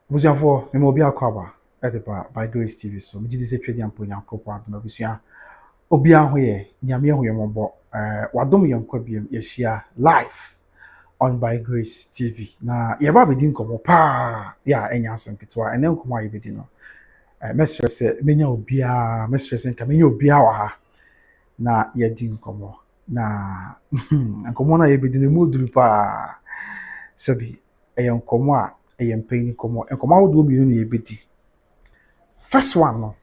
Buziafo, me mo bi akwaba by Grace TV so me gidi se twedi ampo nyankopon adom abusua obi ahoye nyame ahoye mombo wadom yenkwa biem yehia live on by Grace TV na ye ba bedi nkomo pa ya enya asempeto ene nkomo aye bedi no mesre se menya obia mesre se nka menya obia wa ha na ye di nkomo na nkomo na ye bedi ne mu duru pa sabi nkomo a mpany komo enkomo awodo mienu na yebedi first one no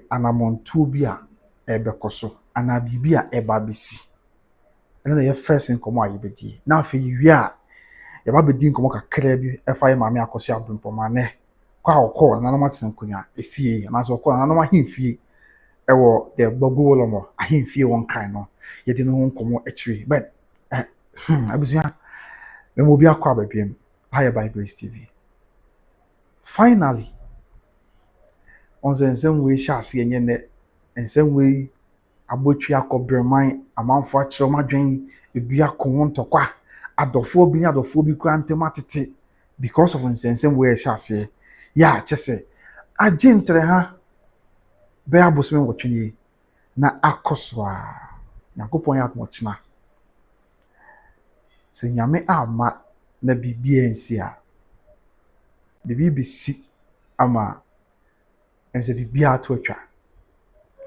anamontuo bi a ebekoso ana bibi a eba besi na ye first enkomo a yebedi na afi wi a ye ba bedi enkomo kakra bi efa ye maame akoso abempoma ne kwa okọ na no maten kunya efie na so okọ na no ahemfie ewo de gbogwolomo ahemfie won kan no ye di no enkomo etwe but abusia me mo bi akọ ababiem Higher by Grace TV. Finally, on the same way, Shasi and same way, Abotria Cobermine, a month for Choma Drain, a beer con to qua, adophobic antimatity, because of the same way, Shasi. Ya, just say, I gentle her, bear busman watching ye, na Akosua, na go point out much na. Say, Yame ama na BBNCA. Bibi bisi ama emse bibi ato atwa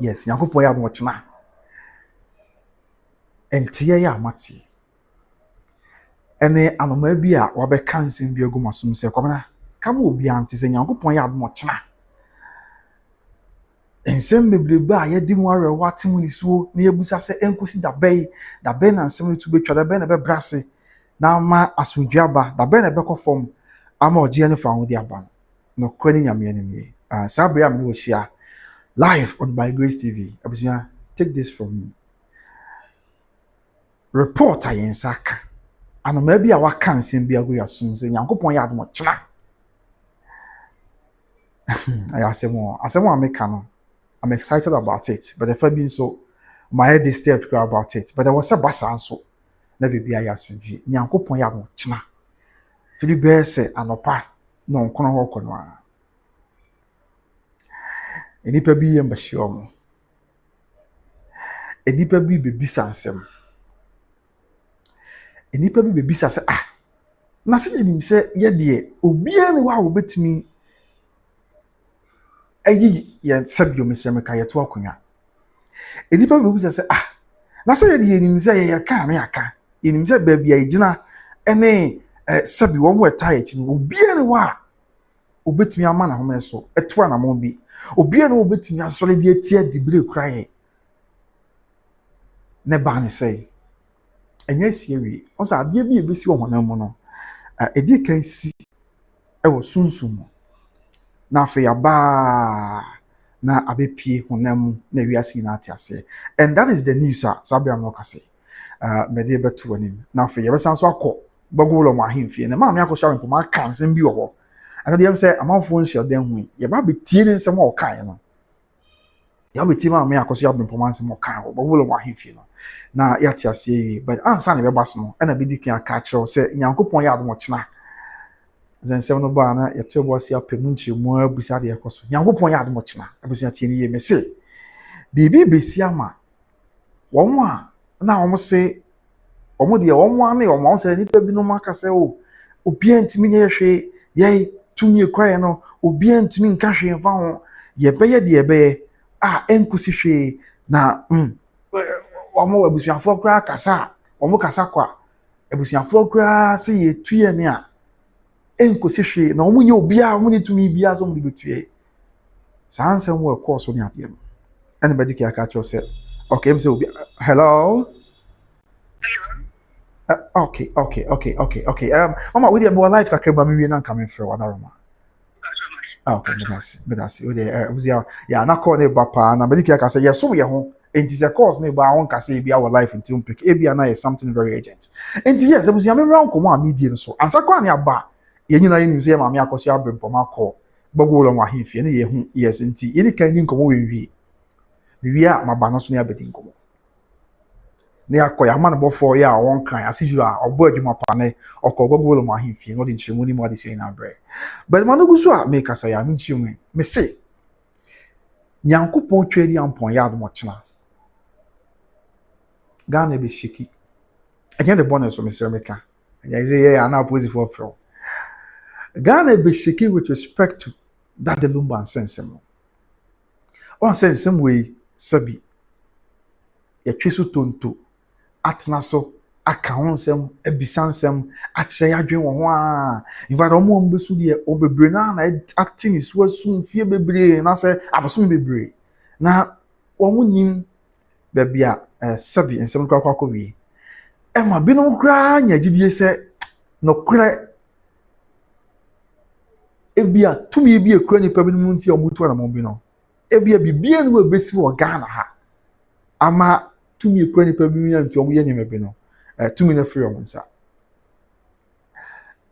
yes yakopon ya mo chena entiye ya amati ene anoma bi a wabeka nsem bi agu masum se kwamna kama obi ante se yakopon ya mo chena ensem bebrebe a yedi mu awe watem nisuo na yebusa se enkosi da be na nsem tu betwa da be na be brase na ma asundwaba da be na be kofom ama oje ne fa hodi aba no kwani nyame anemie sabe am no share live on by Grace TV abusia take this from me report ayensaka anoma bi a waka nsem bi ago yasum se nyankopon ya admo chena asemo ameka no I'm excited about it but if I been so my head is still about it but there was a basa so na bibi ayasunji nyankopon ya admo chena Philippe se anopa no nkono ho kono a enipa bi ye mbahye omo enipa bi bebisa nsem enipa bi bebisa se na se yenim se ye de obia ne wa obetumi ayi ye sabio mesem ka ye to akonya enipa bi bebisa se na se ye de yenim se ye ka na yaka yenim se ba bia igina ene sabi wo mo etaye chi obia ne wa obetumi ama na home so eto na mo bi obia ne obetumi asole de atia dibre kraye ne ba ne sei enya sie wi on sa ade bi ebesi wo honam mu no edi kan si ewo sunsum na afa ya ba na abepie honam na wiase na atiase and that is the news sabi am no kase me de beto anim na afa ya besan so akọ bagolo mo ahemfie na ma me akọ mpo ma kan nsem bi wo ho aka dem say amanfo nhyɛ den hu ye ba betie ne nsem o kan no ya betie ma me akɔ mpo ma nsem o kan wo bagolo mo ahemfie no na ya ti ase yi but ansa ne be ba so no na be dikin aka kyerɛw sɛ nyankopɔn ya adom kyena zensem no ba na ye to bo ase apemu nkyeremu abusa de ekoso nyankopɔn ya adom kyena abusa tie ne ye me se bibi besi ama wɔn a na wɔn se omo de omo ane omo se nipa bi no maka se obi antimi nye hwe ye tumi kwae no obi antimi nka hwe mfa ho ye beye de ye beye enkusi hwe na omo abusuafo kra kasa omo kasa kwa abusuafo kra se ye tuye ne a enkusi hwe na omo nye obi a omo ne tumi bia so mo de betue sanse mo ekoso ne ade no anybody can catch you say okay me say obi hello. Okay. Mama, we dey more life kakra me na coming through one aroma. Okay, medasi. We dey ya na call ne ba pa na medika ka say yes so we ho. Enti se course ne ba won ka say bi our life into pick. E bia na is something very urgent. Enti yes, we me round komo media so. Ansa kwa ne aba. Ye nyina ye nim say maame akoso abrempom akọ. Bagolo mo ahemfie ne ye hu yes enti ye ni kan ni komo we wi. Wi a maba no so ne abedi komo. na yakɔ man bɔfo ya wɔn kan ase ju a ɔbɔ adwuma pa ne ɔkɔ gɔgɔlo ma ahemfie no de nkyerɛmu ni mu ade so na brɛ but ma no gu so a me kasa ya me nkyerɛmu me se nyankopɔn twɛdi ampɔn ya adom ɔkyena Ghana be shaky again the bonus of Mr. Meka I say yeah ana opposite for from Ghana be shaky with respect to that the Lumba and sensem on sensem way sabi ya tweso tonto atena so aka honsem ebisansem akyerɛ adwen wo ho a invite omo mbesu de obebre na atini so asum fie bebre na sɛ abosom bebre na wo nim bebia sabi ensem kwa wie ma binom kra nya gidie sɛ no kra ebia tumi bi ekura nipa binom nti omutu na mo bi no ebia bibia no obesi wo Ghana ha ama tumi ekura nipa bi nti omu ye nyeme bi no tumi na free omo nsa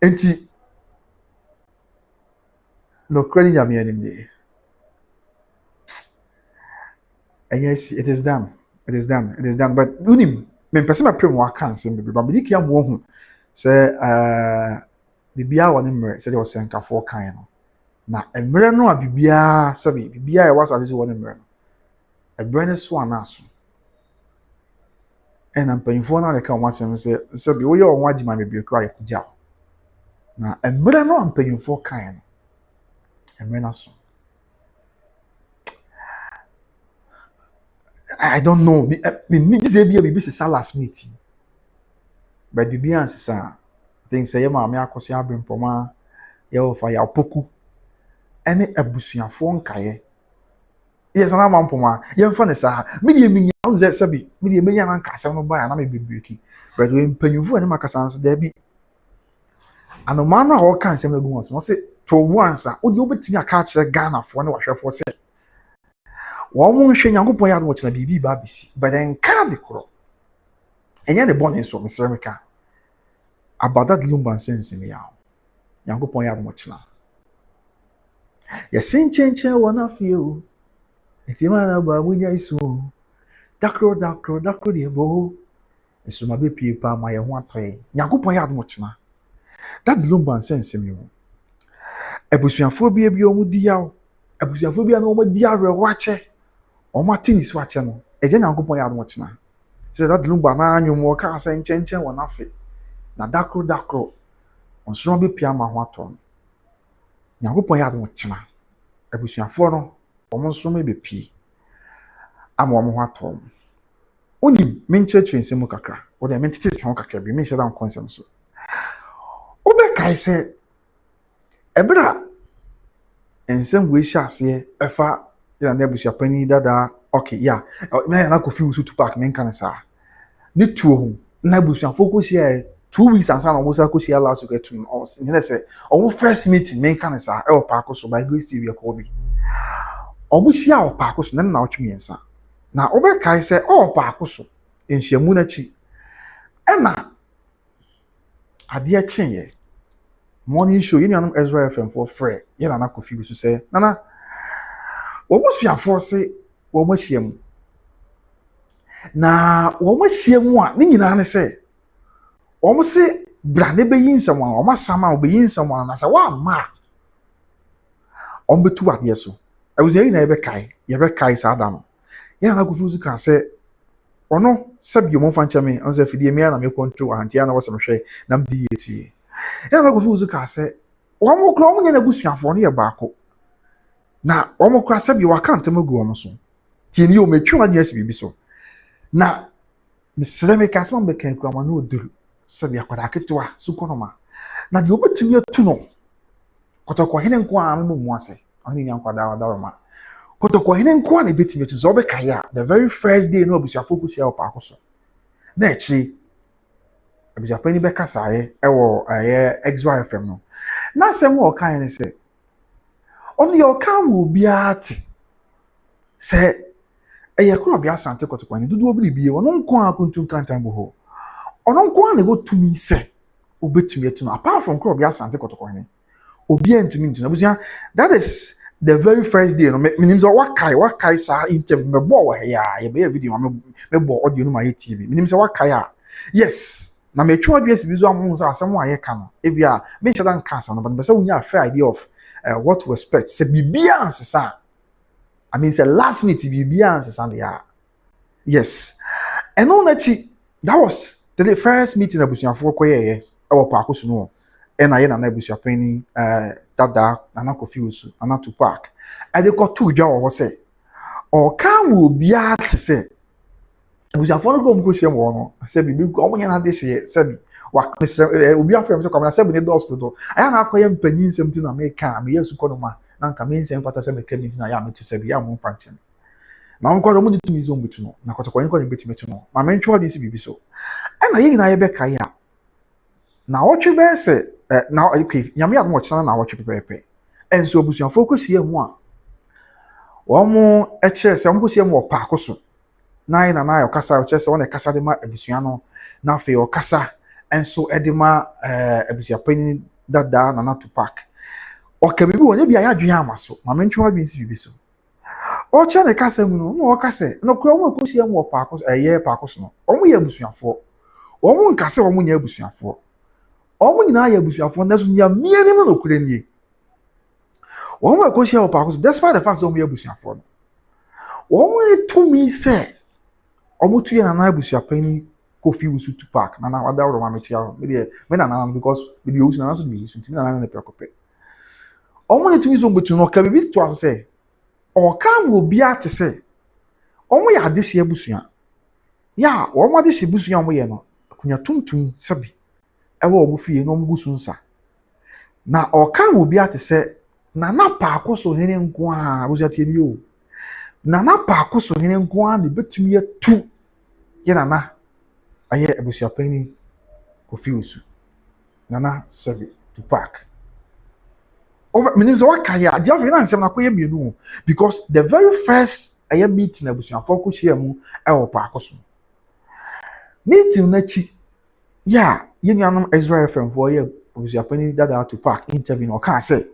enti no kra ni nyame anim ni and yes it is done but unim me pese ma prem wa kan sem bi ba me dikia mo hu se bibia wo ne mre se de wo senkafo kan no na emre no a bibia sabi bibia e wasa se wo ne mre no ebre ne so anaso and mpanyimfo na le kan wasem se bi wo ye wo agima me bi kra yakugya na emre no mpanyimfo kan no emre na so I don't know. Me need to say be last meeting. But the answer I think say Way+Akosua bring poma ye ofa ya opoku. Ene abusuafo nkaye. Yes na ma poma. Ye mfa ne sa. Me de me nya ze sabi. Me de me nya na nkasa no ba ya na me bebreki. But we mpanyufu ene makasa nso da bi. Anomano a wo kan sem na gu so. Say to once o de obetimi aka kire Ghana fo ne wahwefo say Woman showing Yankopon yard watching a BB Babisi, but then can't the crow. And yet the bonus of Mr. Meka about that Lumba sense in me out. Yankopon yard watching. Your Saint Change one of you. It's a man about when you so. Dakro, the bow. It's my baby, my one toy. Yankopon yard watching. That Lumba sense in you. Ebusuaphobia be omu diao. Ebusuaphobia no more diare watch. O Martin is watching no. Eje Nyankopon ya watch na. Say that Lumba na anwum wo ka asa nchen wona afi. Na dakro. Onso be pia ma ho ato. Nyankopon ya watch na. Abusuafo no, omo nso me be pi. Ama omo ho ato. Onim men church nsemu kakra. O de men tete ho kakra bi men hye dan konsem so. Obe kai se ebra ensem we hye ase efa ya na abusuapani dada okay yeah na ko fi usu tupak men kan sa ni tuo hu na abusuafo ko hye 2 weeks ansa na omusa ko hye last week etum nyene se omu first meeting men kan sa e opako so by Grace TV ko bi omu hye a opako so na otwe ensa na obe kai se opako so enhyiamu na chi ena ade a chenye morning show yenu Ezra FM for free yena na ko fi usu se nana Womusuafo se womahyia na womahyia mu a ne nyina ne se womo se bra ne beyi nsam a womasama obeyi nsam a na se wa ma ombetu ade so awuzeri na yebe kai sa da no ya na kufuzu ka se ono sabio mo fancha me on se fidie me na me control antia na wasem hwe na mdi yetuye ya na kufuzu ka se womo kro mo nya na busuafo no ye baako na omo kwa sabi wakante magu omo so tieni o metwa adu asi bibi so na Mr. Meka asma mbeka kwa ma no oduru sabi akwada ketewa so konoma na de obetumi atu no kotokwa hene nko a mu ase oni nya nkwada wadaroma kotokwa hene nko a na betumi atu zo beka ya the very first day no obusuafo ku sia opako so na echi abusuafo beka saye ewo XY FM no na sem wo kan ne se on your cam will be at say e yakura bia sante kotokwa ni dudu obiri bie wono nko akuntu kantan bo ho ono nko na go tumi se obetumi etu no apart from kro bia sante kotokwa ni obi antumi ntu na busia that is the very first day no menim say wakai sa interview me bo wa ya ye be video me bo audio no ma ye TV menim say wakai a yes na me twa adwes bi zo amon say asem wa ye ka no e bia me shada nka sa no but be say unya fair idea of what to expect say bibia ansesa I mean say last minute bibia ansesa ya yes and on that was the first meeting abusuafo koye e wo Paakosu no and I na abusuapani dada na Kofi Osu na to park I dey got two dwa wo say o kan wo bia te say abusuafo no go mko hye mo no say bibi o nya na de hye say wa obi afem say kwamna say bi ne dos do aya na akoye mpanyin nsem ti na me ka me yesu kono ma na nka me nsem fata say me ka meeting na ya me to say bi ya mo function na won kwado mo de tumi zo mbutu no na kotokwa nko ne betime tu no ma mentwa de si bibi so e na yina ye be kai a na wotwe be se na okay nyame ya mo chana na wotwe pepepe enso obusuafo kosie mu a wo mo e kire se mo kosie mu Paakosu na yina na yo kasa o kire se won e kasa de ma abusua no na fe o kasa enso e de ma abusuapani dada na to park o ka bibi won e bia ya dwen amaso ma mentwa de si bibi so o chane kasa mu no o kasa no kro mo kosie mu Paakosu ye Paakosu no o mo ye abusuafo o mo nkase o mo nya abusuafo o mo nyina ye abusuafo na so nya mie ne mo no kure nie o mo kosie mu Paakosu despite the fact so mo ye abusuafo no o mo to me say o mo tuye na abusuapani Kofi Osu to park na wada woro ma metia me na because me the Osu na so me Osu timi na preoccupy o mo to me so mbutu no ka bibi to aso say o kan wo bia te say o mo ya adehye abusua ya o mo adehye abusua mo ye no akunya tuntum sabi ewo obu fie no mgusu nsa na o kan wo bia te say na Paakosu hene nko a abusua tie ni o na Paakosu hene nko a ne betumi atu ye na aye abusuapani Kofi Osu na sabi to park over means what kaya dia fe na nsem na koye mienu because the very first aye meeting abusuafo ko hia mu e wo Paakosu meeting na chi ya yenuanom Israel FM for ye abusuapani dada to park interview no kan say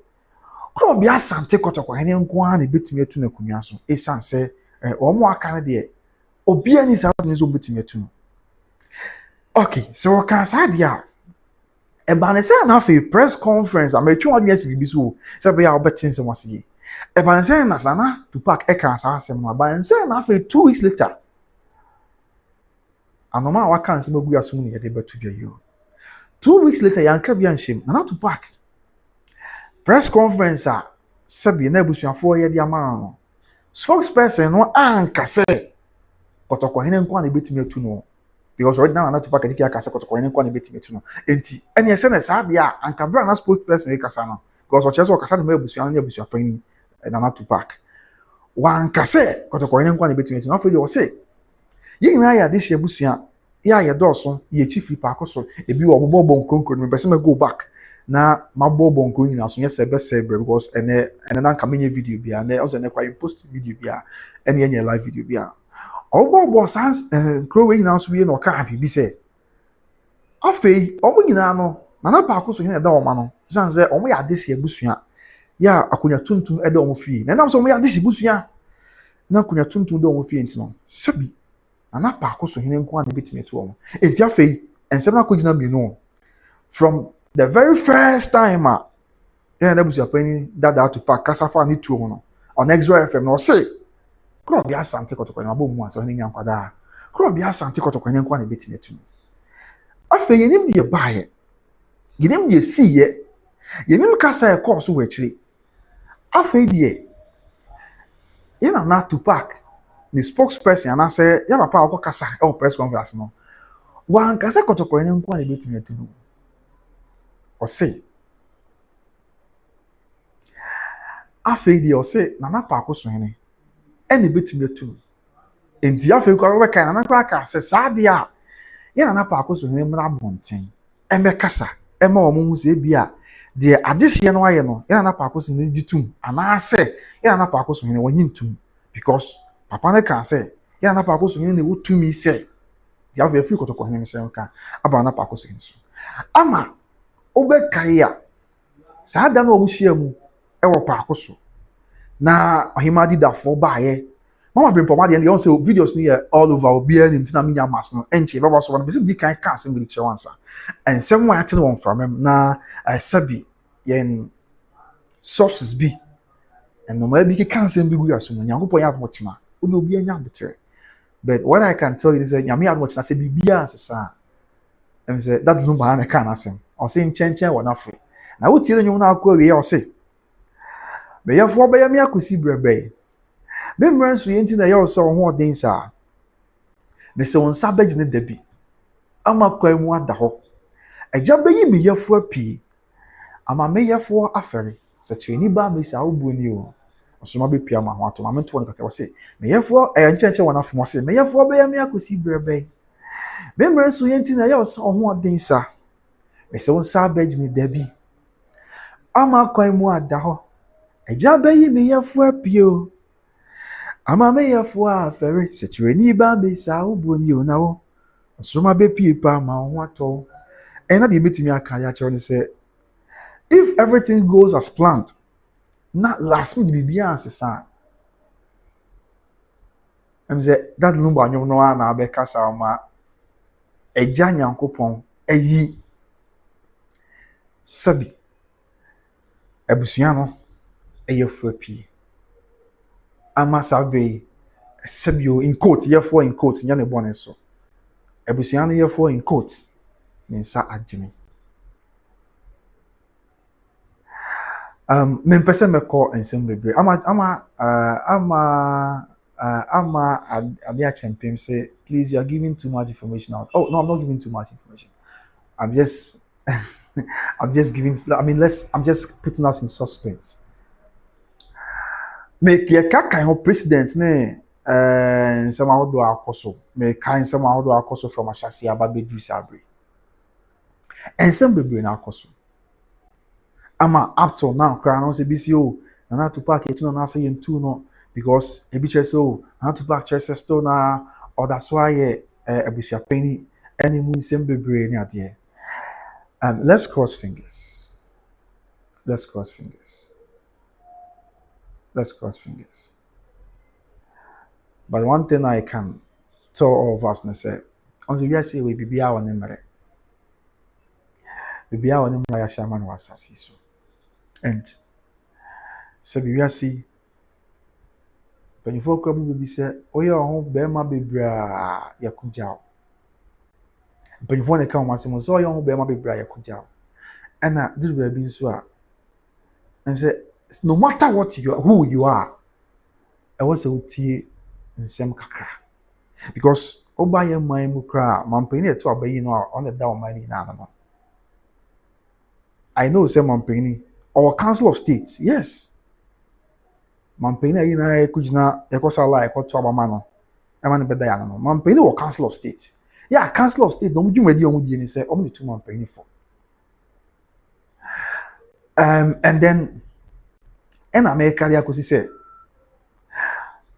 kro bia sante kotoko hene nko a na betumi atu na kunwa so esan say o mo aka na de obi ani sa ni so betumi atu no okay so kan sa dia e ba ne say na fe press conference ametwe wadwe si bibi so say be ya obetin se wase e ba ne say na sana to park e kan sa asem no ba ne say na fe 2 weeks later anoma wa kan se magu asum ne yede batu bia yo 2 weeks later yanka bia nhim na to park press conference a sabi na abusuafo ye dia ma no spokesperson no anka say kotoko hene nko na betimi atu no because already now to pack a kasa kotoko hene nko na betimi atu no enti ene ese na sa bia anka bra na spokesperson e kasa no because ocheso o kasa na abusua na abusua pan na to pack wan kase kotoko hene nko na betimi atu no afeli o say ye nyina ya de hye abusua ya ye doso ye chief Paakosu ebi wo bobo nkonkron me pese me go back na mabobo nkonkron nyina so nyese be say because ene na nka menye video bia na o se ne kwa post video bia ene ye live video bia obobo sans nkrowe nyina so bi na o ka bi say afei omo nyina no na Paakosu hene da o ma no sanze omo ya de hye abusua ya akunya tuntum ede omo fie na nam so omo ya de hye abusua na akunya tuntum de omo fie ntino sabi na Paakosu hene nko na betime to omo enti afei ensem na kogina bi no from the very first time na abusuapani dada to park kasafa ni tuo no on Extra FM no say kro bia asante kotoko na bo mu aso hene nya nkwada kro bia asante kotoko hene nko na betime to afei yenim de baaye yenim de siye yenim kasa e course wo akiri afei de yena na to park the spokesperson and I say ya papa akọ kasa e press conference no wan kasa kotoko hene nko na betime to no o say afei de o say na Paakosu hene ene betime to enti afei ko we kan na kwa ka se saade a ye na Paakosu hene mra bonten eme kasa ema o mu se bia de adehye no aye no ye na Paakosu hene ditum ana se ye na Paakosu hene wanyintum because papa ne kan se ye na Paakosu hene ne wotumi se de afei free kotoko hene se nka aba na Paakosu hene so ama obe kai a saada na o mu hia mu e wo Paakosu na ɔhema didafo baayɛ mama brempɔma deɛ yɛn sɛ videos no yɛ all over obiara nim ntina minya mass no ɛnkyɛ bɛba so no bɛsɛ di kan ka asɛm bi kyerɛ wansa ɛnsɛm a yɛate no wɔ mframam na sɛbi yɛn sources bi ɛnoma bi keka asɛm bi gu aso no nyankopɔn yɛ adokyena wode obi anya abotrɛ but what I can tell you is that nyame adokyena sɛ biribiara nsesa ɛm sɛ that Lumba na ka n'asɛm ɔse nkyɛnkyɛn wɔ n'afre na wotie no nwom no akɔ awie ɔse bɛyɛfoɔ bɛyɛ me akosi brɛbɛi bɛmmra nso yɛ nti na ɛyɛ wo sɛ wo ho ɔden saa mesɛ wo nsa bɛgyene da bi ama kwan mu ada hɔ agya bɛyi me yɛfoɔ pii ama me yɛfoɔ afɛre sɛ kyerɛni baa mesi Odobroni o ɔsoma bɛpia ma ho ato ma mento no kakra wɔse me yɛfoɔ nkyɛnkyɛn wɔ n'afre mo se me yɛfoɔ bɛyɛ me akosi brɛbɛi bɛmmra nso yɛ nti na ɛyɛ wo sɛ wo ho ɔden saa mesɛ wo nsa bɛgyene da bi ama kwan mu ada hɔ agya bɛyi me yɛfoɔ pii o ama me yɛfoɔ afɛre sɛ kyerɛni baa mesi Odobroni o na wo ɔsoma bɛpie pa ma ho atɔ ɛna deɛ bɛtumi aka yɛ akyerɛ ne sɛ if everything goes as planned na last minute biribiara nsesa ɛm sɛ that Lumba nwom no a na abɛka saa ma agya nyankopɔn ayi sɛbi abusua no ɛyɛfoɔ pii ama saa bɛyi sɛbi o in quote yɛfoɔ in quote nyɛ ne bɔne so abusua no yɛfoɔ in quote ne nsa agyene mempɛ sɛ mɛkɔ nsɛm bebree ama ade akyɛmpem say please you are giving too much information out. Oh no, I'm not giving too much information. I'm just I'm just giving, I mean, I'm just putting us in suspense. Make ye kind of president ne some Way+Akosua. Me kind some Way+Akosua from Ashasi Ababedu Sabri. And some baby na Akosua. Ama up till now, cry no say BCO. And I to pack it na say in two no because a bitch so I to pack chest stone na or that's why a bishia penny any moon same baby ni adie. Let's cross fingers. Let's cross fingers. Let's cross fingers. But one thing I can tell all of us, I say, on the say we be our name. We be our name like Shaman was so. And so we see. When you folk be say, oh yeah, home bema be bra yakujao. But you want to come and say, so you home bema be bra yakujao. And that this will be so. And say, no matter what you are, who you are, I was a tea in some kakra. Because oba ye my mukra, mampini to obey no on the down money na. I know say mampini or Council of States, yes. Mampini ina kujina ekosala ekoto abamano. Emani beda ya no. Mampini or Council of State. Yeah, Council of State don't you ready omudi ni say omni two mampini for. And then in America they akosi say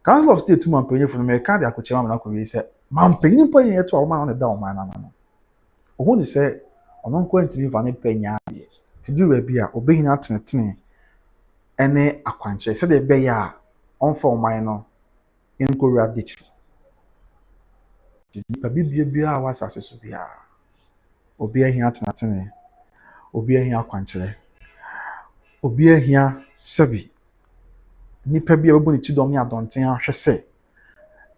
Council of State two mampini for America they akochi ma na ko say mampini po yin eto abamano na da o man na no. Ohu ni say ono nko ntimi va ne panya de. Ti du ba bia obehina atenetene ene akwanche se de be ya onfa oman no enko ria ditch. Ti pa bibia wa asase so bia obi ahia atenetene obi ahia akwanche obi ahia sabi nipa bia bebo ni chidom ni adonten ahwe se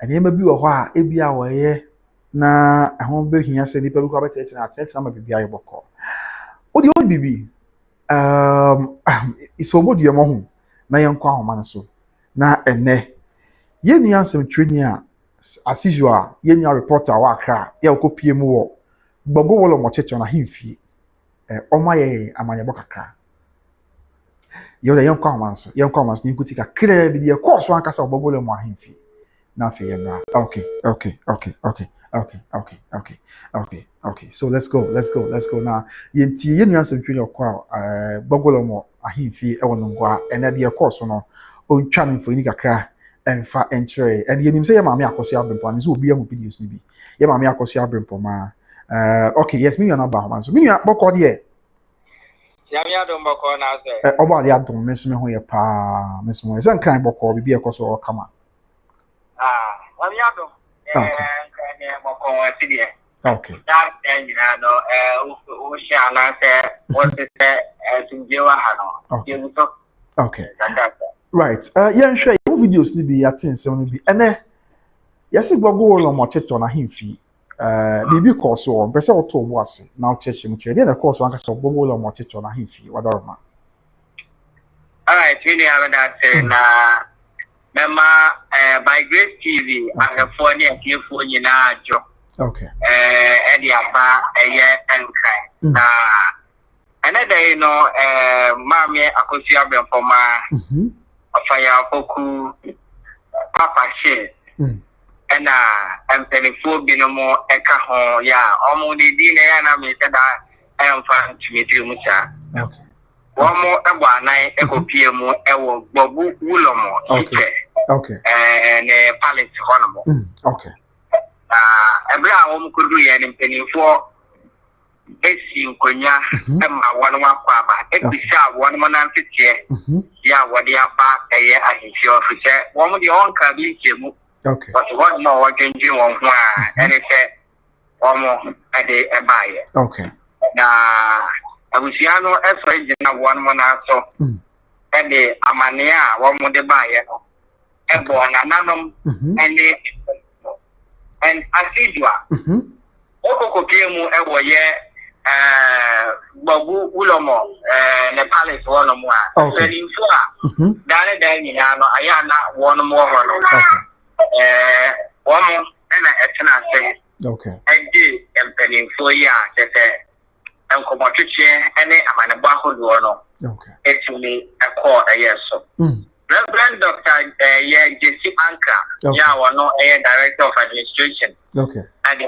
ene ma bi wo ho a ebia wo ye na ehon be hia se nipa bi ko abetete na atete na ma bibia ye boko odi o bibi isobo die mo ho na ye nkwa ahoma so na ene ye ni ansem twani a as usual ye ni reporter wa Accra ye okopie mu wo gbogo wolo mo checho na himfie oma ye amanye bokakra ye le ye nkwa ahoma so ni nkuti kakra bi de course wan kasa gbogo le mo ahimfie na fe ye bra okay so let's go now yenti yenu ansem twani okwa gbogo le mo ahimfie e wono ngwa ene de course no ontwa no mfoni kakra enfa entre and yenim say ma me Akosua abrempo am so obi ahu videos ni bi ye ma me Akosua abrempo ma okay yes me na ba man so me nua bokọ de Yamia don't boko na say. Oba de adom me so me ho ye pa me so say kan boko bibi ekoso kama. Yamia don't Okay. boko wati Okay. that then no share na say what is tunjewa hano. Okay. Okay. Right. Yeah, share your videos ni bi atin se no bi. Ene yesi gbogo lo mo cheto na himfi. Bibi course o pese o to wo ase na o cheche mu chere. Dey na course wan ka se gbogo lo mo cheto na himfi wadaroma. All right, we have that na Mema by Grace TV and the phone and your phone in our job. Okay. Eddie Abba, a year and cry. Another, you know, Way+Akosua Bempoma, Fire Poku, Papa Shea, and Pennyful Binomo, Eka, yeah, almost the dinner, and I made that I am fine to meet you, Musa. Okay. One more about 9 Echo PM, Ewo, Bobu, Wulomo, okay. And a palace honorable. Okay. Every home could do any penny for Bessie Konya, Emma, 1 Quaba, every shop 1 man and 50. Yeah, what they are back a year as his officer, one of the own cabin. Okay. But one more working you on one, and it said, one more a day a buyer. Okay. Now, I was young as well, 1 month so. And the Amania, one more the buyer. And born anonymous, and Asidua. Oko Kimu, Babu Ulomo, the palace one more. Okay. Dane Daniano, Ayana, one more. One more, and I cannot say. Okay. And did and penny 4 years, and Comotuche, and I'm a Bahu. Okay. Actually, a call a year so. Reverend Dr. J.C. Anka, yeah, one no director of administration. Okay. And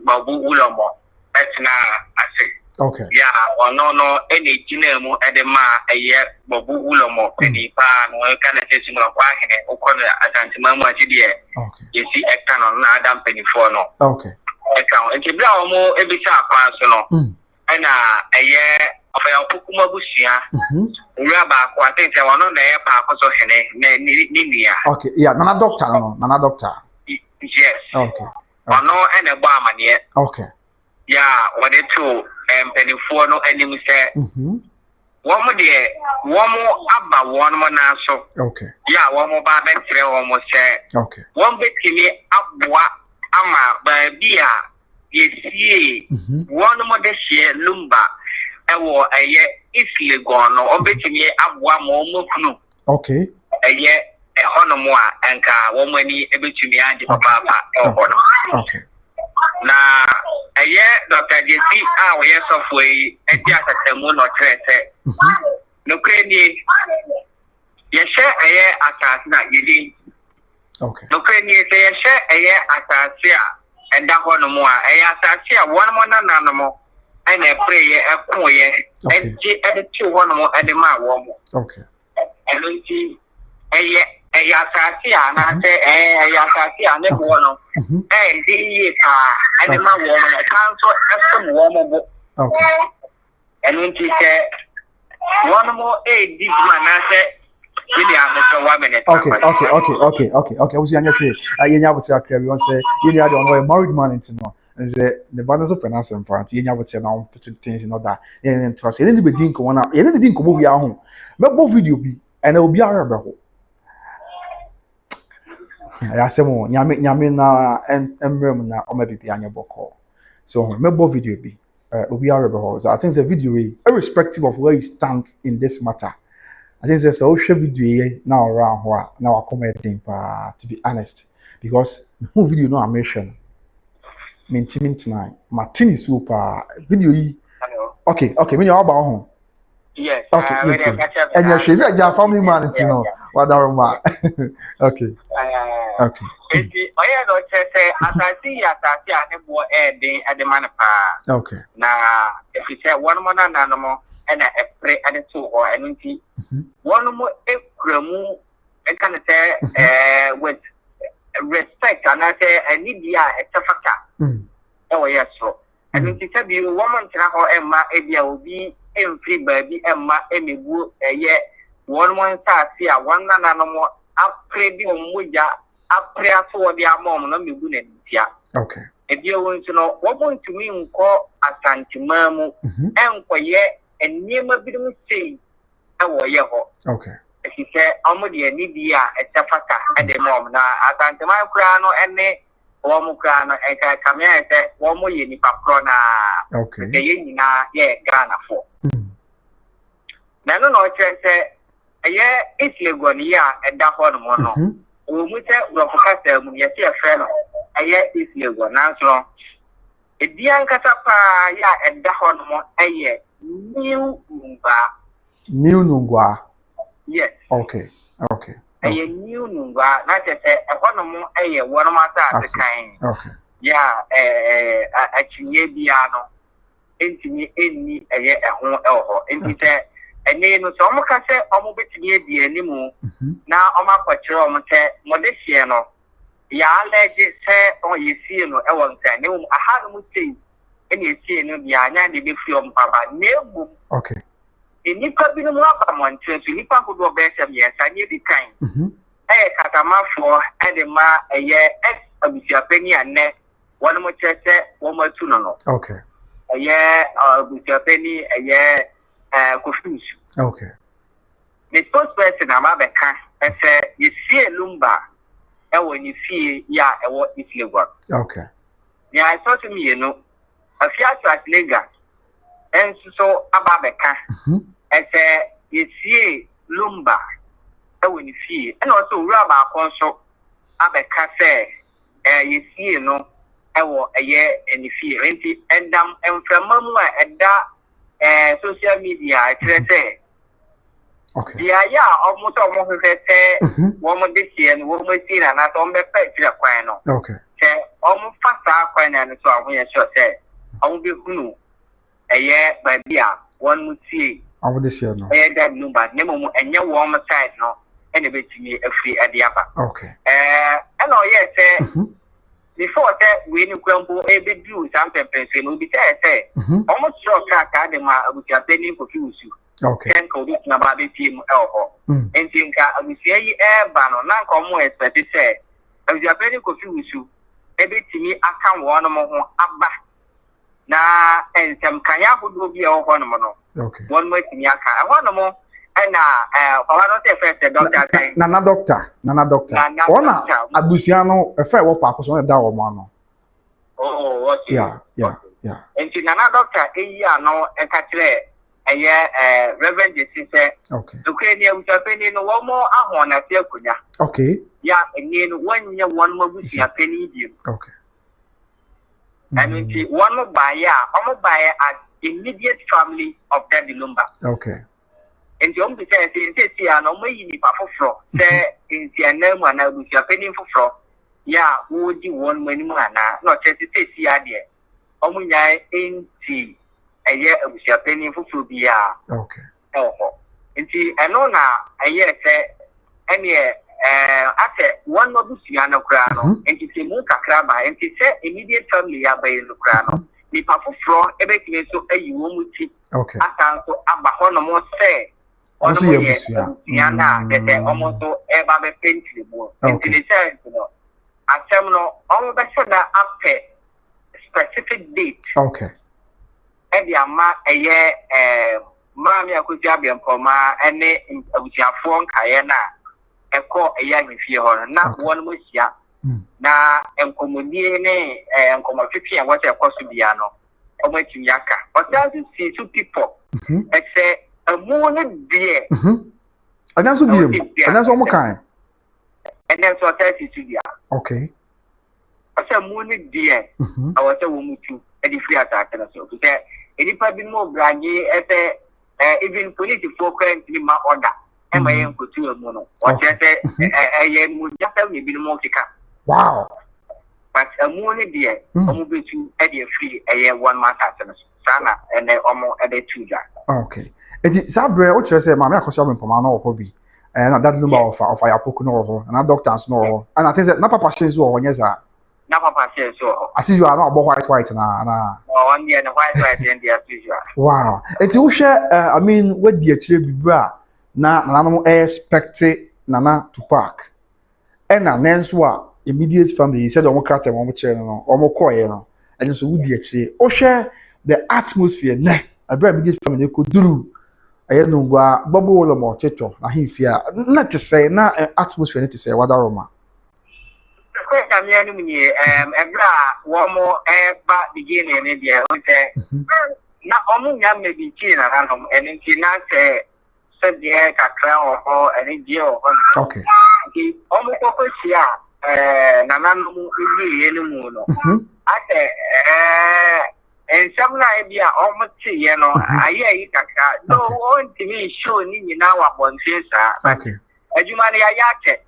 Babu Ulomo, that's now I say. Okay. Yeah, or no, any Jinemu at the ma a year Babu Ulomo, any pan, or kind of testing of Wahine, or corner at Antimama Tidia. Okay. You see, a canon, Adam Penny for no. Okay. Account, and you blow more every time, personal. And a year of a Pukuma Bushia. Rabba, I think I want on the air park also Ninia. Okay, yeah, Nana doctor, no, Nana doctor. Yes. Okay. Or no, and a barman yet. Okay. Yeah, what it too, and penny for no enemy said. One more dear, one more abba, one more now so. Okay. Yeah, one more bar and three almost said. Okay. One bit to me up what ama by beer. Yes, ye. One more this year, Lumba. Ewo eye isle gono obetimi abua mo mokunu. Okay. Eye honomo a enka wo mani ebetumi ade papa hono. Okay. Na eye Dr. JC a wo yesofo yi edi asatemu no trese. No kreni ye she eye asase na yedi. Okay. No kreni se ye she eye asase a enda honomo a eye asase a won mo na nanomo. And a prayer, a poem, and the 2 1 more at the man. Okay. And we see a Yasasia, and I say a Yasasia, never one. And the and the man woman, a council, and some woman. Okay. And when she said, 1 more aid, this man, I said, Okay. I was young. You know what I want to say. You know, I don't know a married man into no. And the balance of finance and party. You know what I now putting things in order. And trust. You didn't be doing one. You didn't think we are home. But both video be and it will be a rubber. I say more. Nyame na embrem na o maybe be anya boko. So me both video be will be a rubber. So I think the video irrespective of where you stand in this matter. I think there's a share video now around here. Now I commenting to be honest, because who video no I mention. Maintain tonight. Martin is super video. Okay. When you're about home. Yes. Okay. And you're she's a family man. You know what that Okay. Okay. I don't say as I see I boy at the man. Okay. Now, if you say 1 more animal. And I pray at the 2 or anything. 1 more equal, I can say with respect, and I say I need ya a factor. Oh, yes, so And it said the woman travel Emma Ebia will be free baby Emma Emibu a year 1 month see a 1 more up pretty on Muja up prayer for the mom no me good okay. If you want to know what going to mean call a Santimamu and for ye and near my bidding say our year. Okay. He said, Omodia Nidia et Tafaka at the mom now at Santima Crano and Womukrano and Camia said, Womo Yeni Paprona. Okay. The Yena, yeah, Ghana for. Nano no say, a year is Legonia at that one mono. We say, Rocasta, we see a friend, a year is Legon, now. A dear Catapa, ya at that one more, a year, new Lumba. New Nungwa. Yes. Okay. Okay. A new Lumba, not a one more, a year, one of my kind. Okay. Yeah, a Chinebiano, into me, any a year at home, and he said, and then some can say, I'm a bit near the animal. Now, I'm up at your Modesiano. Yeah, let it say, oh, you see, no, I won't say, no, I had to say, and you see, no, the Anna, the big film, Papa, no. Okay. In Nipa Binum Rapaman, to Nipa who do better, yes, I need the kind. Eh, Katama for Edema, a year, of your penny and net, one more church, one more tunnel. Okay. A year, with your penny, a year, confused. Okay. The first person I'm about and say, you see a Lumba, and when you see, yeah, what is your work. Okay. Yeah, I thought to me, you know, a fiat as nigger, and so about and say, you see Lumba, and when you see, and also Rabba Conso, Abeka say, you see, you know, a year and the fear, and from Mamma and that social media, I say. Okay. Yeah, almost say, woman this year and woman seen and I don't be paid to the quino. Okay. Say, almost faster quine and so I will say, I will be who a year by beer, one would see. I would this year no. A that no, but no, and your warm side no, and a bit to me a free at the upper. Okay. And oh, yes, before that, when you crumble a bit do something, will be say, almost sure that I would have been confused you. Okay. Then call this number team elbow. And think I will say air ban on non common expected say, if you are very confused you, maybe to me I can one more abba. Now, and some kaya would be a one more. Okay. One way to Yaka, I want more. And I don't say first the doctor. Nana doctor. Ona Abusiano, a fair Way+Akosua that woman. Oh, okay. Yeah. And to Nana doctor, a year no, a catcher. Reverend said, okay. Ukraine, which are penny no one more. I want to tell you. Okay. Yeah, and then 1 year, 1 more we see a penny. Okay. And one more buyer, almost buyer at immediate family of that Lumba. Okay. And the only say, see, I know me in the floor. Say, in the name and I will see a penny for floor. Yeah, who would you want many more? Not just to see idea. Only I ain't see. A year of your penny for Fubia. Okay. And see, I know now, a year say, and yeah, I said, one more Luciano Crano, and it's a Muka Craba, and it's a immediate family by Lucrano. The Papa Fro, everything so a you won't see. Okay. I can't so Abahon more say. Also, Yana, that almost so ever paint the board. And to the church, you know, I tell you, all the sudden after specific date. Okay. Every a year, Mammy Akosua Biampoma, and with your phone, Kayana, a call a young fear, not one was ya. Now, and Comodiene and Comafiki and what a Cosubiano, or what you yaka. But does you see 2 people? I say, a moon dear. And that's what be, and that's one more kind. And that's what I see to you. Okay. I said, moon dear. I was a woman too. And if we attack us, so to say, any probably more braggy as even political currently my order, and my uncle to a mono, or just a would just have me been more. Wow. But a moon dear, a movie to Eddie free a year 1 month after Sana and almost a day 2 jack. Okay. It is Sabre, what you say, Mamma Akosua from Mano hobby, and that number of Way+Akosua, and our doctors know, and I think that Napa Passions or yes, na papa say so. As usual, no about white na. One year the white and the as usual. Wow. Eti wo hwe I mean what di akire bibra na no expect nana to park. Na nenso a immediate family said omo kratem omo kire no omo koye no. And so wo di akire. Wo hwe the atmosphere ne. Abra immediate family ko duru. Aye no gwa bobo wolo mo checho na himfia. Na te say na atmosphere ne te say wada roma. I'm Ebra, one more back beginning in India. Not only maybe China, and in China, said the Accra or any deal. Okay. Almost focus here, Nanano, I say, and some idea almost, I hear it. No one to me showing you now upon this. Okay. As you money, I yet.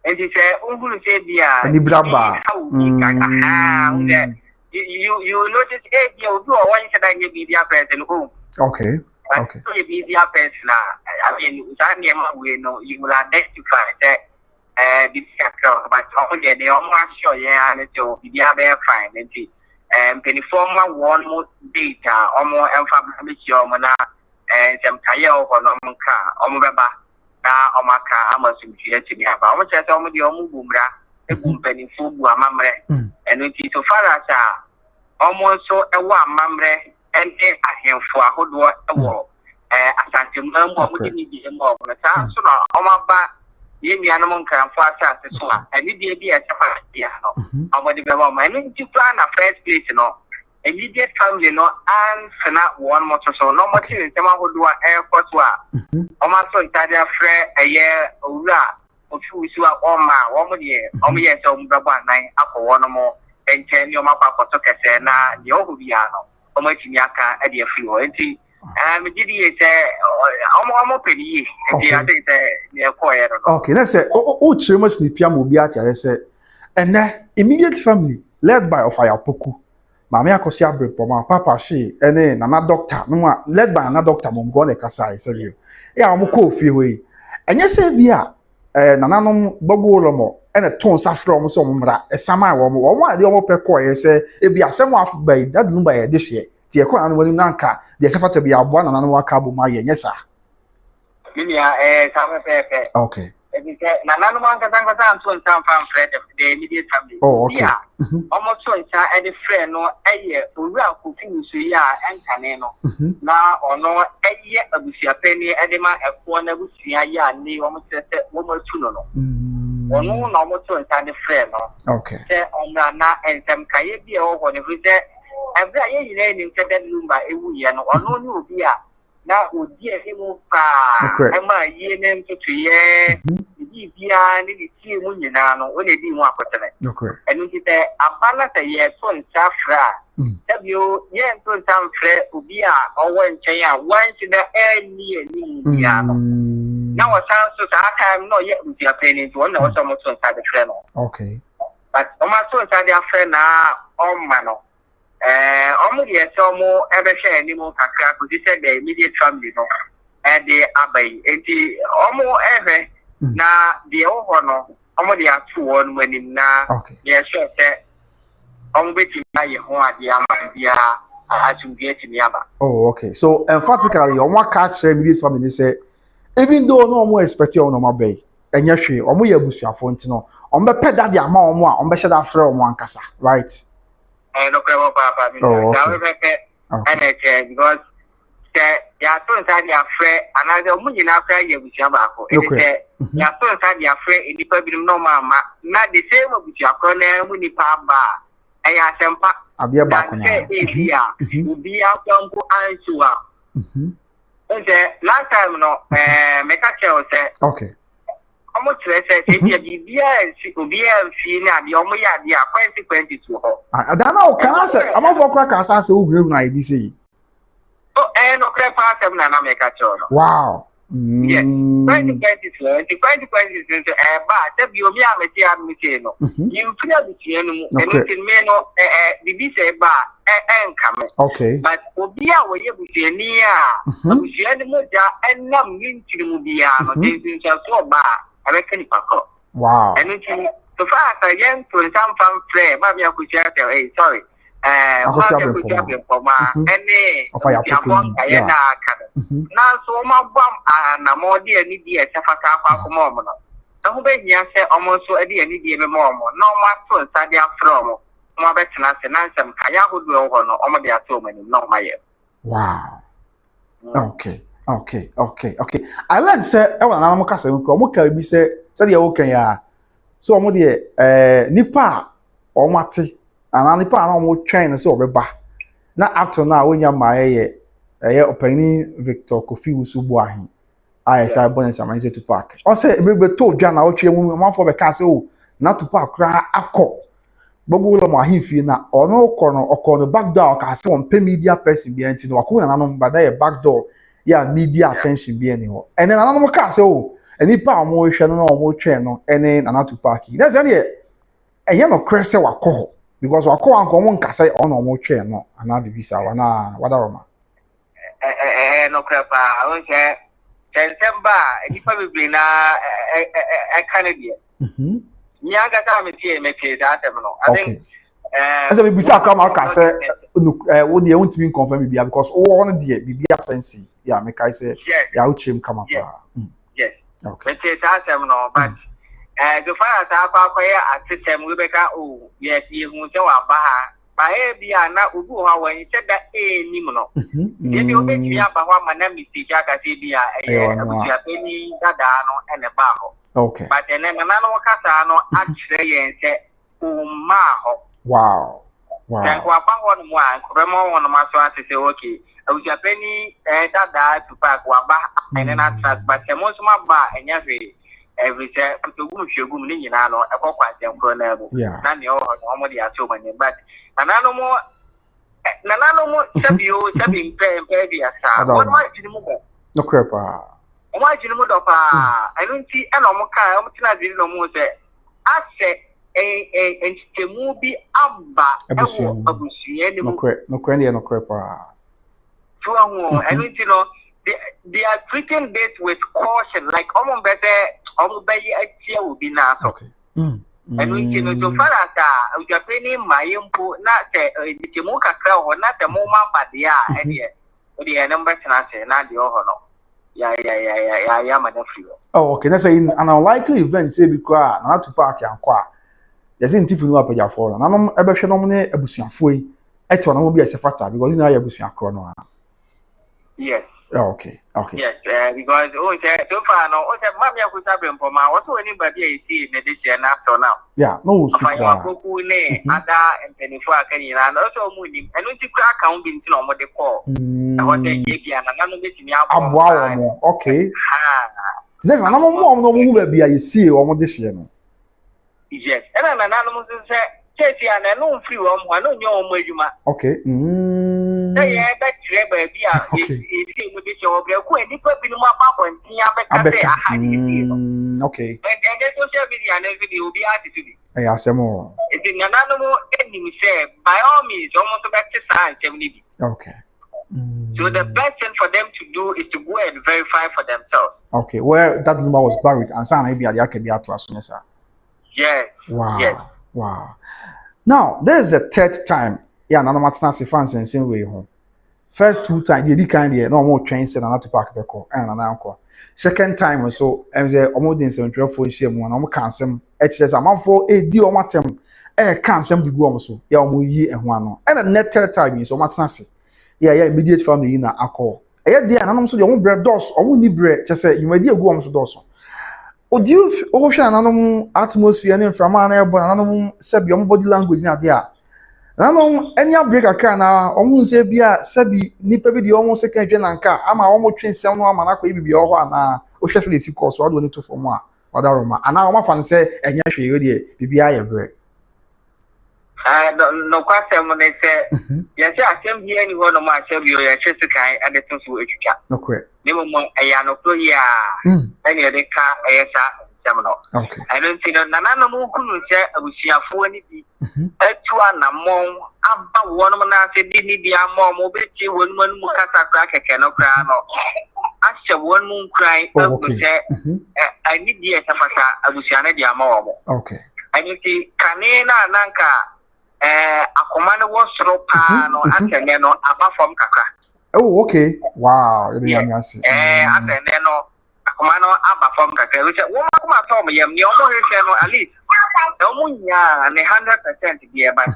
And he said, "Uncle said, yeah, Ni braba. You notice, you do one said I give media person home. Okay. Okay. Media person, I mean, we know you will identify that this account, but only they almost show, yeah, and so media very fine. And penny former one more data, almost information, and some tire over no car, almost. Na omaka amasu fiati ni aba omo chese omo di omo bumra ebumpani fubu amamre eno ti so far as omo so ewo amamre ene ahemfo ahodo ewo asante mamu omo di ni di mo omo ta so na omo ba ye nuanom nkanfo asase so a eni di bi esefa dia no omo di be mo eno ti plan na first place no immediate family no and na one more so no more thing tema hodo airport wa Oma so ntade afre eye owura ofusu a oma wo mo de o mo ye so mbaba nan akọ no mo enche ni o ma kwa to kese na de ohu bia no o mo timi aka e de afri ho enti me gidi ye se omo pedi enti I think ne ko ye no. Okay, let's say o chirema snipia mo bi ati I say ene immediate family led by Way+Akosua Mame Akosua Brepoma papa she ene nana doctor no led by nana doctor mom go na kasa I say you ya omo ko fie we enye se bia nananom bobo lomo ene ton safro omo so mra esama wo ade omo pe ko ye se e bia asem afu bai that Lumba ye this year ti e ko anu wani nanka de se fata bia abo nananom aka bo ma ye nyesa minia sabe pepe okay nananom anka tanga anto ntam fam friend the immediate family okay almost so nta e de friend no eye owura kofi so ya enkane no na ono eye abusia pani e de ma efo na abusia ya ni wo mo tete wo mo tu no ono na mo so nta de friend no okay se ona na ensem kaye bi e wo ne fi se ebra ye yire ni nte de Lumba ewu ye no ono ni obi a na odi e mu pa e ma ye ne ntutu ye bia ni di ti mu nyina no o ne di mu akotene okay enu ti te abana te ye so nsafra tabio ye so nsafra obi a owo nchen a once the any bia no na wo san so sa time no ye uti apeni to na wo so mo so nsafra no okay but o ma so nsafra na o ma no omo de so mo ebe hwe ani mo kakra ko ti se the immediate family no de abai enti omo ebe na the over no omo de atu won manim na ye sure say omo beti na ye ho ade ama bia asumdie timi aba. Oh okay, so emphatically omo aka kire immediate family say even though no omo expect you no ma bay enye hwe omo ye abusuafo ntino omo be peda de ama omo a omo be hye frɛ omo ankasa right no kwebo papa mi na we be and because ya so inside their friend and as omo nyina friend ye busia ba ko ya so inside their friend enipa binom no mama na the same busia ko na mu nipa ba ya sempa ade ba ko na ubi akwampo ansua last time no me ka tell say okay omo tire say bibia si obi fi na ade omo ya ade a consequences ho adana o kan say amafo kwa ka asa say ogure na ibi say oh no crap pass na make a chono wow yes 2020 ba te bi omi ameti ameti no imfria bi no anything me no bibi say ba enkame okay but obi a wo ye busiani a busiani mo ja enam nintiri mu bia no tin so ba abeka ni pako wow anything so far as I am to some fan flare, Mammy Akosua, sorry. Akosua any of fire pokun. Yeah. Now, so my bomb and a more dear needy as a faka moment. No, baby, I say almost so a dear needy more. No, my son, Sadia from more better than some Kayahu will go on the so many, no, my. Wow. Okay. I learned say I want to kasa nko mo ka bi say you okay ya. So mo de nipa o mate ana nipa na mo twɛn say obeba. Na after na wonya maaye opani Victor Kofi Usubu ahin. I say bonus am say to park. O say be to dwa na o twe mu manfo be ka say o na to park kra akọ. Bogu lo mo ahin fie na ono okọ no back door ka say on pay media person bi anti no akọ na no ba na back door. Yeah, media attention be anyhow. And then another car say, oh, any power more no more channel, and then another parking. That's it. And you know, Cresse wa call because wa call and come on say on more channel, and now the visa, wana, whatever. No crap, I won't say, September, and you probably na a Canadian. Nyaga time is here, make it that, I think. As a bisa come out say look what they want to be confirm be because one day be sense yeah make I say yeah uchi come up yes okay but it has no but the fire at system we better oh yes you say wa ba ba e bia na ubu ha when said that ni no ye bi obe twa ba ho ma na mistake aka say bia abuja peni dada no ene ba ho okay but then na no kasa no akire yen say umma ho. Wow. Then kwa one one, Remo on my son to say, okay, I was a penny that to pack Waba and then I start, but the most of my bar and every day to whom you go in a quite young colonel. Yeah. None of normally are so many, but another more. Nano more Sabio, Sabin, baby, what might you move? No crap. Why do you move up? I don't see an omoka, I didn't know more. I said, a movie abba abusuye no crepa so and you know they are treating this with caution like almost better almost by a will be now okay and you know so far as we are paying my input not the moka crowd or not the moment but the number not the no yeah madam free oh okay that's saying an unlikely event say because not to park and kwa there's in tifu no apaja for na no ebehwe no ne abusuafo yi eto na mo bi esefata because na ya abusuakro no yes okay yes because so far no mami akusa bempo ma what anybody I see in this year after now yeah no so far akoku ne ada empenifo akani na no so mu nim enu ti kra account bi nti na mo de call na what dey bia na no betimi aboa mo okay this na mo no mu ba bia yesi o mo de hye no yes and na no say chesi ana no free wo mo no nyo mo adwuma okay yeah that trade baby if mu de show be ko eni pa bi no ma pa ntin abeka say okay and the social media na video be attitude asemo it na no mo enim say by all means almost back to science ni okay so the best thing for them to do is to go and verify for themselves okay where that Lumba was buried and say na be ade akabi ato aso nesa. Yes. Wow. Yes. Wow. Now, there's a third time. Yeah, no matter si fans and same way home. First two times, they kind of no more trains and not to park the car and an uncle. Second time or so, I'm the almost in 74 shame one. I'm cancel. HS I'm for a deal on my term. Cancel the go so. Yeah, we and one. And the net third time is so much nasty. Yeah, immediate family in a alcohol. There, and I'm so you won't bread doors or won't need bread. Just say you may deal go on so doors. Odi o hwa nanom atmosphere ne mframa na ebo nanom sebi om body language na de a nanom enya break aka na omu se bia sebi nipa bi de omu second dwe na nka ama omu twensem no ama na kwa bibia ho ana o hwe se le si course o do ne to form a wadaroma ana o ma fa se enya hwe yo de bibia ye bre no kwase mo ne se ye se asem bi ani ho no ma sebi yo ye twese kan ade to so etwika no kwe ne mo eya no to ya any de ka eyesa jamno okay I don't see no nana mo kunu se abusiafo ni bi etu anamon aba won mo na se di ni dia mo be ti won mu kasa kra keke no kra no ashe won mu krai abu se I need the safaka abusiane dia mo okay And you see, Kanina Nanka, Akomano was ropa no Ateneno, above from Kakra. Oh, okay. Wow. Yes. Ateneno, Akomano, above from Kakra, which one of my Tom, you know, at least. No more, and 100% here, but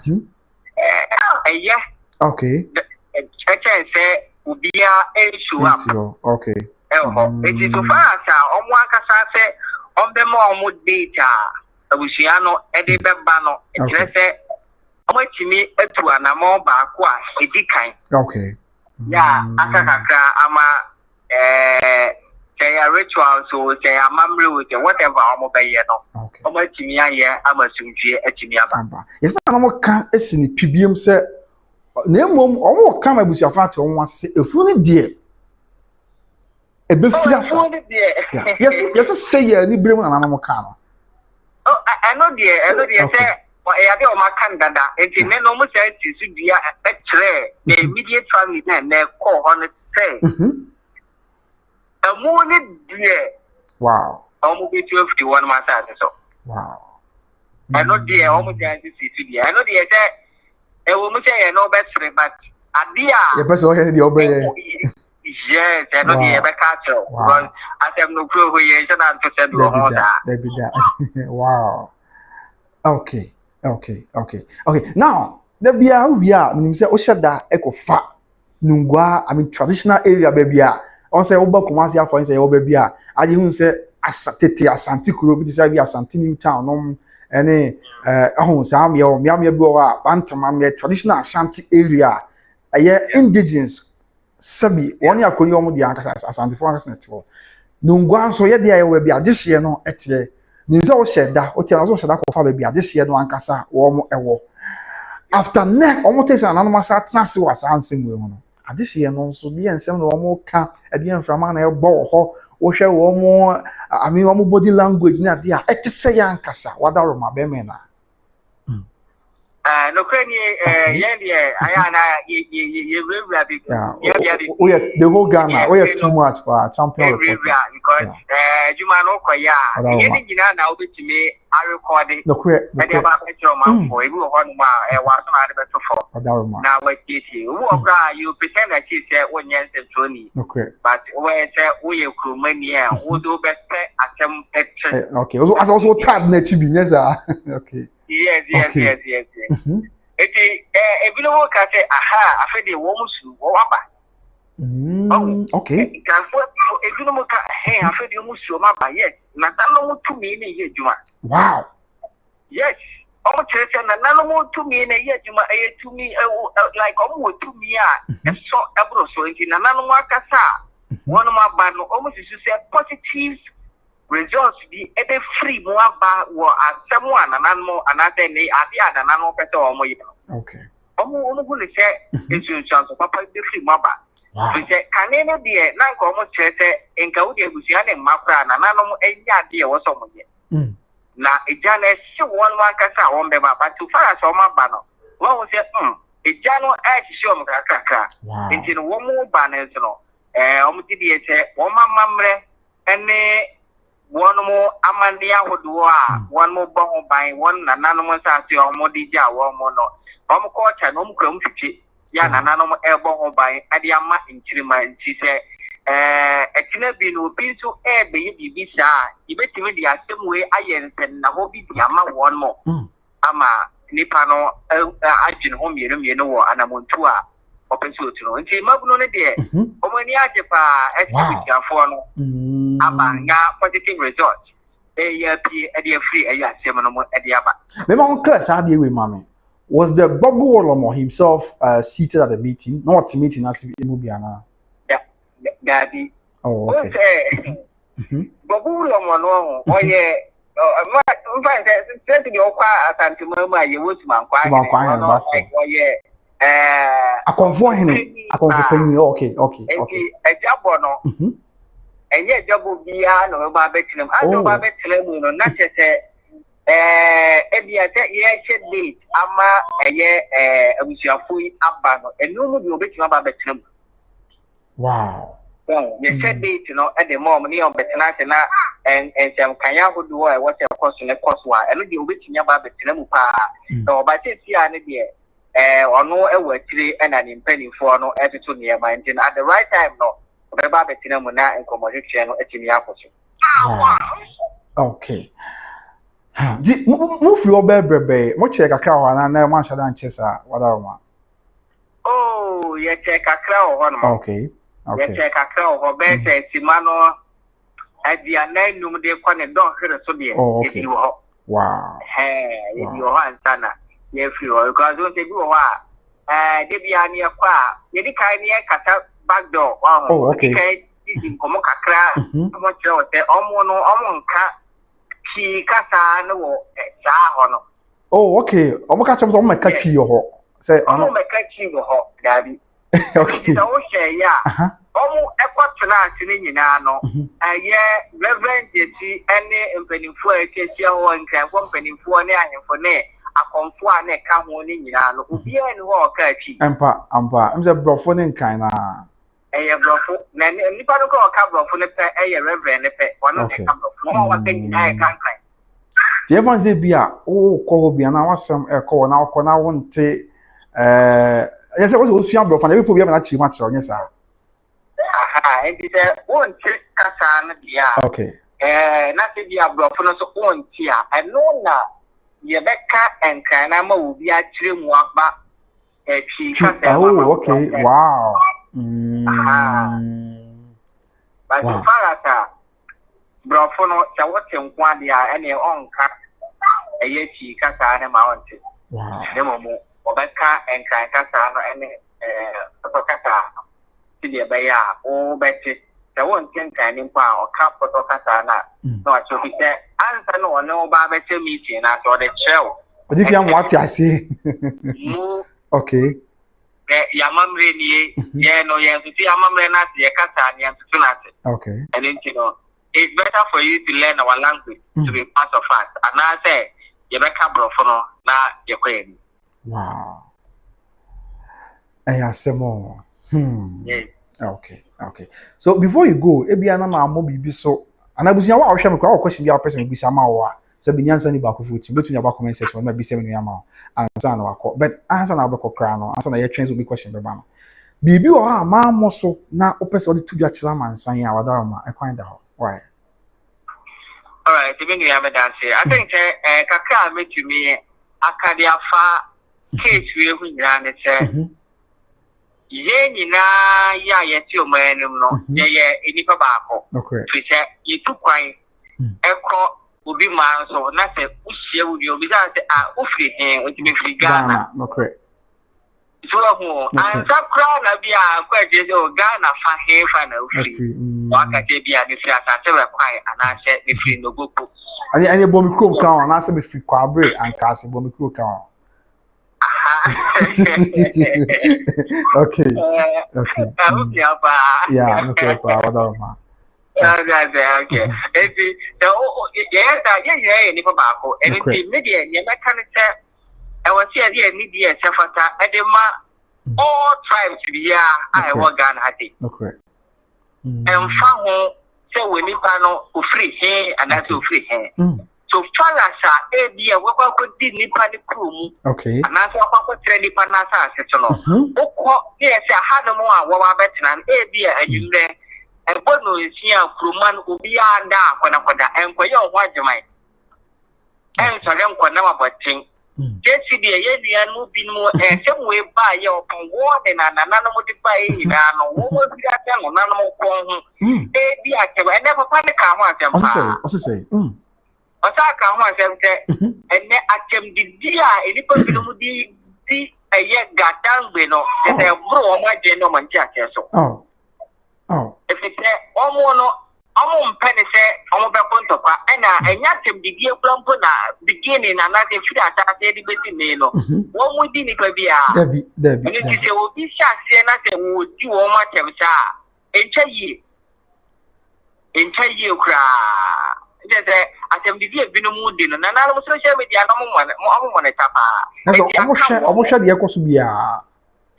yeah. Okay. I can say, would be a issue. Okay. It is so far, sir. On one case, on the more data, Luciano, Eddie Bano, and just say, how much me to an amount back, a decline. Okay. Yeah, Akra, say a ritual, so say a memory, whatever I'm obeying. Okay. How much me, I'm a soon at Chimiaba. It's not a more can as in PBM, sir. Name or come with your father on one say, if you dear. A bit yes, say any blame on animal can. Oh, I know, dear, say, I don't my Canada, and in no more said to be a tray, the immediate family, and their call on it say. A morning, dear. Wow. Almost 51 months. Wow. I know, dear, almost going to see to I know, dear, a woman say, I know best, but a dear. The best way the obey. Yes, I know the ever catch you. Because I have no clue who you are to send you all that. Wow. Okay. Now, there be a we are, when you say Oshada Echo Fa Nungwa, I mean traditional area baby. On say Oba Kumasia for instance, Obebia. I didn't say Asatete, Asanti Kuro, this is Asanti New Town, any Samia or Miami Boa, Bantam, traditional Ashanti area, a year indigenous. Sabi one ya koni omo di ankasa asante fo ankasa netfo nungwa so ye dia we bia this year no etie ni nza o sheda o tia so sheda ko fa ba bia this year no ankasa wo mo ewo after ne omo tesa na no masa trase wa sa ansem we ho no this year no so di ensem no omo ka e di enframa na e bo ho wo hwe wo mo ami wo mo body language na dia ete se ya ankasa wada ro ma be me na no crany, Ayana, we are the whole Ghana. We have too much for our champion. Because Jumano Koya, now to me, I recorded the correct for you on my was for. Now, what did you pretend that you said 1 year and 20? But where we could many who do best attempt. Okay, also tab net to be okay. Yes. If you don't say, aha, I feel the woman should go okay. If you don't hey, I feel the woman should yes. Natano to me in a year, Juma. Wow. Yes. Almost and nano to me in a year, Juma, to me, like almost to me, and so abro so in Nanamaka. One of my band almost is to say positive. Results be a free more or someone and animal and I say, I an animal better or more. Okay. Almost going to say, it's chance of Papa the free mobile. We say, can any be a non almost say, in Kaudia Gusian and Mapra and animal any idea or someone. Now, a Janet, one cassa on the map, but too far as on my banner. One was say, a Jano as show Kaka. It's in one more banners, almost did say, one mamma and one more Amandia would do one more bomb by one anonymous as your modija, one more no. Coach and Crum Yan anonymous elbow by Adiama in Chilima, and she said, a Tinabin will be to air baby visa. You bet me the same way I and Nahobi Yama one more. Ama Nipano, Arjun home, you know, and I'm on tour. Open to and say, Mabno, dear, Omania Japa, for positive results. A free, a seminal at the Abba. Maybe on class, I deal with Mammy. Was the Bob Wolomo himself seated at the meeting? Not meeting as Imubiana. Yeah, Daddy. Oh, okay. Bob Wolomo, oh, yeah. I'm fine, said to your quiet and to murmur your woodsman quiet. Oh, yeah. I conform him. I conform okay. A job or no. And yet, job will be no Babetlam. I know Babetlam, not just every year date. Ama a year, we shall fully up and no one will bet you about Betlam. Wow. Well, you said date, at the moment, near Betanat and some kaya who do what a course in a course one, and you which in your baby Tinemupa. So, but it's here, or no, a word and an impending for no attitude near my engine at the right time, no. The baby Tinemuna and composition at Akosua. Okay. Move your baby. What check a cow and I want to chesa. What I want. Oh, you check a crow. Okay. You check a crow or better, Simano. At the name, no, they can't don't hear a soldier. Oh, okay. Wow. Hey, if you want, Sana, if you are going to go, they be a near qua, you can't near cut back door. Oh, okay. In Accra, much the Omono Ki Casa no Sahono. Oh, okay. I'm catch on my catchy your say, I'm not catching your hot, Daddy. Okay. Yeah. Almost a quarter in Nano, and yeah, Reverend Jessie, any impending for a case and company for near him for near. A conform neck come on in Nano, who be any walk catchy. Ampa, I'm the brophone kind of. A brofo, Nipa go a couple of a reverend, one of the couple of more thing I can't find. The Evans Bia, oh, call be an hour some call now, I won't say, yes, I was also young, and every problem actually much on yes, sir. Aha, it is a one trick Cassan, yeah. Okay. Nothing be a brofo, so one tear, and no, Rebecca and Kanama will be a trim walk back. Oh, okay, wow. But so far as Brofono, Chawatin Quadia, and your own cat, a yeti Casa and mountain. Wow. Nemomo, Obeka and Kankasano and Potocata, Sidia Baya, oh, Betty, the one thing can impart or cap Potocatana. No, so he said, answer no barbecue meeting as or the shell. But if you want what I see, okay. Yamamre, yeah, no, yes, you see, Amamre, your Catania, okay. And then, you know, it's better for you to learn our language to be part of us. And I say, you make a brofono, now you're queen. Wow. I have some more. Yes. Okay. So before you go, Ebiana Mobi so, and I was your question, your person be some hour. Seven years any back of food, between your comment section, maybe 7 years now. And son of a but answer our book crown, answer your trains will be questioned about. Bibi or ma muscle now opens all the 2 bachelor and sign our dharma. I find out why. All right, even you have a dance here. I think Kaka made to me Akadia far case we ran it. Ye ya yet your man, no, yeah, any tobacco. Okay. She said, you took quite echo. Will be man, so nothing. She will be that Ufi him, which means Ghana. Okay. So, I'm so proud of you. Quite just Ghana for him for no free. What I say, be a different. I said, quiet, and I said, if you no go. And you bomb crew count, and I said, if you quabre and cast a bomb crew count. Okay. Yeah, okay, okay. Yes, any tobacco, and it's media, you can say, I was here, media, Safata, Edema, all tribes to the I was Ghana. Okay. And found so we need panel free hair and that's free hair. So far as a dear, what could Nipa the crew? Okay. And that's what training Panasa, yes, I had more what better than a dear, and you there. And what is here, Kruman will be under and for your watch your mind. And so I don't know about thing. Just see the idea moving more and some way by your water and an animal by and what was that on animal? I never find a car. Also say, I can't want them and then I can be dear, any person would be a yet got down with no, and they'll grow my gentleman church. Oh. If it's I'm penny say, I'm a point of and I not him the dear plumpuna beginning and not if you are between me. One would be Debbie. And if you will be shy, nothing would do all much of it. Enter you cry. I can be a mood in and I was social media. No one, tapa. Almost the Akosua.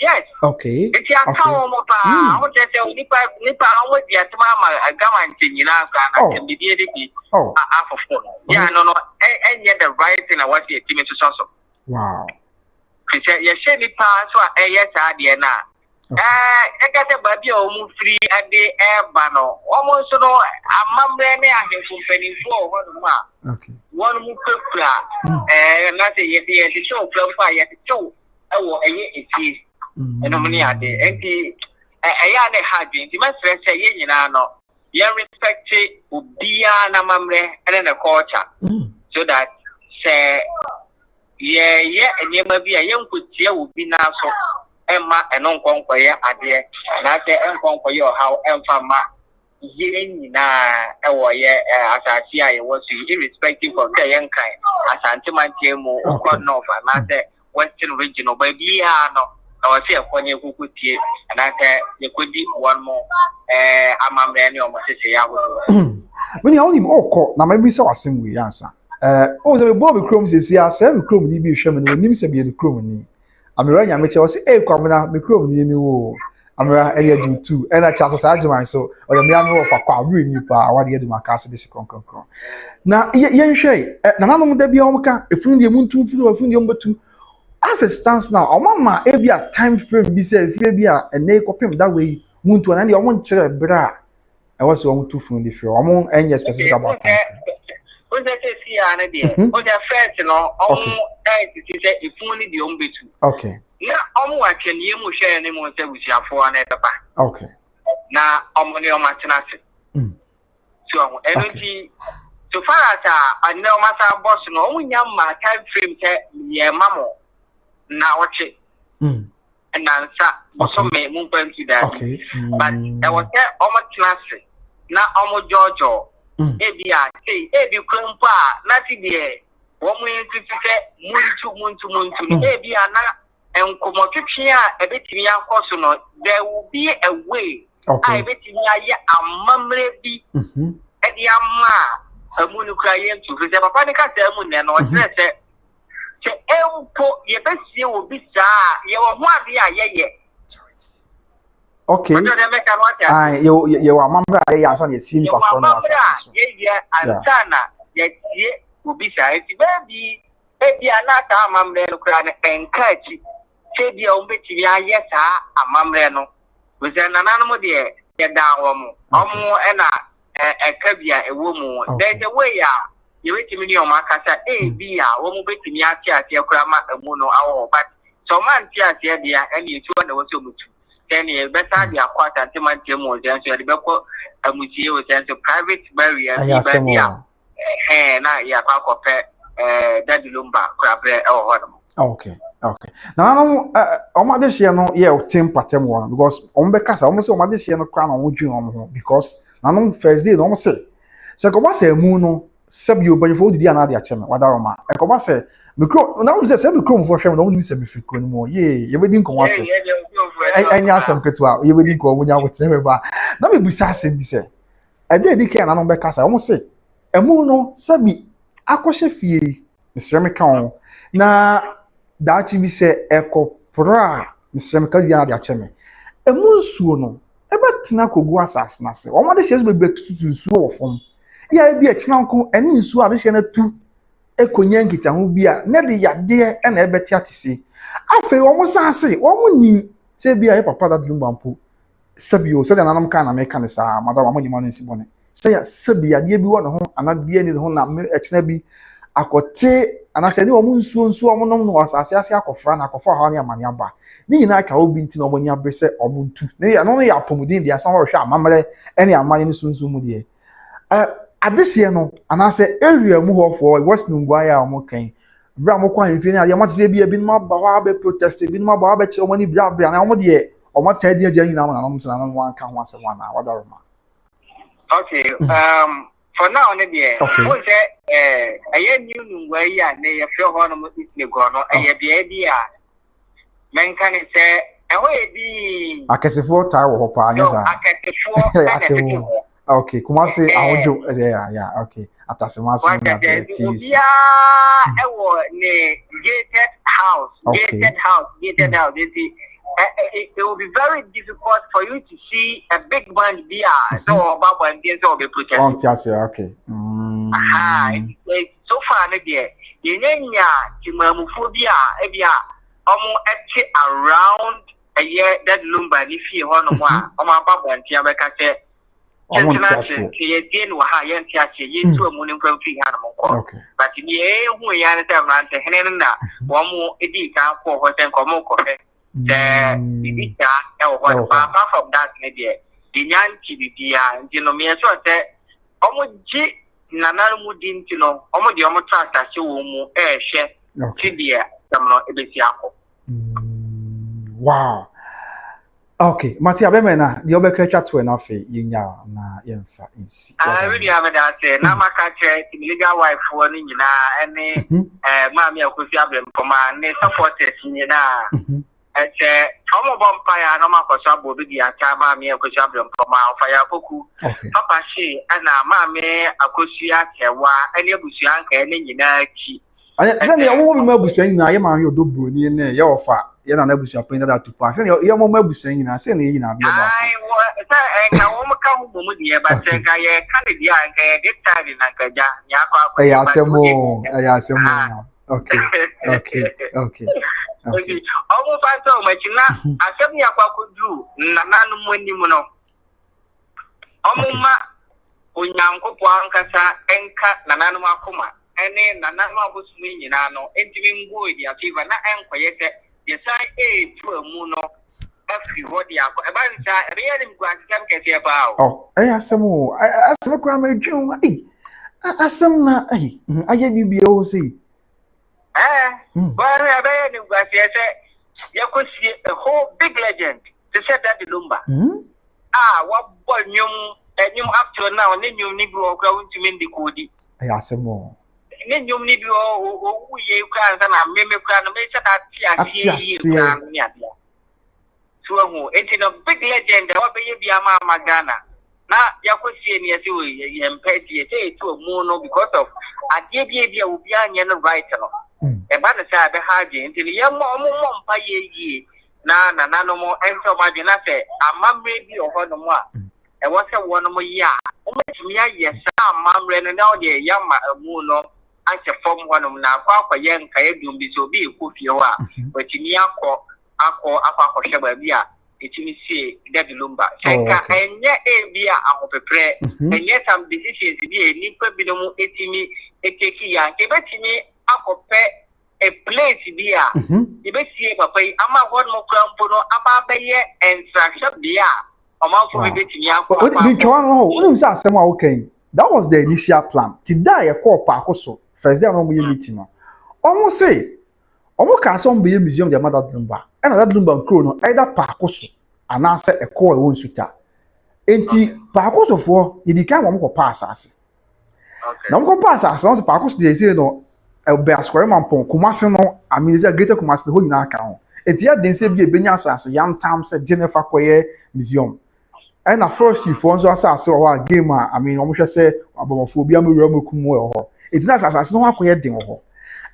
Yes. Okay. It's your town, I would just say, Nipa, I would get a government in Africa and be half of phone. Yeah, no, and yet the right thing I want to team to also. Wow. You say Nipa, so yes, I did now. I got a baby almost free at the air banner. Almost no, a mum ran here from penny for 1 month. Okay. One more cook, and not a yet the show, fire yet the show. Oh, it is. And no money at the empty. I had been the master say, you know, you respect it would be a mamre and then a culture. So that say, yeah, and you may be a young put here would be now so Emma and uncle for your idea, and I say, uncle for your how Emma. Yin or as I see, I was irrespective of the young kind, as Antimantiamo or North, and I said, Western regional baby. I was here for you who could hear, and I said, you could do one more. I'm a man or my sister. When you only more caught, now maybe so a same answer. The Bobby Crumbs is here, 7 Crum, DB Sherman, when you say the Crum. I'm running, I'm say, hey, come now, the Crum, you know. I'm area too, and I chance I so or the man of a car really what you do my castle this concern. Now, yen shay, none of them be on if you the moon 2 flew of number 2. As it stands now, our mamma, every time frame be said, if you be a neck of him that way, moon to an end, I won't tell bra. I was on 2 from the few, I won't any specific about time. What's that? See, an idea. What's that first, you know, if only the only 2. Okay. Yeah, I can you share any more with your 4 and a okay. Now, only on my tenacity. So, energy. So far as I know, my boss, no, young my time frame, yeah, mamma. Now, watch it. And answer, also may move into that. Okay. But I was there almost classic. Now, almost Giorgio. Ebi a say ebi krumpa na ti de wo mu ntiti muntu ebi ana enkomotwetwe a ebetimi akoso no there will be a way a ebetimi aye amamre bi edi ama amunu kraye ntu se papa ne ka se amu ne no se empo ye besie wo bi saa ye wo ho ade a ye okay. You are mamma, I answer the scene for yeah, and Sana, yet ye will be shy. Baby, another mamma crown and catchy. Say the old bitch, yes, a mamreno. With an animal dear, get down, and a cabia, a woman. There's a way, you wait a million markers, A, B, woman betting Yatia, grandma, a mono hour, but so man, dear, and you 2 and so much. Then you better be a quarter to my team was answered the Beko, and we see was a private barrier. Hey, now you are Daddy Lumba, crab or what? Okay. Now, on this year, no, yeah, Tim Patem one because on Becas almost on this year, no crown on you because none first day, no say. So, come say, Muno, sub you, but you voted the another channel, what are my? I come say, because now is a semi chrome for him, only semi free more. Yea, you wouldn't come out. I answer Ketua, you wouldn't go when I would say, but now we be sassy, be said. I did declare an Becas, I almost say, a Muno, Sabi, Akosha fee, Mr. Mecon. Now, that you be say, Echo Pra, Mr. Mecania, the Cheme. A moon soon, a batinako guasas, Nassy, or what is be to sue from. Yeah, be a chinako, and in Sua, the 2. Eko nyankita ho bia na de yade e na ebeti atisi afi wo musanse wo munni se bia e papa da Lumba mpo sabio se da nanam kan na meka ne sa madam amoni manu nsi bone se ya sabia de bi wo ne ho ana bia ni ho na ekena bi akote ana se ni wo munsuo wo nom no asase ase akofra na akofra ha ne amane aba ni nyina ka obi nti na omoni abrese omuntu ne ya no no ya pomudin dia san wo hwe amamre ene amane ni sunsun mu de Adesye no anase area mu ho for West Nungwaya omo kan bra mo kwa nfi na ya matse bia bi no ba ho abe protest bi no ba ba che omo ni bra na omo de omo ta dia dia nyina na omo sana no wan kan ho asem na wadaroma. Okay, for now ne de o se aye new Nungwaya na ye fio ho no mo isle go no aye bia bia men kan se we bi akesefo tai wo ho pa anya sa akesefo okay, kuma say awojo yeah, okay. Atasema so na TC. Yeah, ne gated house. Gated house. it will be very difficult for you to see a big band be so about one day so be protected. Okay. So far, you Timamuphobia, Ebia, almost around a year that Lumba, if you want to one, my papa and Tiabeka said, okay. But we are Henna, one more editor for what and Como Coffee. Apart from that, maybe the Yanti, and Genomia, so I said, almost Nana Mudin, you know, almost the almost trust as you share, Tibia, Ebesiako. Wow. Okay, Matia Bemena, the Obeka to an offer, Yinya, na Yenfa is. I really have that say, Namaka, legal wife for Nina, any Mammy Akosua from my supporters in Yena. From a vampire, no Makosua, Bobby, and Tama, me Akosua from our fire Poku. Papa, she and Mammy Akosua, Serwaa, and Yabusian, and Yina. I said, I won't remember saying, I am on your Odobroni and your fat. You're not able to appreciate that to pass. Your mom was saying, I say, you know, I won't come with you, but I can't be a this time in Nakaja. I ask some more. I ask some more. Okay. Almost I told my China, I said, I could do Nanan when you know. Omuma, Unyanko Pankasa, Enka, Nananuma Kuma. And then Nana was meaning, I know, entering wood, the Akiva, and quiet. Yes, I ate to a muno. Every what the apple about that, really, can say about. Oh, I ask some more. I ask some grammar, June. I ask some, I gave you be OC. But I bet you could see a whole big legend to say that the Lumba. What boy knew up to now, and then you need to go to mean the Cody. I ask some more. Then you need to go, you can't, and I may make that. So, it's a big legend, what be your mamma Ghana. Now, you could see me as you and Petty to a mono because of a DBA will be an right. A banner side behind you until the young mom pay ye. Nana, no more, and so my dinner say, a mum may be or one more. And what's a 1 more year? Yes, mum ran an out there, young moon. I shall form one of now, Papa Young Kayadum be so be who you are, but in Yako, Ako, Apa Shabia, it's in see that Lumba. And yet, Bia, I hope a prayer, and yet some decisions be a nipper bidomo etimi, a tekia, give it to me, Ako a place beer. The best year, Papa, I'm one more crampono, Apa Bayer, and Saksha Bia, among for a bit in Yako. What was that? Someone okay. That was the initial plan. Today, I call Way+Akosua. First day, I don't meeting. Almost say, almost can some be a museum, the mother Lumba, and that Lumba crown, either Way+Akosua, and answer a call one suitor. Enti Way+Akosua for you become one more pass us. Now, go pass us, once Way+Akosua, they say no, a bear square man pon, Kumasino, I mean, is a greater Kumas the whole in our account. And yet, they say, be a Benyas, young Tams, Jennifer Quay Museum. And at first, if one was a gamer, I mean, almost say, about phobia, it's not as no one could do.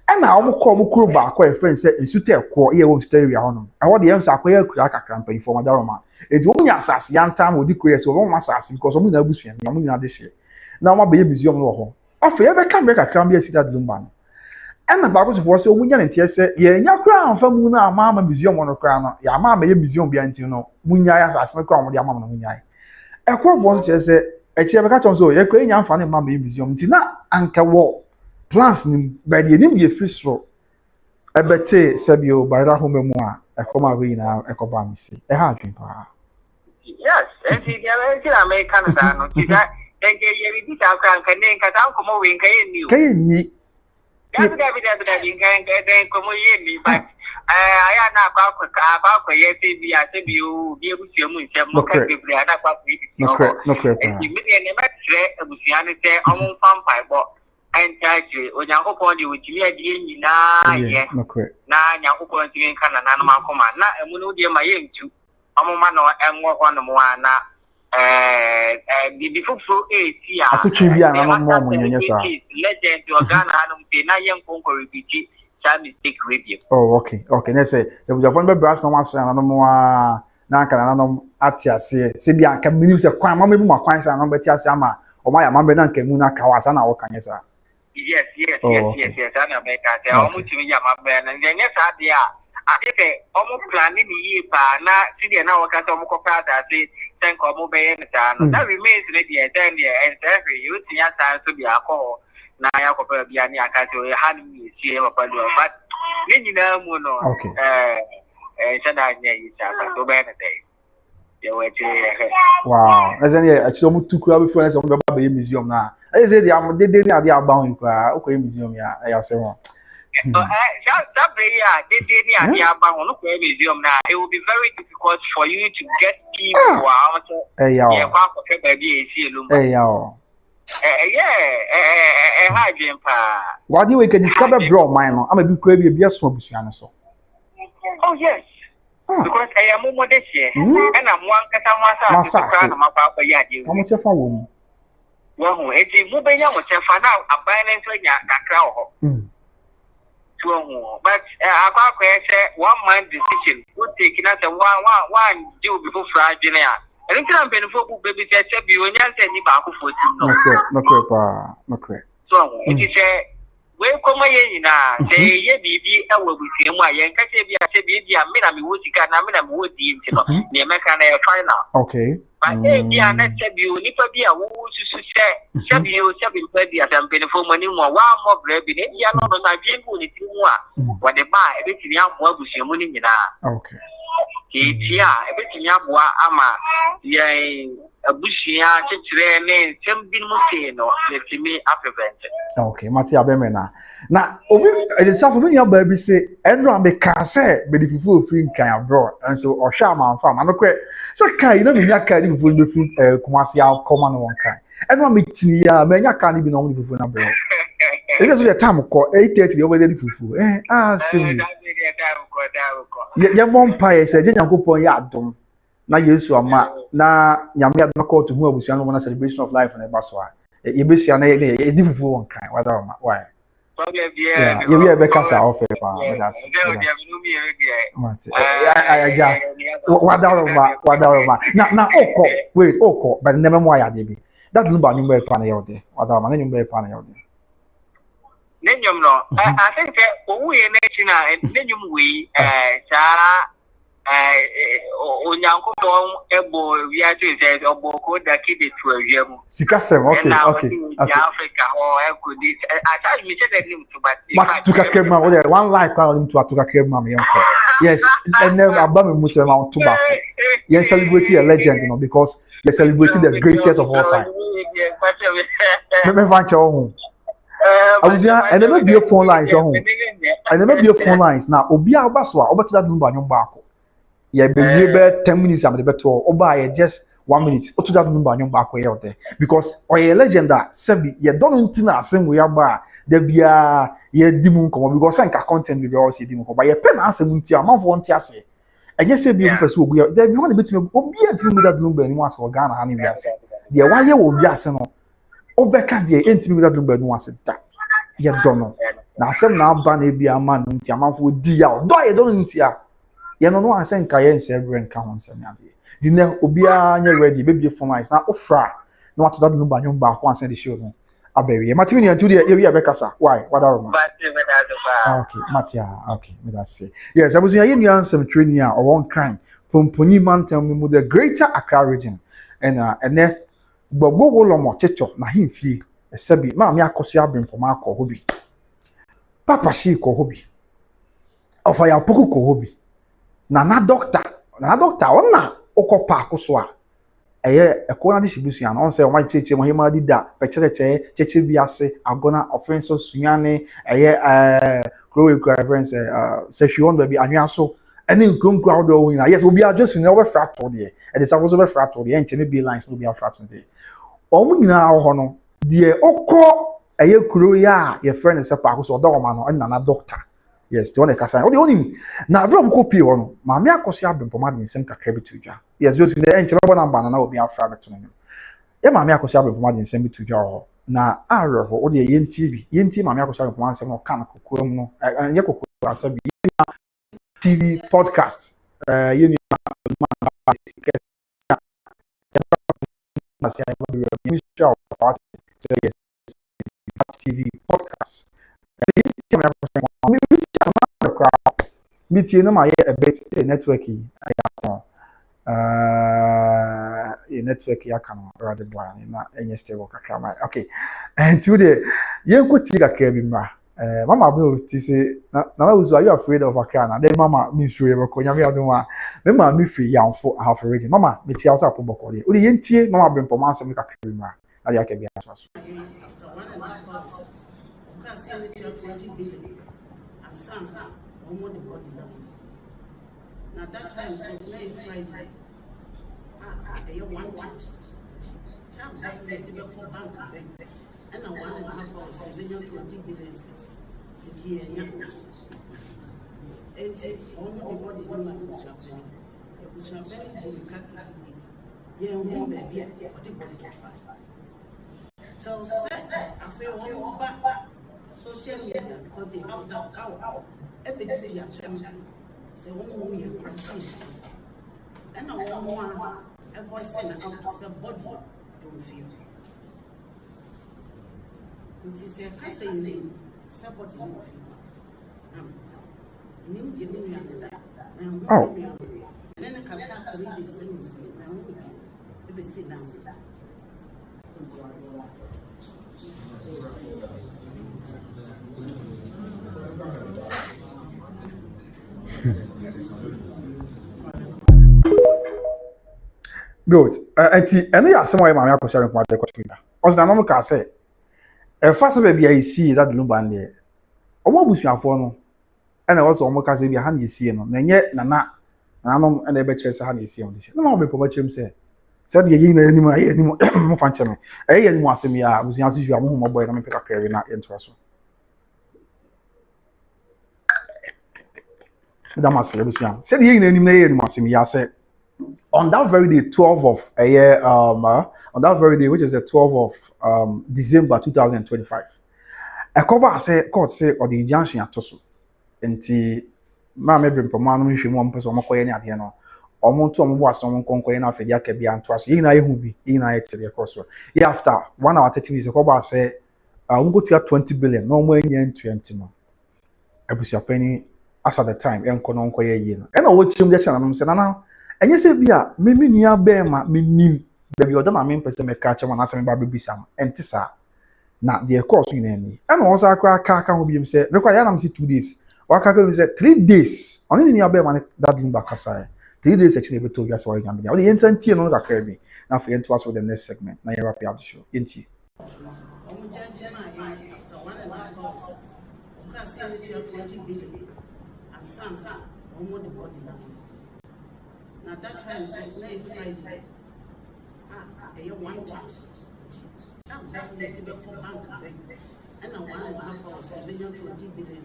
And now, I'm call crew back where a friend said, and suit a core ear won't stay around. I want the answer I quite crack a campaign for my Daroma. It won't assess young time will decrease so long as because I'm in a bush and I'm in this year. Now, my baby museum law. If you ever come back, I can't be a seat at Lumban. And the Bible was so winning and tears said, yeah, your crown from Muna, Mamma Museum on a crown, your mamma museum behind you know, Munyas as no crown with your mamma Munyai. A quote was just a chair cat on so you're creating young funny mammy museum. Tina anchor wall plants by the name of free straw. I bet say Sabio by that home memoir, a comma away now, a cobanisi, a hard drink. Yes, and I make Canada, and you can name Catanco in Kayin. That's then come in, but I am not about you be able to move some more country. No, and you may never say a Busianite on Vampire and touch you when you upon you with me again. Now, you upon you can an animal command. Not a mono dear my aim to a moment or and more on the one. The before 8 years, I such a young legend to Ghana, and young conqueror, that mistake with you. Oh, okay. Let's say so we have one brass no one say no more na kana no atiase. Se bia anka minim se kwan ma mebu makwan say no beti ase ama o ma ya ma be na anka mu na kawasa na wo kanye sa. Yes. I know make that. Almost to me, my man, and then yes, idea. I think almost planning the year, na city and our cat almost compared that say, thank you, mobile and that remains ready and then and every you see your time to be a call. Now I compare the Ania Cato, having me see him upon you, but then you know, okay. Said I need to bear the day. Wow. As any actually almost 2 crowd before us on the Baby Museum now. I say they are bound okay museum ya I say one. So that museum now it will be very difficult for you to get people out. Yeah, what do we can discover bro mine? I'm a big crabby be a swamp so. Oh yes. Because I am more this year and I'm one Catamasa. How much of a woman? Well, it's a moving young with out a balance when you're but I say 1 month decision would take another one due before Friday. I think I'm beneficial baby said you and you said you back for no correct. So it is a way come in say ye baby I will be seeing why and catch a baby I mean I'm would can I mean I'm would the American final. Okay. But maybe I not tell you if I be a woo to say shall you ready as I'm paying for money more more baby you are not on my vehicle if you want when they buy everything you have more with your money okay. Everything you have ama a bushia chitrene something mutino let me prevent. Okay, Mati Abemena. Now, obi the self when your baby say Andrew be can say be the people free kan abroad and so or shama farm. I no kwe. So kai you know me nya kai the people be free Kumasi come on one kai. Andrew me chinia me nya kan be no the people na abroad. It is the time ko 8:30 the over the people. See. Ya bompa say je Nyankopon ya adom. Na Yesu ama na nyame adom call to hu abusuan no celebration of life na basoa. You be sure na e difufu won kan why yeah you be be kasa offer pa that's wadaroma na oko but never more ya dey be that Lumba nyumba e pa na yode wadaroma na nyumba e pa na yode nenyum no I think owu ye na china nenyum we Onyankopon ebo wiase says oboko da kide to awiam sikasem okay Africa or ekudi I me say that him to but to kakema one life call him to kakema me yes and never abame musem out to back you celebrate a legend because you celebrating the greatest of all time me vancha ho and never be a phone lines home and never be a phone lines now obi abaso obeto that Lumba nyumba ako yeah, be 10 minutes I'm the better or just 1 minute. Or to that Lumba nyumba ako here there because or a legend that sebi you don't think same way about there be a ye dimun come because sanka content we all see dimun but ye pen asem ntia amafo ntia se enye se bi person obi there be one bit me obi antimi that Lumba ni was for Ghana ani we ase there why ye obi ase no obeka there antimi that Lumba ni was da ye don no na asem na aba na bi ama ntia amafo di ya do ye don ntia you know no answer nka ye nse nka ho nsem ya de di na obi anya ready baby formalize na ofra na what that Lumba nyumba ako answer the show no abewe matimi ni antu de area bekasa why wadaroma okay matia okay me that say yes abusu ya yenu ansem training a one kind pomponi mountain mu the greater Accra region and gbogbo wolomo checho na himfie esebi ma me Akosua Abrempoma akọ hobi papa shi ko hobi ofa ya poku ko hobi na doctor ona okopa akoso a ekona distribution an on say o ma cheche mo hima dida cheche bi ase agona offense sunyane grow reference session baby anwa so any nkronkro out do win yes we are just in our fractal there and it's also be fractal there enche be lines no be fractal there o mu nyina ho no de okọ kuro ya your friend is pa akoso do ma no na doctor yes the one kasa o only na abram copy one ma me Akosua Abrempoma de nsem kakra bitudwa yes just the enche be number na obi afra beto no ya ma me Akosua Abrempoma de nsem bitudwa ho na arro ho ode yenti maame Akosua Bempoma asem no kan kokoro mu no ye kokoro asabi TV podcast yeni Ministry of Party TV podcast. Meeting no my a bit networking. Network ya kan rather than na any stable kakra. Okay. And today yen ko ti kakra bi mra. Mama bro ti say na are you afraid of Accra na? Then mama me sure e ko nyame adom a. Me ma me free yanfo half already. Mama me ti outside pon bokole. O de yen tie mama Bempoma asem kakra bi mra. Na ya ka bi aso. Now that time, so Friday, you want child that they develop bank and I 1.5 hours, 20 billion. It's only the body one man who's happening. We shall very delicate. Yeah, we will be what the body can find. So, I feel one back social media because they have that power. Everybody are trembling. So we are concerned. And I want a voice and out to somebody don't feel. It is a saying, support somebody. New giving me that. And then I can start to read this thing. If they sit down. Good. And you are somewhere maame Akosua Bempoma de kwatwa. Os na no ka say e first baby I see that Lumba and there. Omo abusuafo no e na wo so omo ka say bi ha na esi no na nye na no e na e be kire say ha na esi no. Na ma Bempoma kire say de yin na anim ayi anim mo fa nche me. E anim asem ya abusuafo su amu mo boy na me peka kare na ento so. Da ma sele abusuafo. Said de yin na anim na ayi anim asem ya say on that very day, 12 of a year, on that very day, which is the 12th of December 2025, a cover say, court say, or the junction at Tosu. And the Mamma Bempoma, no, if you want person, Mokoyani at the end, or Monto was someone conquering after Yakabi and Twas, in I who be in I to the Akosua. After 1 hour 30 minutes, a cover say, I won't go to 20 billion, no more in 20. I was your penny as at the time, and Kononkoye yin. And I watch him the channel and say, now. And you say, Bia, maybe near Bema, meaning, baby, or the main person may catch one as a baby Sam, and Tissa. Now, dear course, in any. And also, I can't be said, require them see 2 days. Or I can say 3 days. Only near Bema that Lumba Kasai. 3 days actually, but told us why I'm the instant tea on the Kirby. Now, for to us with the next segment. Now, you're happy of the show. In tea. Now that time, so Friday, you want child that they develop bank and I 1.5 hours, 20 billion.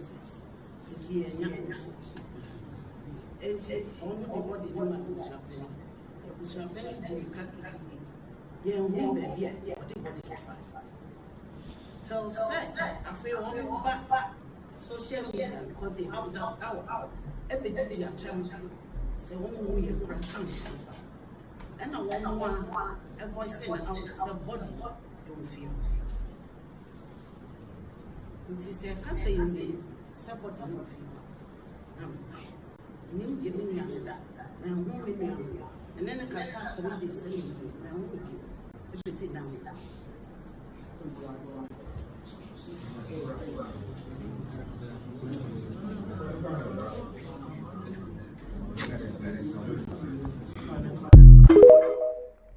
It's only the body one man who's happening. We shall very delicate. Yeah, we will be what the body can find. So, I feel one back social media because they have that power. Everybody are trembling. So we are concerned. And I want a voice and out somebody don't feel. It is a saying, support somebody. New giving me that. And then I can start to read this thing. If you sit down.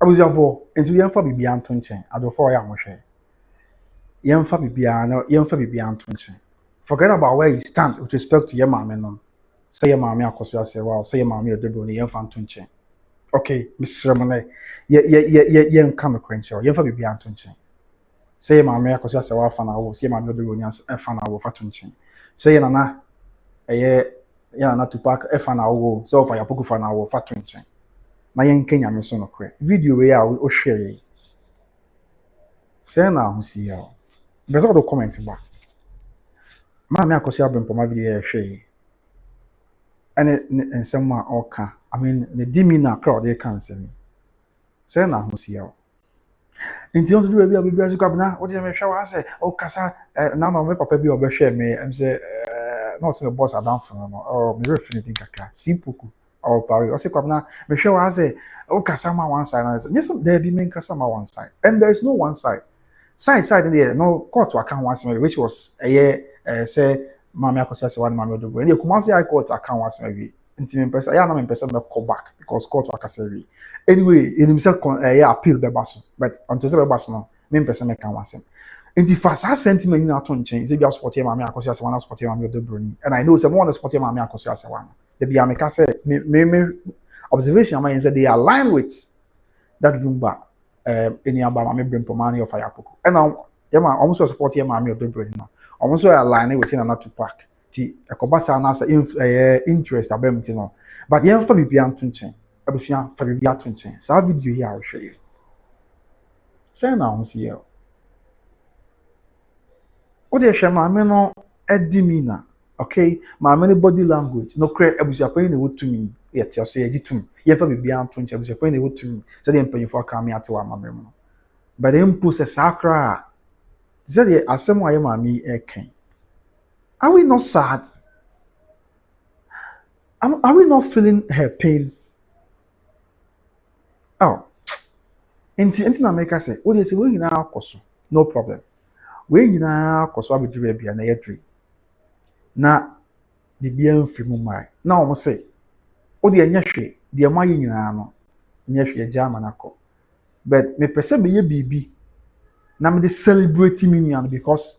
Abusuafo enti yemfa bibia nto nchen adofo ya mohwe yemfa bibia nto nchen forget about where you stand with respect to your mama no say your mama Akosua Serwaa say your mama Odobroni yemfa nto nchen okay Mr. Ramone ye nka me kwenche yemfa bibia nto nchen say your mama Akosua Serwaa fa na wo say your mama Odobroni fa na wo fa to nchen say nana na Tupac fa na wo so fa ya poku fa na wo fa to nchen na yen Kenya me so no kre video we a o hwe Say na ho si ya. There's all the comment ba. Maame Akosua Bempoma video hwe. Ene nsɛm a ɔka. I mean, the dimi na crowd dey kan nsɛm. Say na ho si ya. Nti on so do bia bia so kwabna, wo dey me hwe wa say, o kasa na ma me papa bi obehwe me, am say no say boss adam for no. Oh, me refi ne kakra. Sipoku. Oh, Pave. O say kwabna, me hwe wa say, o kasa ma one side na say. Yes, there be men kasa ma one side. And there is no one side. Side in there, no court account once which was a year say Maame Akosua say one Maame Odobroni. The Kumasi High Court account once maybe. Inti me person, I am person me call back because court akaseri. Anyway, in himself appeal be baso, but until say be baso no, me person me can once. Inti fast has sentiment na to nchen. Say be support Maame Akosua say one support Maame Odobroni. And I know say one support Maame Akosua say one. The be ameka say me observation am say they align with that Lumba any about Maame Bempoma of Ayapoko. And now, yama almost support your Maame Odobroni no. Almost align with another to pack. Ti ekobasa na say interest abem ti no. But yen fa bibia ntonchen. Abusua fa bibia ntonchen. Sa video here I will show you. Say na ho see you. O de hwe Maame no edimina. Okay, Maame no body language no cre abusua pan na wotumi. Ye ti say agitum. Yen fa bibia ntonchen abusua pan na wotumi. Say the mpanyifo aka me atewa Maame no. But the impulse is Accra. Say the asem wa ye Maame eken. Are we not sad? Are we not feeling her pain? Oh, inti na make say, what they say we nyina akoso. No problem. We nyina akoso abedru bia na yedri. Na bibia mfi mu mai. Na omo say, o de anya hwe, de ma ye nyina no. Nya hwe agya manako. But me pese be ye bibi. Na me dey celebrate me nyan because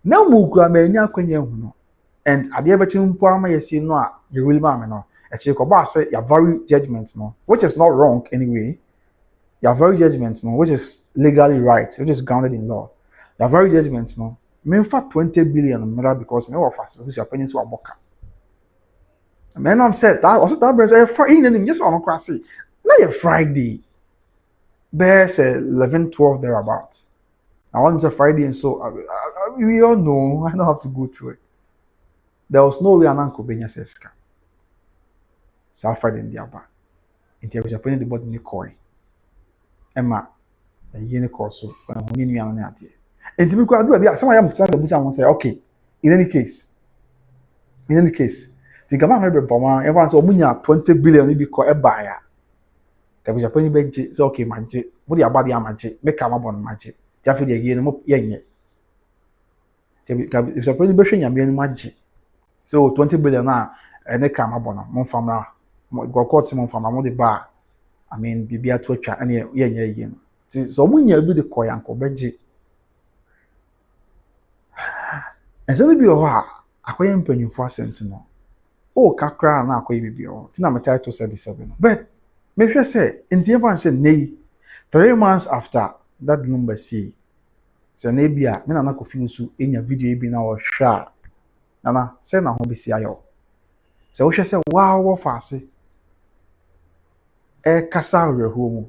na mu kura ma anya kwanya hu no. And ade ebechi mpo ama yesi no a you really ma no. Actually ko ba say your very judgment no, which is not wrong anyway. Your very judgment no, which is legally right, which is grounded in law. Your very judgment no, me for 20 billion mera because me offer because your pennies were boka. Man am said that also that brother Friday in yes on kwase. Na Friday. There's 11 12 thereabout. I want to say Friday and so we all know I don't have to go through it. There was no way an uncle Benya says scam. South Friday in the Abba. Until I was appointed the body in the coin. Emma, a year so when I'm only young idea. And to be quite good, some I am trying to say, okay, in any case, the government member for one, everyone's omunya 20 billion if you call a buyer. There was a penny bed, so okay, magic. What your body magic, make a mab on magic. Jeffrey again, young. If a penny bashing and being magic. So 20 billion now, and they come up on mon family. Go court some from among the bar. I mean, be a twitcher and yeah. So when you be the coy uncle Benji. And so maybe a quite penny for sentinel. Oh, Accra and I be all. Tina my title 77. But maybe I say, in the event say nay, 3 months after that Lumba see. So maybe I mean, I'm not confused in your video be now sure. Nana, say na ho besi ayo. So we say wow wo fase. Kasa reho mu.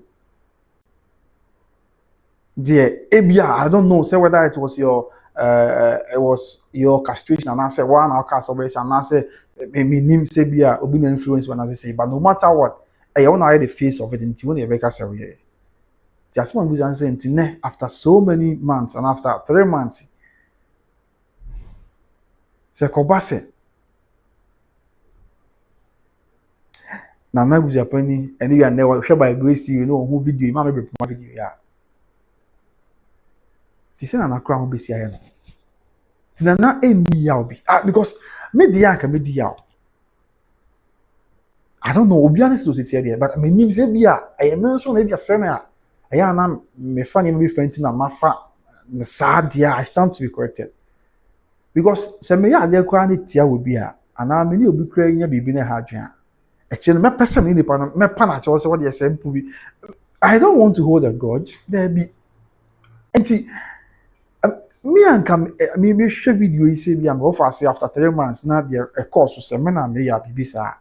Dear ebia, I don't know say whether it was your castration and I say one our cast over and I say me nim say bia obi na influence when I say but no matter what, I want to the face of it until when you make us say just one reason say until after so many months and after 3 months say kobase na buja pani and you are never share by grace you know who video ma be for video ya ti say na Accra ho be sia no na eni ya obi because me dey aka me dey ya I don't know obi honest to say there but me nim say bia I am so na bia say na aya na me fa ni me friend na ma fa na sad ya I stand to be corrected because say me ya dey kwa ni tia obi ana me ni obi kra nya bibi na ha adwen actually me person ni pa no me pa na cho say what dey say mpu bi I don't want to hold a grudge there be enti me and come me share video you say be am offer say after 3 months na there a course say me na me ya bibi sa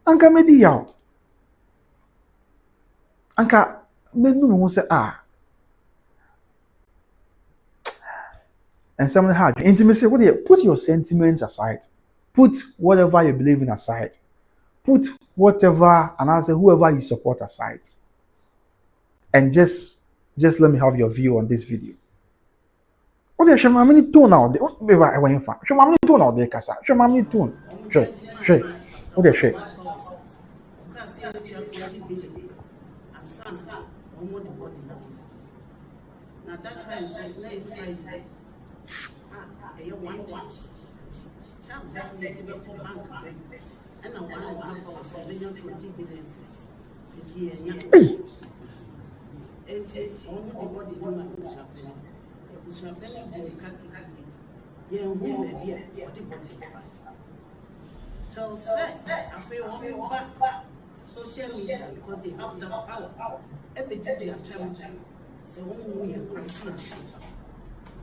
anka me di ya anka me no say and something hard. Intimacy, what do you put your sentiments aside, put whatever you believe in aside, put whatever and answer whoever you support aside, and just let me have your view on this video. What do you show me tone out there? What baby I went for? Show me tone out there, Kasa. Show me tone. Show. What do you show? Now that time, Friday. You want what? Tell them they give up for bank. And I want to have 720 billion cents. It's only the body woman who's happening. Who's happening delicately. Yeah, women, yeah, what the body. So, I feel only back social media because they have the power. Everything they are telling them. So, we are concerned.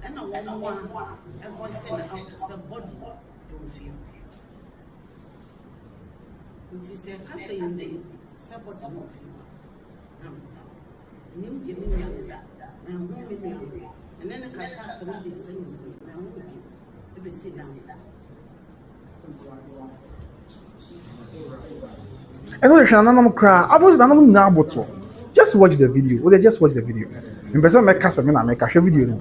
And I want a voice send out to somebody to feel. It is a case in somebody to feel. You give me that, and then the Casa will be saying, if they sit down. And when I'm cry, I was not just watch the video. Well, just watch the video. In person, make Casa, make a video.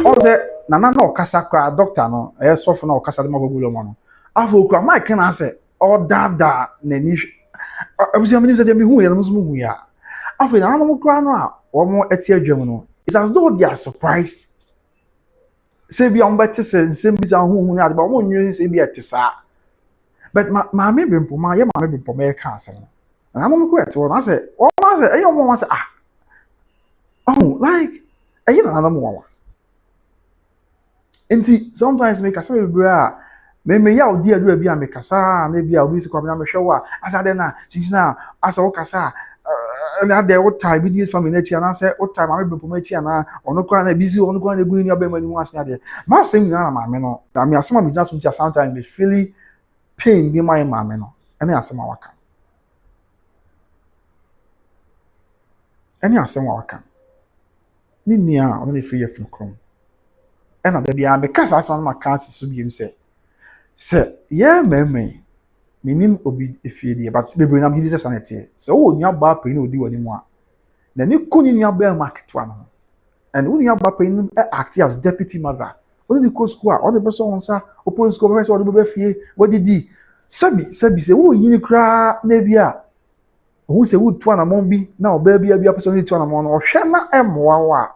Also, Nana no Casa cry, doctor no, I saw for no Casa de Magogulo. After cry, my can answer, or that, Nenish. I was saying that who are Muslim. After the animal cry now, or more at your German. It's as though they are surprised. Say be on better sense, same as who had about 1 year, say be at Tessa. But my maybe for my maybe for my cancer. And I'm going to I said, oh, I said, I don't say, oh, like, I ain't another one. And sometimes make a sorry bra. Maybe ya dear do be a make a sa, maybe I'll be to come and show her. As I then, she's now, as a Okasa. And at the old time, we from nature, and I said, what time I remember from nature, or no kind busy, or no kind of green your baby when you want to. My same, my men, I mean, some of just sometimes be really pain near my mamma, and I ask my work. And I ask my work. Ninia only free from come. And I'll be because I want my cats to be himself. Sir, yeah, me. Minim obi efie but be bring am Jesus sanity. So wo nya ba pa ni odi wani mu a. Na ni kuni nya ba market one. And wo nya ba pa ni act as deputy mother. Wo ni ko school a o de person won sa open school person o de be fie. What did he? Sabi say wo yin kra na bia. Who say wo to na mon bi na o ba bia person ni to na mon no hwe na emoa wa.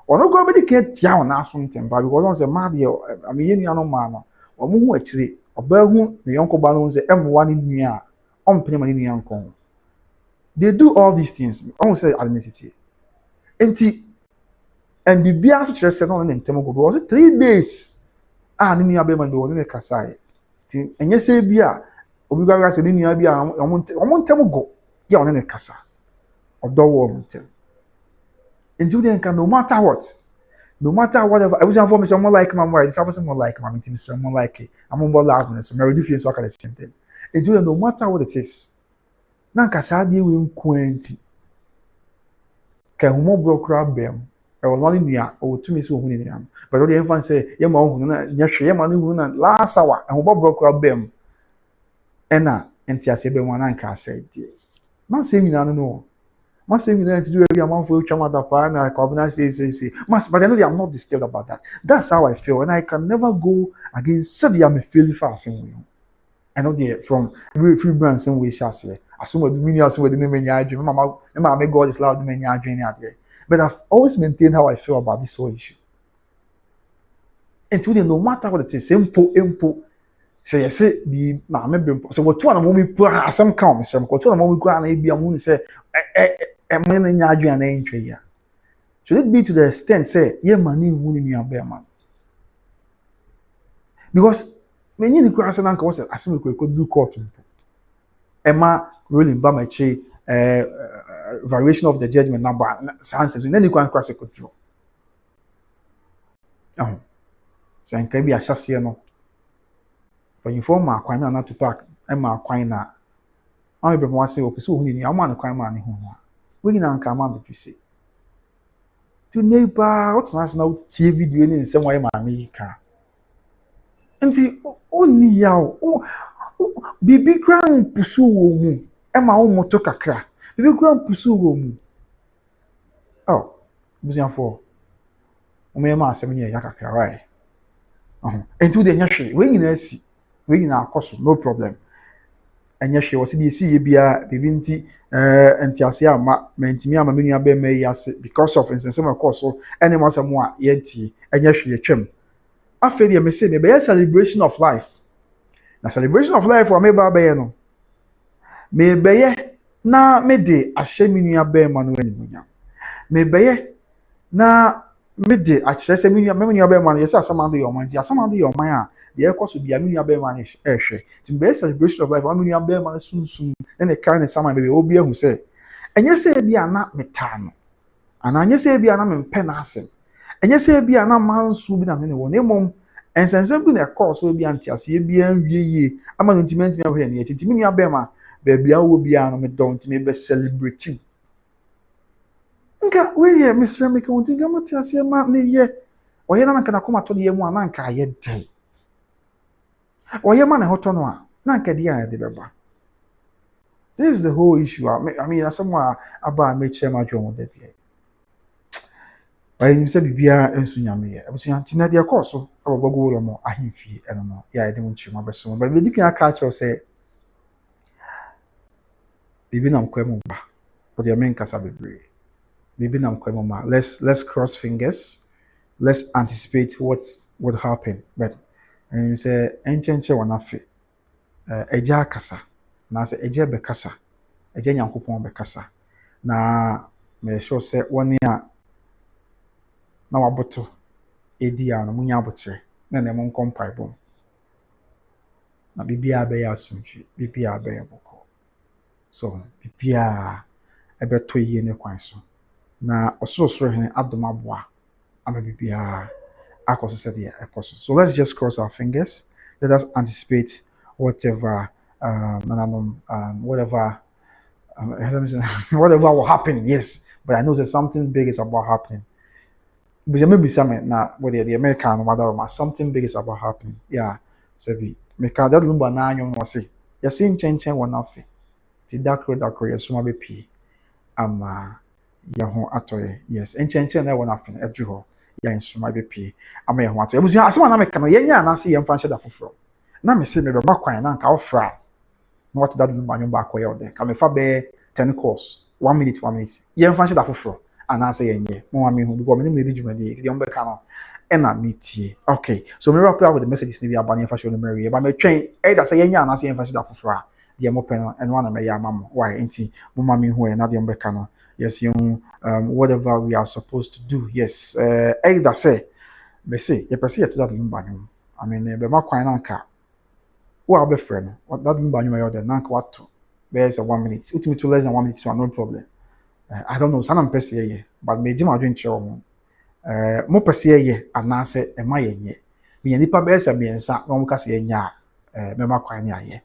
Ono go be dey tia on aso ntem ba because on say mad ye I mean yen no ma no. Omo hu akire Obahu the uncle balloons the M1 near on Penny uncle. They do all these things. I won't say ethnicity. And the beer such on in Temogo was it 3 days. And in your baby in the Kasai. And yes, say beer. Obiga said in your beer, I won't Temogo. Yeah, on the Casa. Or door and Julian can no matter what. No matter whatever, I was informed someone like my wife, I was someone like my team, someone like it. I'm on board loudness, so Mary Diffie is working the same thing. And no matter what it is, Nankasadi will quenty. Can who more broke crab beam, or one in the air, or 2 minutes who in the arm. But all the infants say, Yamon, Yashaman, last hour, and who broke crab beam. And now, and Tiasebe one anchor said, not saying me, I don't know. Must say we need to do every amount for each other, partner, covenant say. But I know I'm not disturbed about that. That's how I feel, and I can never go against somebody I'm feeling fast. I know the from free brands and we shall say. Assume what we also with the name Mama, God is loud, but I've always maintained how I feel about this whole issue. And today, no matter what it is, impo. Say, say, be my member. So, what one of them we put some count, some what one of them we go and be a moon say, man in Yadu and entry here. Should it be to the extent, say, yeah, money winning your bear man? Because when you cross an uncle, I assume we could do court. Emma ruling by my tree, variation of the judgment number, answers, and then you can cross a control. Oh, so I can be a chassis. When you form my crime not to pack, and my crime now. I will be more say, oh, pursue who I want a crime money who we can come on what you say. to neighbor what's national TV video in some way America. Nti oni yaw bibi grand pusu wo mu e ma wo moto kakra bibi grand pusu wo mu oh busianfo o me ma asem ne ya kakra right enti de nya hwe we nyina si we nyina akoso no problem enya hwe wo se de si ye bia bibi nti enti ase ama mentimi ama menua ba ma yi ase because of insensem akoso ene ma asem a ye nti enya hwe ye twam after the me say me be celebration of life. Na celebration of life for me ba be no. Me be na me de ahye menua ba ma no animunya. Me be na me de akyere se menua ba ma no yesa asamande yo man ti asamande yo man a de ekoso bia menua ba ma no ehwe. Ti be celebration of life for menua ba ma no sunsun na ne kan ne sama be obi ahu se enye se bia na meta no. Ana enye se bia na me mpe na asem. Enye se bia na mansu bi na me ne wo ne mom ensensem bi na course we bia ntiase bia nwie ama no ntiment me ahwe ne enti me nua be ma ba bia wo bia no me don't me be celebrate nka we ye Mr. Make won't think am tiase ma ne ye oye na nka na koma to de mu ana nka aye dai oye ma na hoto no a na nka de ya de beba. This is the whole issue. I mean as someone aba make sure ma dwo mo da bia I say bibia ensu nyame ye abusu antina de akoso abogo lo mo ahimfie eno no ya ede mu nchima beso but we dikan aka cho say bibi nam kwemu ba o de men kasa bebre bibi nam kwemu ma let's cross fingers, let's anticipate what would happen but and you say enchenche wana fe eja kasa na say eja be kasa eja nyankopon be kasa na me sure say one ya na waboto edi a no munya abotre na na mon kompai bom na bibia be ya asumtwi bibia be ya boko so bibia ebeto yie ne kwan so na ososoro hen adomaboa ama bibia akoso said ya akoso. So let's just cross our fingers, let us anticipate whatever whatever whatever will happen. Yes, but I know that something big is about happening. But maybe some na what the American whatever something big is about happening. Yeah. So we make that Lumba na anyum mo say. Ya say chen wona fe. Ti dakro yesuma be pi. Ama ya ho atoye. Yes. Chen na wona fe edru ho. Ya insuma be pi. Ama ya ho atoye. Ebusu asema na meka no yenya na se yemfa hye da foforo. Na me se me be makwan na nka ofra. Na what that Lumba anyum ba akoye ode. Ka me fa be 10 course. 1 minute 1 minute. Yemfa hye da foforo. And answer yenye mo wa me hu because me dey djumadi e dey mbeka no e na metie. Okay, so me wrap up with the messages ni bi abane fa show no mary ba me twen e da say yenya and answer yen fa shida fofora dey mo pen and one me ya mamo why enti mo ma me hu e na dey mbeka no yes you whatever we are supposed to do. Yes e da say me say ye pese ye to that Lumba nyum I mean be makwan na nka wo be frɛ no what that Lumba nyum ya dey na nka wato be say 1 minute ultimate to less than 1 minute so no problem. I don't know sanam pese ye but me jima adwen kire mo mo pese ye anase e ma ye nye me nipa be esa biensa no mo kase ye nya me makwan ne aye.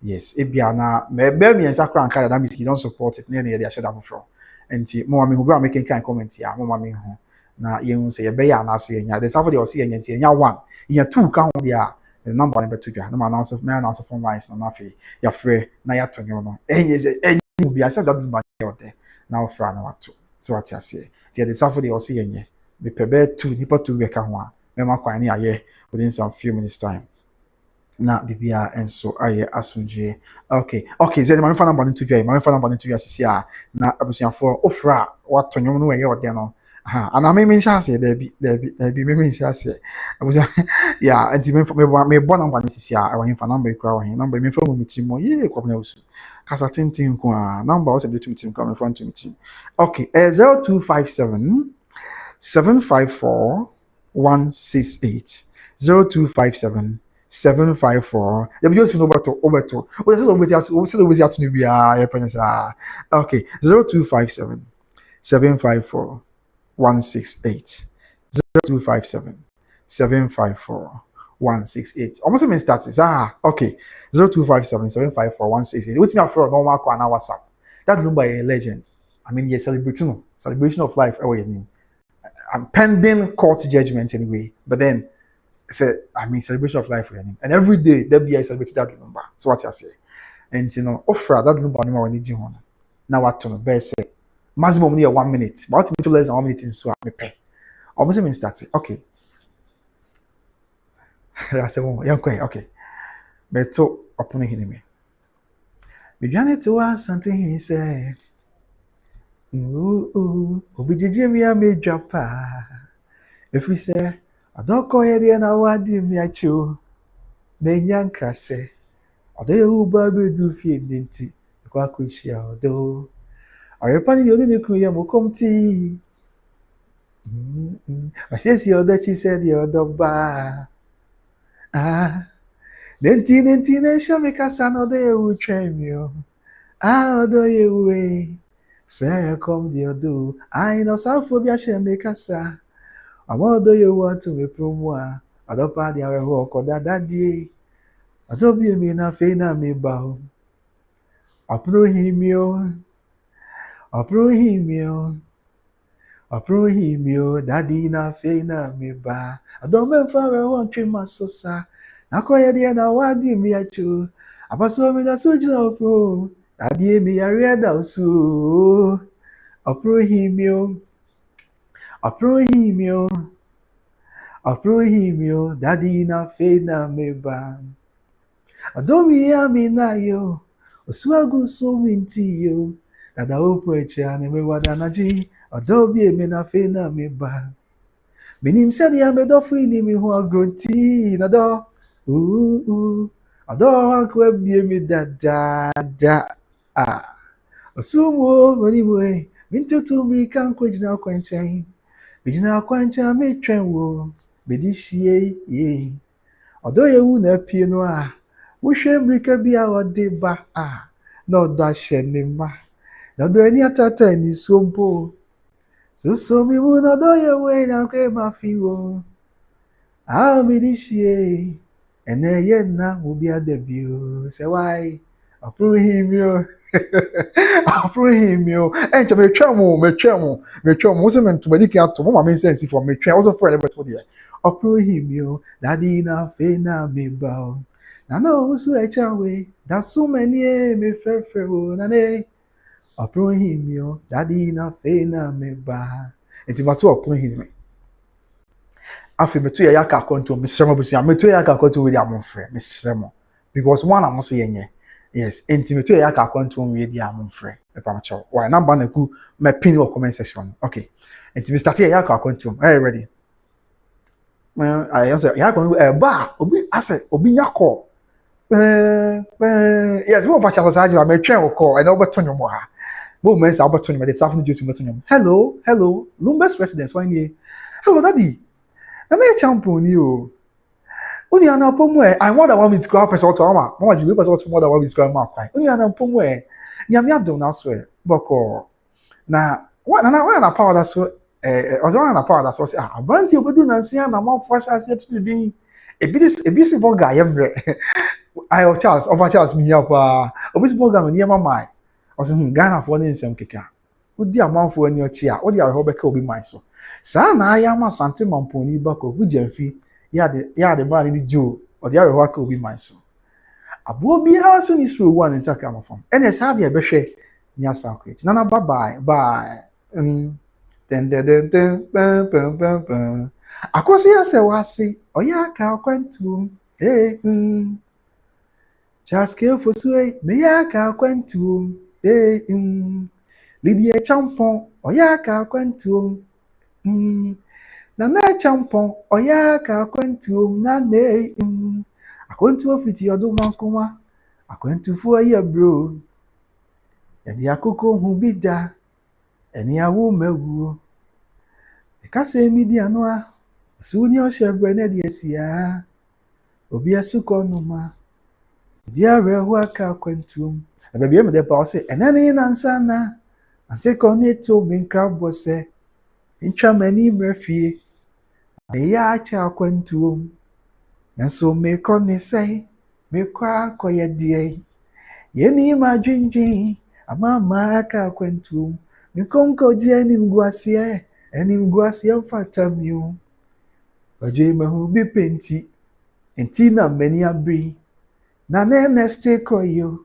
Yes e bia na me be biensa kra nka that miski don't support it ne ye dey asheda foforo enti mo ma me hu bra me kan comment ya mo ma me hu na ye hu se ye be ya anase ye nya the safo dey o se ye nya enti ye nya 1 ye 2 ka ho dia the number ne betu dwa na ma announce phone lines na na fe ya frɛ na ya tonyo no enye se enye bia se that Lumba ye ode now fra na wato so what you say the safo dey also yenye be pebe 2 nipa 2 we ka ho a me makwan ne aye within some few minutes time na bibia enso aye asunje. Okay so the man fa number to dwa man fa number to dwa sisi a na abusuafo ofra wato nyom no we ye ode no ana me nhyase da bi me nhyase abusia yeah anti me bo number sisi a wa himfa number kura wa hin number me fa mu mitimo ye kwabna usu kasa tintin ko a number was able to meet him come in front to meet him. Okay 0257 754 168 0257 754 the just know about obeto what is over to be okay 0257 754 168 0257 754 168 almost mean status okay 0257 754 168 which me after normal call na WhatsApp that Lumba a legend I mean you're celebrating celebration of life our name I'm pending court judgment anyway. But then, celebration of life for him. And every day, there be I celebrate that Lumba. So what I say. And offer that Lumba no more need you. Now what to best say. Maximum near 1 minute. But to less than 1 minute in so I pay. Almost mean start. Okay. I said, okay. But to open him. Began to ask something he said. Obijiji mi a me drapa. If we say, I don't call it and I want him ya chu. Nenyan krase. Ode u baby do fi dinti. Kwa kushia odo. Ayepani ni oni ku ya mokomti. Asiesi odo chi said the odo ba. Nenti ne show me kasa no de u tremio. Odo ye we. Say come the odo. I know sophobia she me kasa. Amodo ye want to me promoa. Adopa di awe ho koda dadie. Adobi me na fe na me ba. Aprohimio, daddy na fe na me ba. Adome fa we won twe masosa. Na koye de na wadi mi achu. Abaso mi na sojina opro. Daddy mi yare da usu. Aprohimio, daddy na fe na me ba. Adomi ya mi na yo. Oswagu so minti yo. Dada opreche ane me wada na dwi. Adobi eme na fe na me ba. Minim sani ya medofu ini mi huwa grunti. Nado. Ado hankwe biye mi da. Osumo monimwe. Mintutu mrika nkwe jina kwenchen. Bijina kwenchen me trenwo. Bedishie ye. Odo ye wu na pie no a. Wushe mrika biya wade ba na odo ashe ni ma. Na odo eni atata ni sompo. So mi wu na odo ye we na kwe ma fi wo. Mi dishie. Ene ye na ubi adebio. Se why? Approve him yo. Enche me twemo. Wose me to bedi kan to mama me sense for me twa. Also for everybody for there. Approve him yo. Daddy na fe na me ba. Na no usu echawe. That's so many me fefe wo na ne. Approve him yo. Daddy na fe na me ba. Enti mato approve him me. Afi meto ya ka konto mesremo busu. Meto ya ka konto we di amonfre. Mesremo. Because one am say yenye. Yes, intimate ya ka konto we di amonfre. E pa macho. Why number na ku me pin your comment section. Okay. Intimate start ya ka konto. Are you ready? Well, I answer ya kon ba obi ase obi nyako. Yes, we over chat say me twen o call. I know beto nyom ha. Bo men say beto nyom dey safety juice beto nyom. Hello. Lumba's residence one here. Hello daddy. Na me champion ni o. Uni ana pomu I want that one with grab person to ama. Mama Julie person to more than one with grab ma kwai. Uni ana pomu nyame adom na so boko. Na na power that so ozo na power that so say abranti obedu na nsia na man fo sha se to din. Ebisi boga yemre. I Charles me up obisi boga me niam mai. Ozo Ghana fo ne nsem keka. Odi amanfo ani ochi a, odi aho beka obi mai so. Sa na aya ma sante mamponi bako hu jamfi. Ya de ba ni jo odi aho aka obi mai so. Abo bi ha so ni so one ntaka amafam. Ene sa de be hwe ni asa ko. Nana bye. Pam. Akosua Serwaa se oya ka kwantu. Chaske fosue me ya ka kwantu. Lydia Champon oya ka kwantu. Na champon oya ka kwantu na ne. Akwantu ofiti odo mankoma. Akwantu fu aye bro. Yadi akoko hu bida. Eni awu mewu. Ekase media no a. Suni o shebre na de sia. Obi asuko no ma. Dia rehu aka kwantu. Na bebie me de pa o se enani na nsana. Ante koneto minka bose. Intra mani mrefie. Ya acha kwantu. Nanso me kone sei. Me kwa koye die. Yeni madwindwin. Ama aka kwantu. Me konko die ni mguasie. enim guasi amfata mi oje mahu bi penti enti na mani abri na neste koyo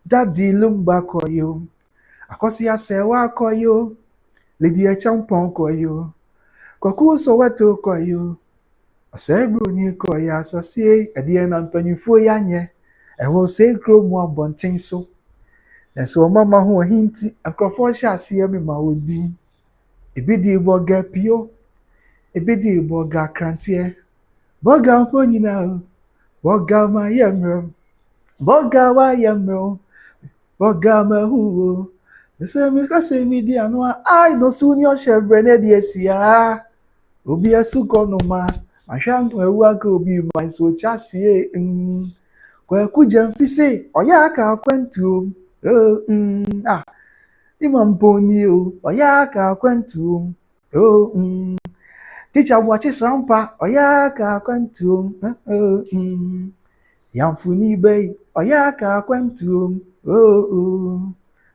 daddy Lumba koyo Akosua Serwaa koyo lady echampon koyo kwaku Soweto koyo Odobroni koyo asase ade na mpanyufo yanye ewo se kromu abonten so Enso mama ho hinti akrofo hye ase mi ma odi ebidi boga pio ebidi boga krante boga mpo nyina boga ma yemro boga wa yemro boga ma huwo ese mi ka se mi di anu ai no su ni o shebre na di esia obi asuko no ma ahwanto ewu aka obi ma so chase kwa kuja mfise oya aka akwantu Imamponi oya ka akwantu teacher watch sampa oya ka akwantu Yamfuni bay oya ka akwantu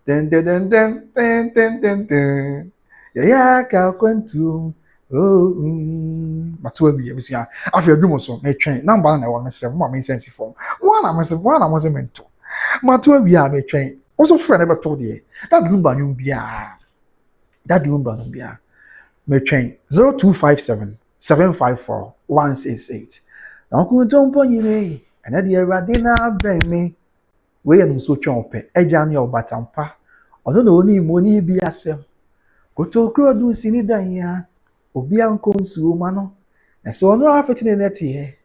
den den den den den den den oya ka akwantu matwa bi ebisia afi adwumo so me twen number na wa mesem mo me sense form one na mo mento matwa bi a me twen also friend ever told you that Lumba no bia me train 0257 754 168 na ko tompo nyine ana de awrade na ben me we yam so twen ope eja ne obatampa ono na oni mo ni bi asem kotokro du sini dan ya obi anko nsuo ma no na so ono afeti ne nete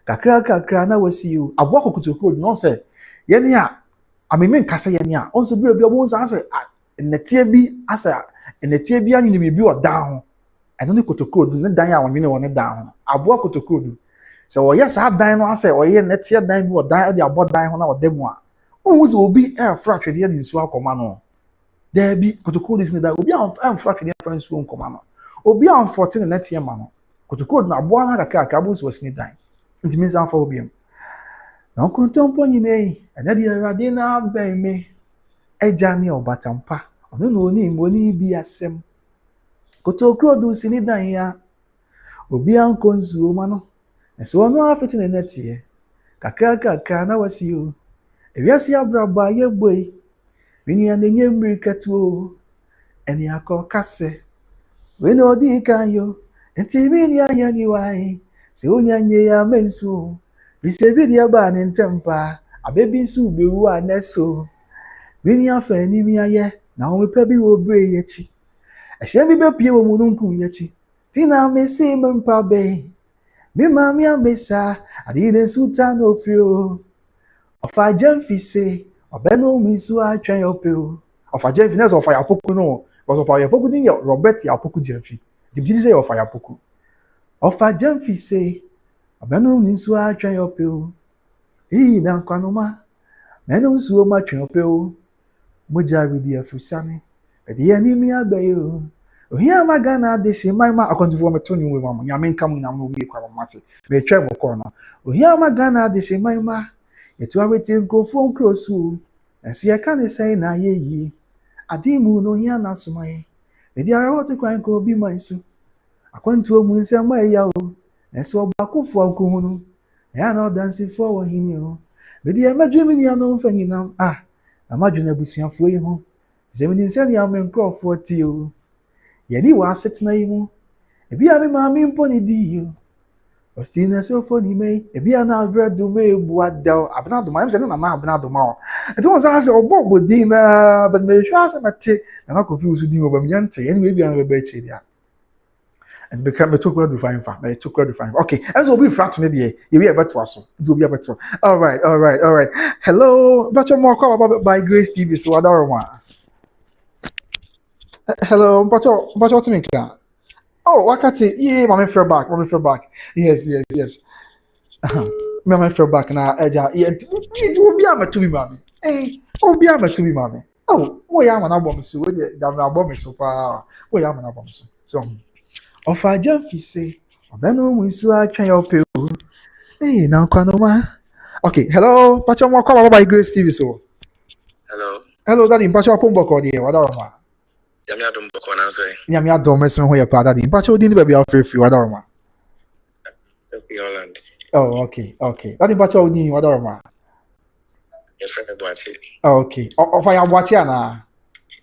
kakra na wasi o abwa kotokro no se ye ne a ameme nkasa ye ne a onso bi obi obo nsa ase netie bi asa netie bi anyu ne bi o down eno ne kotokro ne dan ya wonwene won ne down abwa kotokro du se wo ye sa dan no ase o ye netie dan bi o dan de abo dan ho na o demu a onwu se obi fra twede ye nsu akoma no there bi kotokro is ne da obi am fra twede fra nsu nkoma no obi am 14 netie ma no kotokro na abo na kakra abo so sini dan ntimi nsa fa obi am na kontompo nyine ana de awrade na ben me eja ne obatampa ono no oni mo ni bi asem kotokro du sini dan ya obi anko nzuo ma no eso ono afeti ne netie kakra na wasi o ewiase abraba ye boy wini anenye mriketu eni akokase we no di kan yo enti wini anya ni wai se onyanye ya mensu bisebi dia ba ne ntempa abebi nsu bewu aneso wini afa ni mi aye na ho mepa bi wo bre yechi ehye bi be pie wo mununku yechi tina mesi mpa be mi mami amesa adi ne suta no frio ofa jamfise obeno mi su atwen opeo ofa jamfine so ofa yapoku no because ofa yapoku din Robert yapoku jamfi di bi say ofa yapoku ofa jamfise obeno mi su atwen opeo na kwanoma menu su o ma twen opeo moja ridi afusane edi ani mi abayo ohia magana de she maima akontuvo metoni we mama nyame nkam na mo bi kwa mate me twa mo ko no ohia magana de she maima yetu aweti nkofo nkrosu enso ye kan say na yeyi adimu no hia na somaye edi ara wote kwan ko bi manso akontuo mu nsem ya o enso obakofo ankohunu ya na odansifo wo hini o bedi ya madwemi ni ano mfanyina amadwena busuafo yi ho zemini se ni amenkrofo ti o yeni wa setna yi mu ebi a me maami mpo ni di yo ostina so fo ni me ebi a na bredo me bu adal abnado ma se na na abnado ma o eto won sa se obo di na but me hwa se mate na ma confuse di mo ba me yante yeni we bi a na be chi dia and become a took to find fa me took to find okay as obi frat ne de ye we beto aso do obi beto all right hello bacho more call by Grace TV so other one hello bacho to me can oh wakati yeah mommy fell back yes me fell back na eja yeah it will be am to be mommy obi am to be mommy oh wo ya ma na bom so we de da na bom so pa wo ya ma na bom so ofa jamfise obeno mu isu atwen opeu na kwanoma okay hello pacho mo kwa by Grace TV so hello daddy pacho pombo ko de wada ma Yami adom boko na so. Nyame adom meso ho ye pa daddy. Mpacho odi ni ba bia free wadaroma. So fi Holland. Oh, okay. Daddy mpacho odi wadaroma. Your friend Boachi. Oh, okay. O fa ya boachi ana.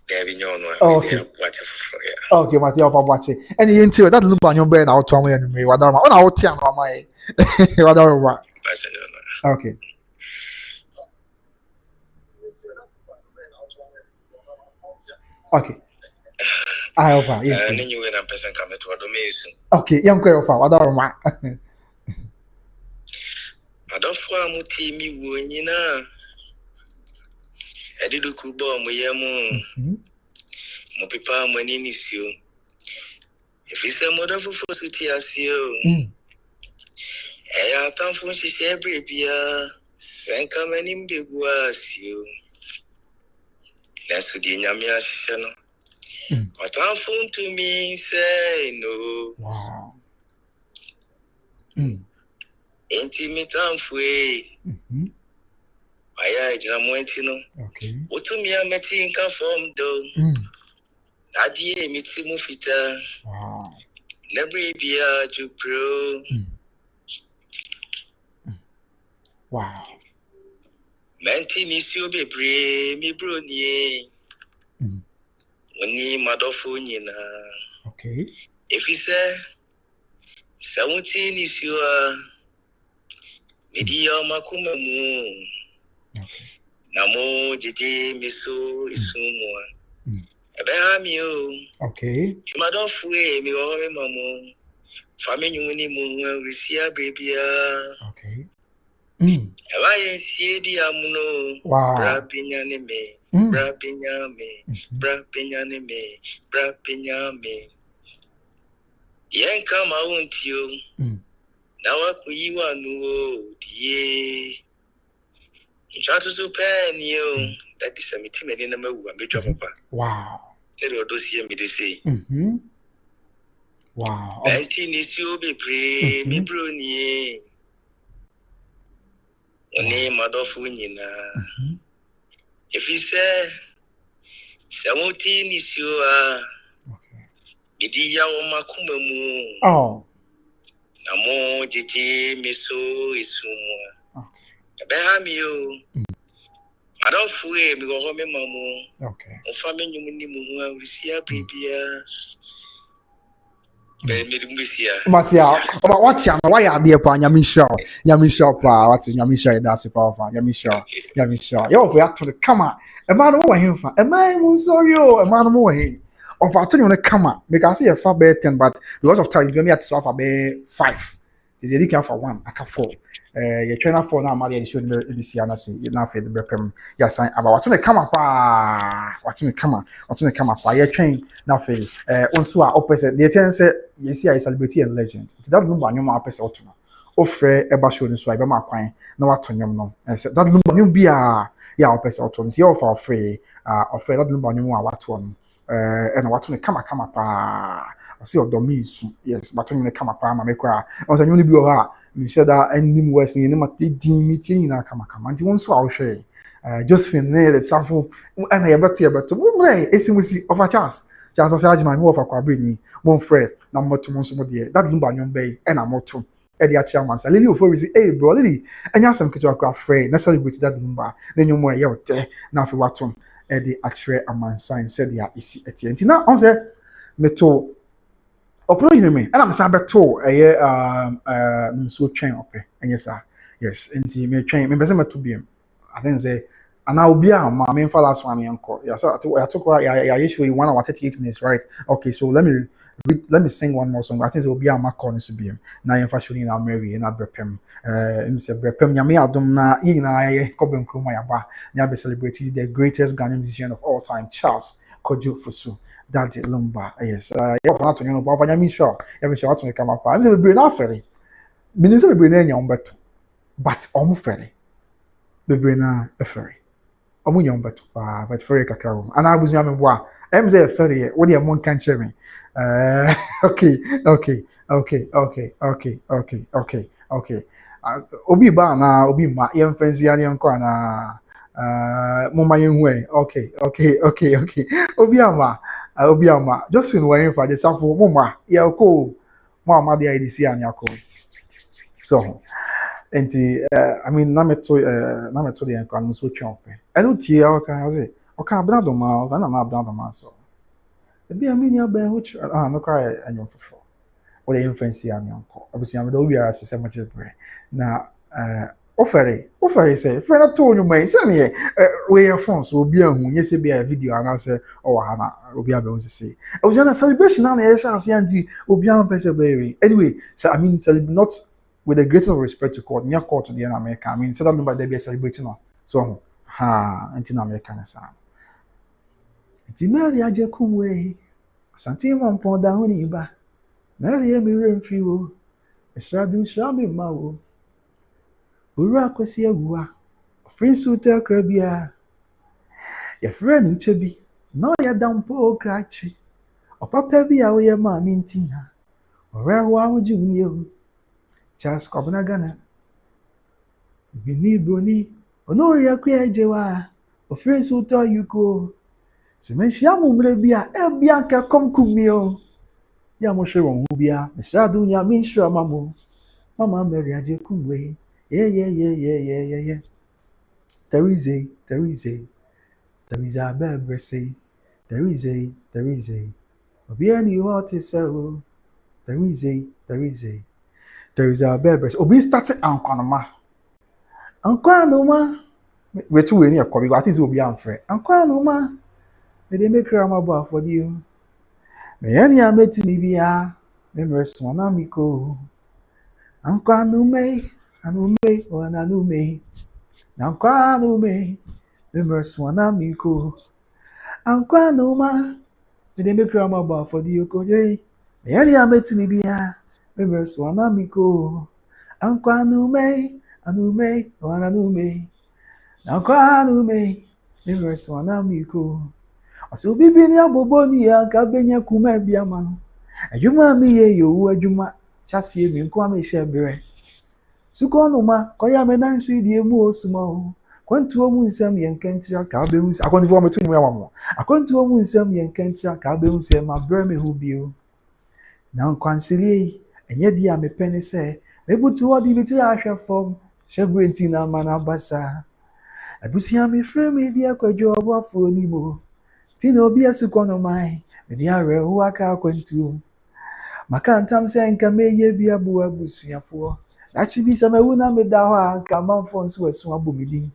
There be no Oh, okay. Boachi for yeah. Okay, Mati of boachi. And you nti that Lumba nyo be na oto am me wadaroma. O na wo ti an wa mai. Wadaroma. Okay. Okay. I offer. Yes. And then you win a person come to Odobroni. Okay, young girl offer. Wadaroma. Adofo amuti mi wo nyina. Edidu kubo mo yemu. Mo pipa mo ni nisio. Efise mo dofo fosuti asio. Eya tanfo nhihye brebia. Senka mani mbegu asio. Lesu di nyame ahihye no. Tanfo to me say no. Wow. Intimate fue. Aya jina mwenti no. Okay. Utumia meti inka form do. Adie miti mufita. Wow. Nebre bia jupro. Wow. Menti nisio bebre mi bro nie. Oni madofo nyina. Okay. Efise 17 nisio a Media makumamu. Okay. Namo jide miso isumwa. Ebehamiyo. Okay. Timadofwe mi wame mamu. Fami nyuni mu risia bebia. Okay. Eba yensie di amuno. Wow. Brapinya ne me. Brapinya me. Brapinya ne me. Brapinya me. Yenka mauntio. Na wakuyiwa nuo die. Inchatu supenio. That is a meeting and in a move and betwa papa. Wow. Tell your dossier me they say. Wow. Nineteen is you be pre me brony. Only madofu nyina. If he say 17 is you Okay. Midia o makumamu. Oh. Namo jiti miso isumwa. Okay. Ebehamiyo. Adofwe mi go home mamu. Okay. O fami nyumuni mu hu risia bibia. Be me dumisia. Matia, about what ya why are there pa nyamisho pa what nyamisho that's powerful nyamisho yo for to the camera e man mo wa himfa e man mo sorry o e man mo wa hin of atoni on the camera make I see a far better 10 but because of time you me at so far be 5 is you can for 1 aka 4 you trainer for now ma dey show me ABC na say na fe the brepem ya sign about watoni camera pa watoni camera pa you train na fe onso a opposite the ten say you see I celebrity and legend it that Lumba nyoma opposite otuna ofre eba show nso I be ma kwan na watonyom no that Lumba nyom bia ya opposite otuna ti offer free offer that Lumba nyom a wato no and watoni camera pa I see Odobroni su yes watoni camera pa ma me kra on say nyom bi o ha me said that any west ni ma din meeting na camera nti won so a wo hwe Josephine ne the samfo and ya beto mo esimusi of a chance say ajima me offer kwa breni mo frɛ na moto mo so mo de that Lumba nyom bay and na moto e de achia man say lily ofo we say hey bro lily anya sam keto akwa frɛ na celebrate that Lumba na nyom mo ye wote na afi watom e de achire amansan said ya isi etie nti na on say meto Odobroni ni me and am say beto so twen ope enye sa yes nti me twen me pese meto biem I think say and I will be a ma main for last one yanko. Yeah, so I took usually 1 hour 38 minutes, right? Okay, so let me sing one more song. I think it will be a Mark Corners to be him. Now you're fashioning our Mary and Brepem. Mr. Brepem, Yami Adumna, Ina, Cobin Kruma Yaba, Yabe celebrating the greatest Ghanaian musician of all time, Charles Kojo Fusu. Daddy Lumba. Yes, you're not to know about Yami Shaw. Yami Shaw to come up. I'm going to be not ferry. Minister will bring in but almost ferry. The brainer a ferry. Omunyon but ferry kakra. And I was young boa. MZ ferry. What do you can share me? Okay. Obi ba na obi ma yem fancy ani anko na mama yenwe. Okay. Obi ama I will be a ma. Just when we're in for the suffer, mama, yeah, cool. Mama, the IDC and your call. So, and I mean, Nameto, Nameto, the Uncle, so chomp. I don't hear, okay, I say, okay, I'm not the mouth, and I'm not down the mouth. So, the be a mini bear which, no cry, and you're for or the influence and uncle. Obviously, I'm the OBR as a much now, offer say, friend, I told you, my son here, where your phones will be on yes, be a video and answer, or Hannah, will be able to say. I was on a celebration on the chance, Yanti, will be on baby. Anyway, so I mean, not with the greatest of respect to court, near court to the America. I mean, so that number they be celebrating on. So, anti American son. It's Mary Ajakumwe, Santi Mampon down in Iba. Mary Emiren Fiwo, Estradu Shami Mawo, Way+Akosua, Prince Hotel Krabia, your friend Uchebi, no ya dampo crachi, or Papa be away a ma mintina, or where would you kneel? Charles Copenhagen, Bini Bruni, or no ya queer jewa, or Prince Hotel you go. Semeshamu Mrebia, Bianca come kumio. Yamoshe Wubia, Mesadu Yaminsha Mamu, Mama Mary Ajakumwe. Yeah. There is a Bible say, there is a. Obiani what is so. There is a Bible. Obi started Ankonoma. Ankonoma. We're too many a copy. I think it will be unfair. Ankonoma. May they make Ramaba for you. May any met me be a memory swanamico. Ankonume, anume, or anume. Nanquanume, memory swanamico. Anquanuma, may they make Ramaba for the Okoye. May any met me be a memory swanamico. Anquanume, anume, or anume. Nanquanume, memory swanamico. So be been ya boboni ya kabenya kuma biama. Adwuma mi ye yo adwuma chase mi nko am shebere. Suko no ma koya me nan so die mu osuma o. Kwantuo mu nsam ye nkantira ka be hu. Akwantuo me tunu ya wamo. Akwantuo mu nsam ye nkantira ka be hu se ma bre me hu bio. Na nkwansiri enye dia me pene se mebutu odi biti ahwe fom. Shebre ntina mana basa. Abusia me frame dia kwadwo obafo ni mo. Tino be a sukono mai, the are who are quentu. Macantam saying can may ye be a bua busia for. That should be some una medawa, come on for swabumidi.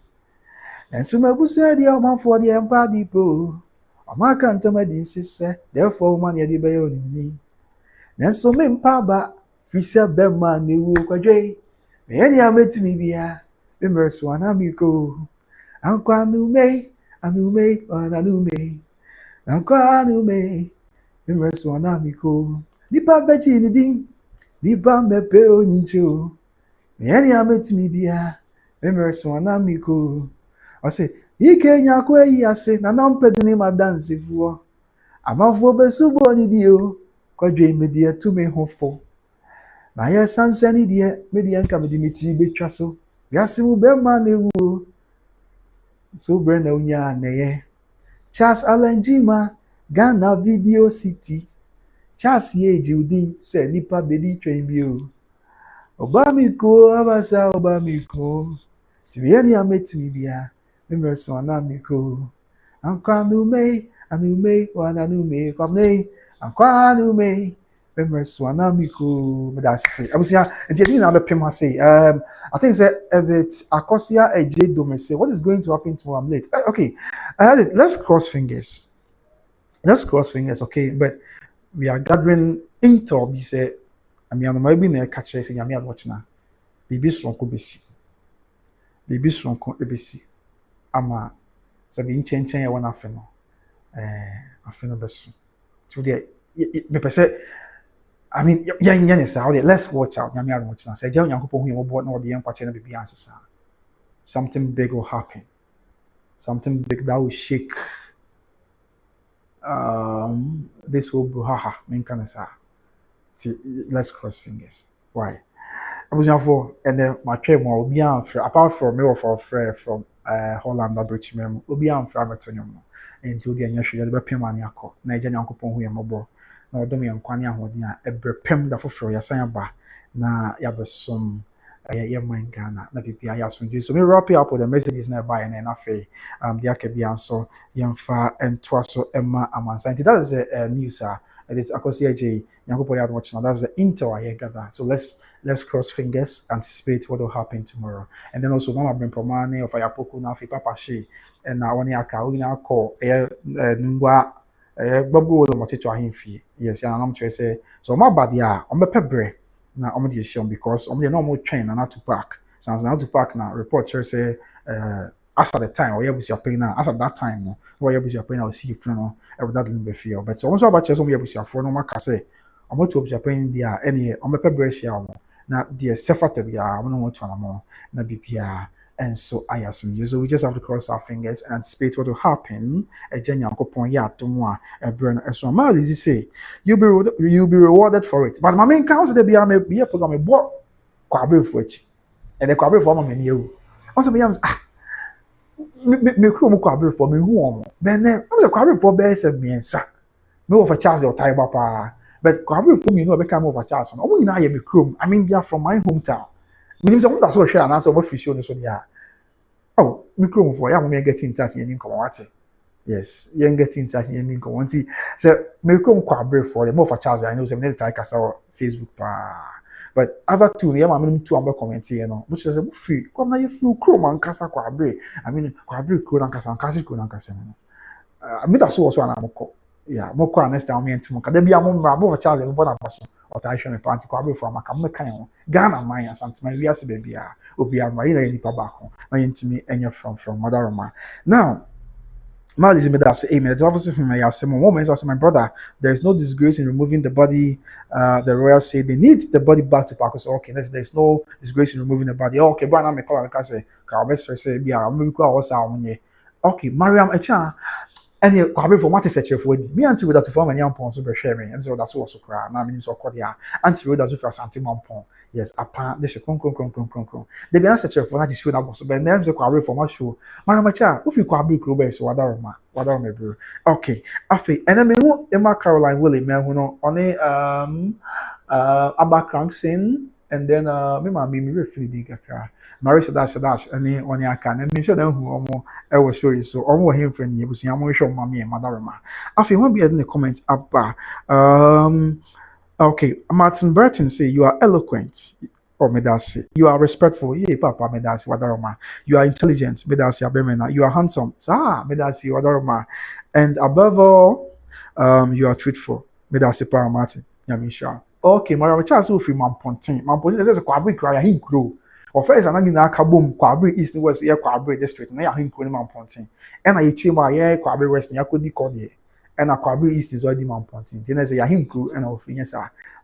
And some abusia the oman for the empire depot. A macantam sister, therefore money the bayoni. Then so men paba, Frisa Bemma, the woo quadre. Any are met me be a members one amico. Anquanume, anume, or anume. Nanquanume, members one amico. Nipa beji ni ding, nipa mepe onincho. Any are met me be a members one amico. I say, ye kenya kwe yase, nanam peduni ma dance for. Amafo besubo ni dio, kwadwe media to me hofo. Na ye sansani die, media nka medimiti betwaso. Yasimu bema ne wo. So brenda unya neye. Charles Alenjima, Ghana Video City. Charles Ye Judi se nipa bedi train bio. Obamiko, abasa Obamiko. Tibiani amet media. Members one amiko. Anquanume, anume, one anume, come Anquanume. Members one amiko. But that's it. I was here, and you didn't have a pima say. I think that Way+Akosua AJ Domese. What is going to happen to him late? Okay, let's cross fingers. Let's cross fingers, okay? But we are gathering into be say, I mean, maybe near catch say, I mean, watch now. Baby Sonko Besi. Baby Sonko Ebesi. Ama, sabi chen ya wana afeno. Afeno besu. So there, me say, I mean, let's watch out. Nyame watch now. Say, John Yankopo hu yebo na odi yempa che na bibi answer. Something big will happen. Something big that will shake this whole brouhaha. Let's cross fingers. Why? abusuafo ene matwe mo obi amfra apart from me of friend from Holland abrichimem obi amfra metonyo mo enti odi anya hwe be pem ani akọ na eje nyankopon hu yembo na odom ye nkwane ahodi a ebrepem da foforo yasan ba na yabesom ye man Ghana na bibia ya so so me wrap up with the messages na by and na fe dia ka bia so yemfa entwa so emma amansa enti that is a news it's Akosua J. Nyankopon ya watch now. That's the intel I gather. So let's cross fingers, anticipate what will happen tomorrow. And then also Mama bring Promane of Ayapoku na fi Papa She and now one yaka we now call Nungwa Babu lo moticho ahimfi. Yes, and I'm trying to say so my bad ya on pebre na on the issue because on the normal train and not to park. Sounds now to park now report say as at the time or you paying now as at that time no or you paying I'll see you no that Lumba feel but so once about just you for no make say I'm going to be paying there any on my brace ya na the sefate ya I don't want to more na bibia and so I assume so we just have to cross our fingers and anticipate what will happen a Nyankopon ya to mo a burn as so mal easy say you'll be rewarded for it but my main counsel there be a program a book kwabe for it and the kwabe for my menu also be me kuro mu kwabe for me hu omo ben na am se kwabe for be se miensa me wo for Charles the tie papa but kwabe for me no be come over Charles no omo nyina ye me kuro I mean they are from my hometown me nim se mo da so hwe ana so mo fisio no so dia oh me kuro mu for ya mo me get in touch yen come what yes yen get in touch yen come want say me kuro mu kwabe for the mo for Charles I know say me dey tie kasa Facebook pa but other two yeah I'm two amber comment here no which is a free come na you feel crow man kasa kwabre I mean kwabre crow na kasa no I mean that's also an amoko yeah moko next time me ntimo ka da bia mo mra mo Charles mo na paso o ta hwe me party kwabre for amaka me kan ho Ghana man asantuma wi ase ba bia obi amari na nipa ba ho na yentimi enye from mother Roma now Mal is made say amen. The officer from my brother, there is no disgrace in removing the body. The royal say they need the body back to Paco. So okay, there's no disgrace in removing the body. Okay, but I'm a call and say, okay, Mariam Echa. And you have for what is such a for me until with that to form a young pon so be sharing. And so that's also cry. Now means so called ya. Until with us for something pon. Yes, upon this con. They be such a for that issue that was but then the kwabe for my show. Maramacha, if you kwabe krobe so wada me bro. Okay. Afi, and then me who Emma Caroline Willie me who no on Abakransin and then me refili di kakra. Marisa dash any on ya can and me sure them who omo I will show you so omo him friend ye busu yamo show mama and mother ma. Afi won't be in the comment up okay, Martin Burton say you are eloquent. Or medasi. You are respectful. Yeah, Papa medasi wadaroma. You are intelligent. Medasi abemena. You are handsome. Medasi wadaroma. And above all, you are truthful. Medasi pa Martin. Yamisha. Okay, Mara chance will free Mampontin. Mampontin says a quabri cry him crew. Or first an agina kabum, quabri east and west, yeah, quabri district, and I him crew Mampontin. And I chima, yeah, quabri west, and I could be called here. And a quabri east is already Mampontin. Then I say, him crew, and I'll finish,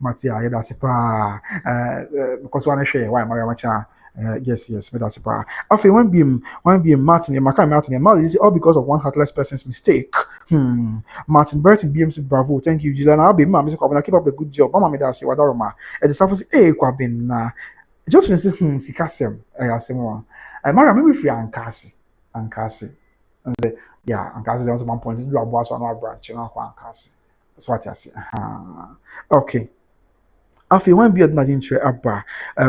Matia, that's a pa, because one I share, why Maria Macha. Yes, but that's a power. After one beam Martin, and Mal is all because of one heartless person's mistake. Martin Burton BMC bravo, thank you, Julian. I'll be mom, Mr. Keep up the good job. Mama made us say what Roma. At the surface, Quabin, just when Sikasem, I say more. I marry maybe free and Cassie. And say, yeah, and Cassie, there was 1 point, you are boss on our branch, and Cassie. That's what I say. Okay. After one beard not into abba.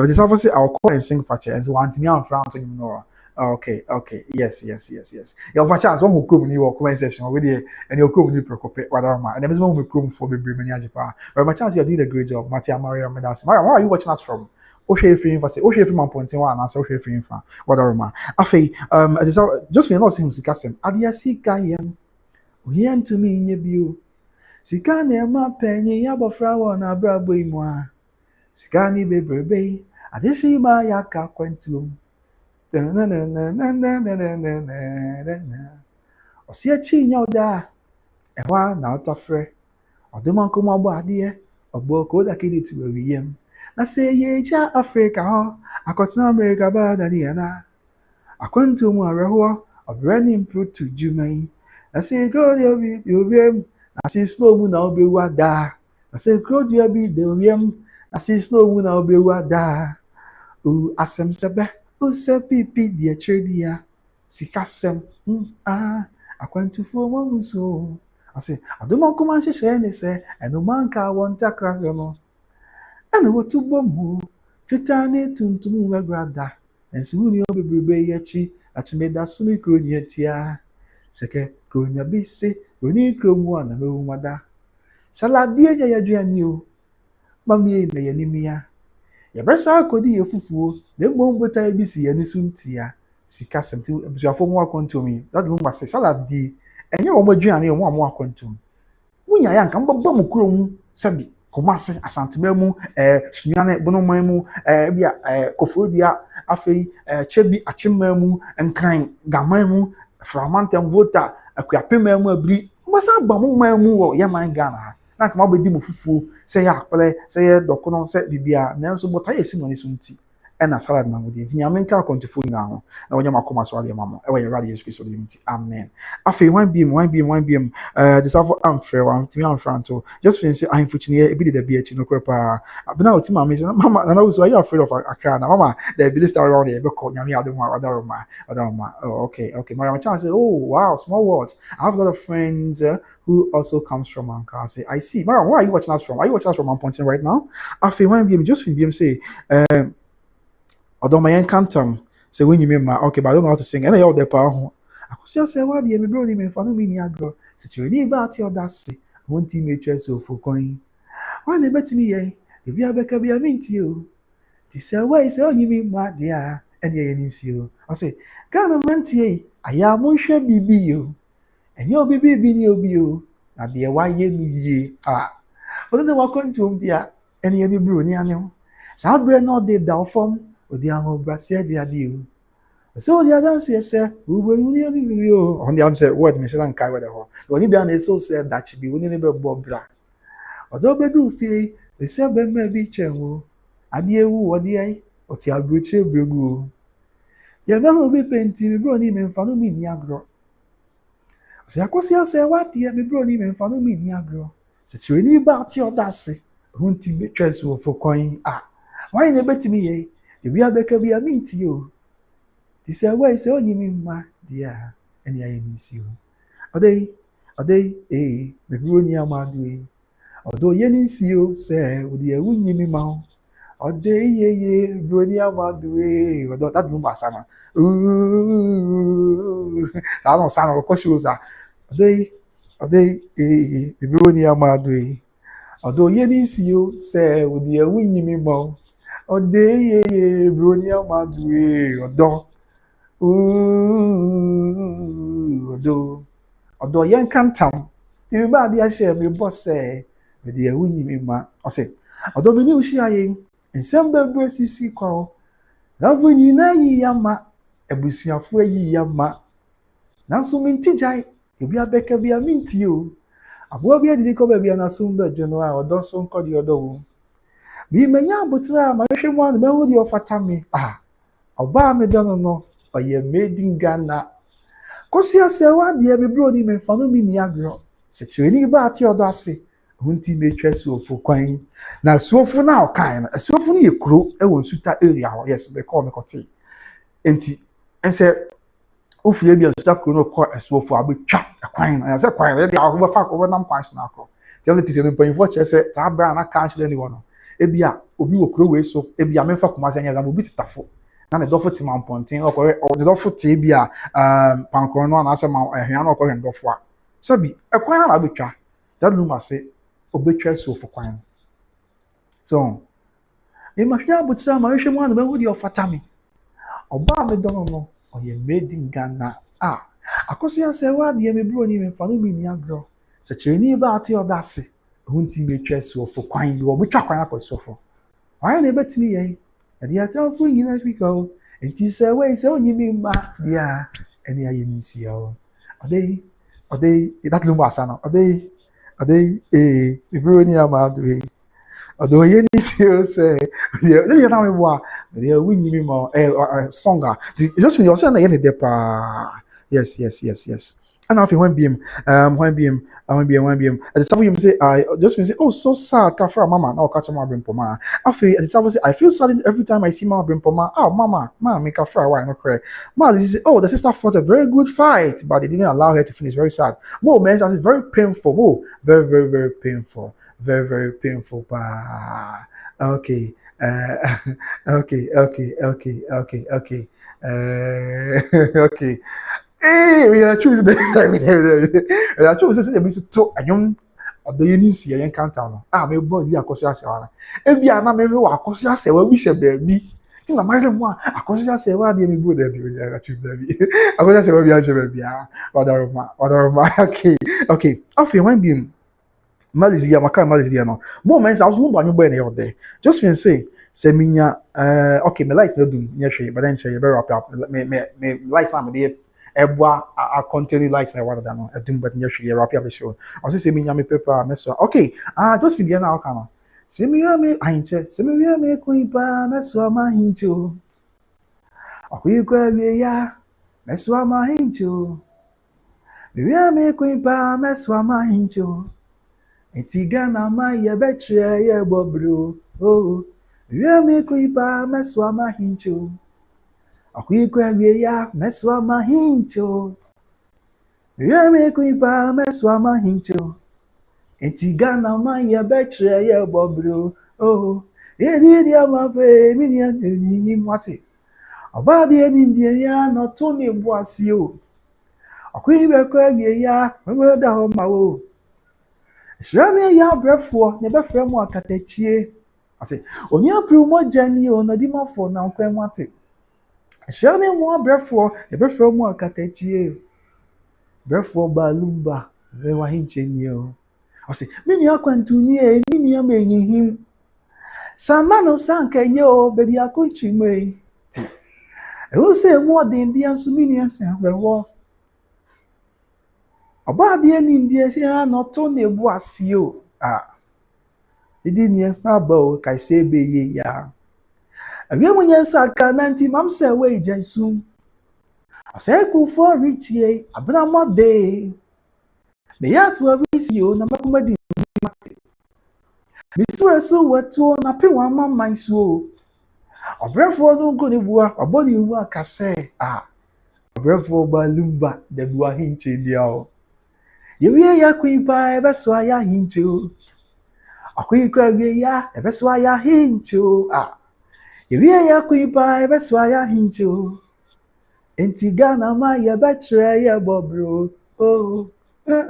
This obviously I'll call and sing for and so want me on front to know. Okay. Yes. Your for chance one who come in your comment session with you and your come you preoccupy whatever. And there is one who come for me bring Japan. But by chance you're doing a great job, Matia Maria Medas. Maria, where are you watching us from? Oshe free for say Oshe free man pointing one and Oshe free for whatever man. Afi just for not him sikasem. Adia sikayen. Yen to me in your view. Sikane ma penye ya bofra wona brabo imwa. Sikani bebrebe. Adeshi ma yaka kwentum. Osia chi nya oda. Ehwa na otofre. Oduma nkomo abo ade. Ogbo ko da kidi tu wiyem. Na se ye ja Africa ho. Akotena America ba da ni na. Akwentum areho. Obrani improve to Jumai. Na se go yo I say slow moon now be wada. I say crowd you be the wiem. I say slow moon now be wada. o asem sebe o se pipi die chedia sikasem akwantufuo mamuso ase adoma kuma hyehyɛ ne sɛ ɛno manka wɔntakra no ɛna wɔtubɔ mu fitaa ne tuntum wɛgrada nso wuni obebrebe yɛkyi akyemeda so me kuro nyatia sɛkɛ kuro nyabise oni kuro mu ana mewumada saladie nya yɛaduane o mamie na yɛnimia yɛbɛsa akɔdi yɛfufuo na mmom botae bi si yɛne so ntia sika sɛm ti abusuafo mu akɔntom that Lumba say salad di ɛnyɛ wɔn aduane wɔn a mo akɔntom munya ya nka mbɛbɔ mo kuro mu sɛbi Kumasi asantema mu sunyane bonoman mu bia kofodia afei chebi achimma mu nkran gaman mu framantem vota akuapema mu abiri mbasa ba mo man mu wo yaman Ghana ha na kama bedi mo fufuo sɛ ya akpele sɛ ya dokono sɛ bibia nanso botaye si mo ne so nti ɛna salad na mo di nyame nka akɔntofo nyina ho na wonya makoma so ade mama ɛwɔ yɛ radio Yesu Kristo de nti amen afei one bm desafo amfrɛ wa ntimi amfranto just fin say ahemfo chine ebi de da bi achi no kwepa abena oti mama say mama na so are you afraid of Accra na mama the be start around there be call nyame ade ho adoroma oh okay Mariam Chan say oh wow small world I have a lot of friends who also comes from Accra. Say I see Mariam, where are you watching us from? Are you watching us from Amponten right now? Afei one bm just fin bm say Odobroni cantam say when you mean my okay but I don't know how to sing and all the power Akosua say what the me bro ni me fa no me ni agro say ni ba ti odase won ti me twa so for coin why na betimi ye e bia beka bia minti o ti say why say onyi me ma dia and ye ni si o I say Ghana manti e aya mo hwe bibi o enye obi bibi ni obi o na de wa ye nu ye odo na wa kontum dia and ye ni bro ni ane sa bre no de da form odi ahụ brasia di adi o so the other say ugbo ni ri o on the am say word me say na kai word ho oni da na so say that bi oni ne be bo bra odo bedu fie e say be ma bi chenwo adi ewu odi ai oti abrochi ebregu o ye me ho bi penti mi bro ni me mfa no mi ni agro say Akosua say what ye me bro ni me mfa no mi ni agro say chiri ni ba ti odase hunti be tweso for coin why na betimi ye we are beka bia minti o ti say why say onyi mi ma dia eni aye ni si o odey me bro ni amadu odo ye ni si o say odi e wunyi mi ma o odey ye bro ni amadu odo that Lumba sana sa no sana ko shows odey me bro ni amadu odo ye ni si o say odi e wunyi mi ma o Odeye broni amadu odo yen kantam ti ba dia share me boss me de wunyi me ma o say odo me ni ushi aye ensem bebre sisi kwa lavu ni na yi yama ebusuafo yi yama nanso minti jai ebi abeka bia minti o abo bia didi ko ba bia na so mba dwo no a odo so nko di odo wo bi menya botra ma hwe mu an me hu di ofata me oba me dono no oye made in Ghana Akosua Serwaa de me bro ni me fa no mi ni agro se chiri ba ati odo ase hunti me twa suofo kwan na suofo na okan na suofo ni ekuro e won suta area ho yes be call me kote enti em se ofie bia suta kuro no ko suofo abetwa kwan na se kwan de aho be fa ko be nam kwan na akro ti am se tete no panfo che se ta bra na cash de ni wono ebia obi wokuro we so ebia memfa Kumasi anya zam obi titafo na ne dofo ti Amponten okore o de dofo ti ebia pankoro no na ase ma ehia na okore ndofo a sabi ekwan na betwa that Lumba say obetwa so for kwan so e ma hwia botra ma hwe mu an be hu di ofata me oba me dono no oye made in Ghana Akosua Serwaa de me bro ni me fa no mi ni agro se chiri ni ba ati odase hunti me twa so for kwan bi obetwa kwan akoso for why na betimi ye e dia tafo nyina speaker enti say we say onyi mi ma dia eni aye ni sia o odey that Lumba sana odey me bro ni amadu odo ye ni sia say dia no ya na me boa dia winyi mi ma songa just when you say na ye ne de pa yes And after when BM, at the time you say, I just say, oh, so sad, Kafra, mama, now catch my brim poma. After at the time say, I feel sad every time I see my brim poma. Oh, mama, make Kafra, why not cry? Ma, this is, oh, the sister fought a very good fight, but they didn't allow her to finish. Very sad. More, man, that's very painful. More, very, very, very painful. Very, very painful. Okay. Okay. Okay. Hey, we are choosing the we are choosing say we to anyom odo yeni si yen kanta no. Ah, me boy di Akosua Serwaa. E bia na me wa Akosua Serwaa wi se baabi. Ti na my dem wa Akosua Serwaa de me go there bi we are choosing there bi. Akosua Serwaa bi a che baabi ah. Wadaroma. Okay. Afi when bi Malaysia maka Malaysia no. Moments I was no banyo boy na you there. Just been say minya okay, me lights no dum nya hwe, but then say you better wrap up. Me lights am dey Ebwa a continue likes na wada no edum but nya hwe wrap up the show. I say me nya me paper meso. Okay, just video na aka no. Say me ya me ahinche, say me ya me kuipa meso ma hincho. Akuyikwa we ya meso ma hincho. Me ya me kuipa meso ma hincho. Etiga na ma ye betre ye bobro. Oh, me ya me kuipa meso ma hincho. Akuyikwa we ya meso ma hincho. Ya me kuipa meswa ma hincho. Entiga na ma ya betre ya bobro. Oh, di ama fe mi ni mwate. Oba di ndi ya no to ne boase o. Akuibe kwa bie ya, me da ho ma o. Shrame ya brefo, ne be frɛ mu akatachie. Ase, oni apru mo jani o na di mafo na nkwa mwate. Shrame mu brefo, ne be frɛ mu akatachie. Brefo ba Lumba, rewa hinche ni o. I say, mini akwantuni e, mini amenyihim. Samano sanka nyo, bedi akunchi me. Ti. E wo se mo den di ansu mini wewo. Oba di eni ndi se no to na ebu asio. Idi ni aba o kai se be ye ya. Awie mo nyansa ka nanti mam se we jansu. Ase ku for rich ye, abra day. Me ya to abisi o na makuma di mate. Me so watu na pe wa mama nso. Obrefo no go ne bua, aboni wu akase. Obrefo ba Lumba de bua hinche dia o. Ye wie ya kuipa ebe so ya hinche o. Akuikwa wie ya ebe so ya hinche o. Ye wie ya kuipa ebe so ya hinche o. Entiga na ma ye betre ye bobro. Oh. Yes,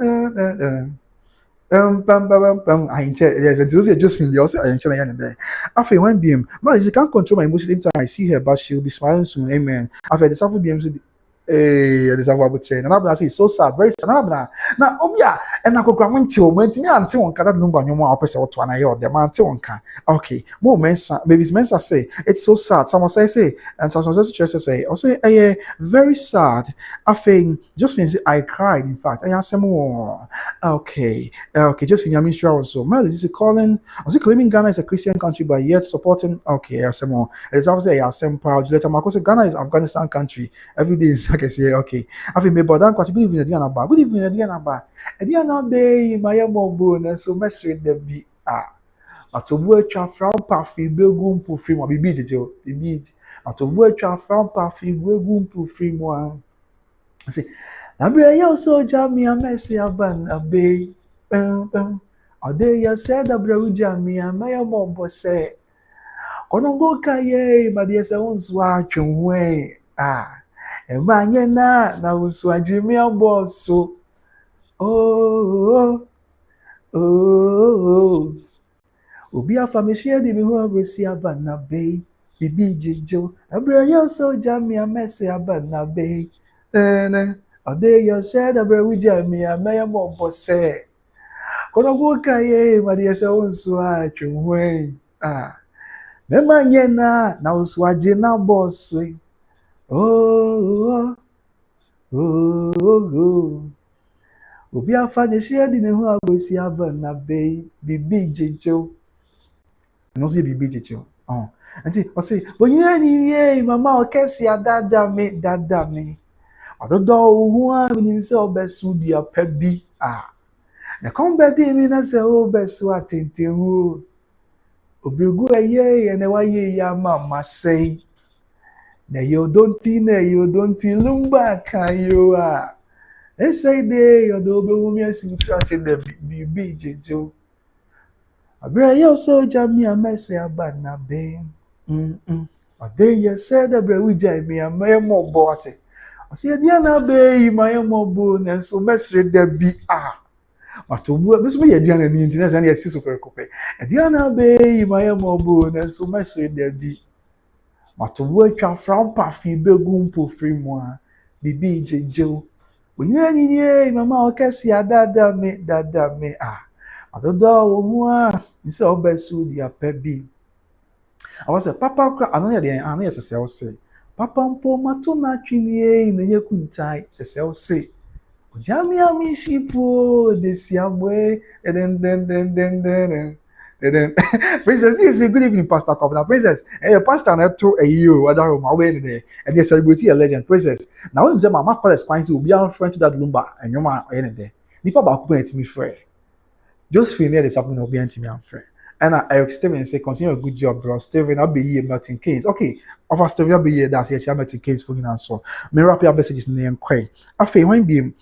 it's just from the also I enjoy there. After one BM, man, I can't control my emotions anytime I see her, but she'll be smiling soon. Amen. After the Safu BM, the Safu about saying, and I'm say so sad, very sad. Now, obia, and I go grab one chill, when me until one cannot number no more opposite what one I heard the man till one can. Okay, more mensa, maybe it's mensa say it's so sad. Someone say, and someone say, I'll say, very sad. I think just when I cried, in fact, I asked more. Okay, just for your sure also. Mel, is he calling? Was he claiming Ghana is a Christian country, but yet supporting? Okay, I some more. It's obviously I some proud. Later, Marcos, Ghana is Afghanistan country. Every day is like I say, okay. I think maybe that because good evening, Adriana. Good evening, Adriana. Adriana Bay, my mobile, so mess with the be Atobu atwa from pafi begum pu free mo bibi jejo bibi atobu atwa from pafi begum pu free mo I say na be ya so jam ya mercy aban abe ade ya said abra ujam ya maya mo bose kono go kaye ma de se wonso atwenwe e ma nye na wonso ajimi aboso oh Obi afamishia di mihu abresi abana bay bibi jijo abra yo so jamia messe abana bay ode yo said abra wija mi amaya mo bose kono go kaye mari ese onso atwenwe me manye na onso aje na boss oh Obi afamishia di mihu abresi abana bay bibi jijo no see bibi jicho and see I say but you any mama okesi dada me Ododo hu a minim se obesu dua pa bi na kom be di mi na se obesu atentehu obigu aye na waye ya mama sei na you don't lumba kan yo say de odobe hu mi asi trust in the bi jejo abia yo so jami amese abana be ade ye said the bre ujai mi amemo bote ase dia na be yi mayemo bo na so mesre da bi matobu biso me yadua na ni ntina san yesi so kwekope dia na be yi mayemo bo na so mesre da bi matobu atwa from pafi begu mpo free mo bibi jejo onye ni mama okesi dada me adodo wo mu nse obesu dia pebi I was a papa cry ananya de anya sese say papa mpo mato na twinie na nye kuntai sese say ojami amishipo desiamwe then princess this is good evening pastor Kobna princess pastor na to you other room we there and they celebrate your legend princess now when say mama call expensive will be our friend to that Lumba and your man there nipa ba ko enti mi frɛ just feel near the something of being to me and friend. And Eric Stevens say, continue a good job, bro. Steven, I'll be here, Martin Keynes. Okay, offer Steven, I'll be here. That's it. Martin Keynes for you now. So, me wrap your messages name Quay. After when be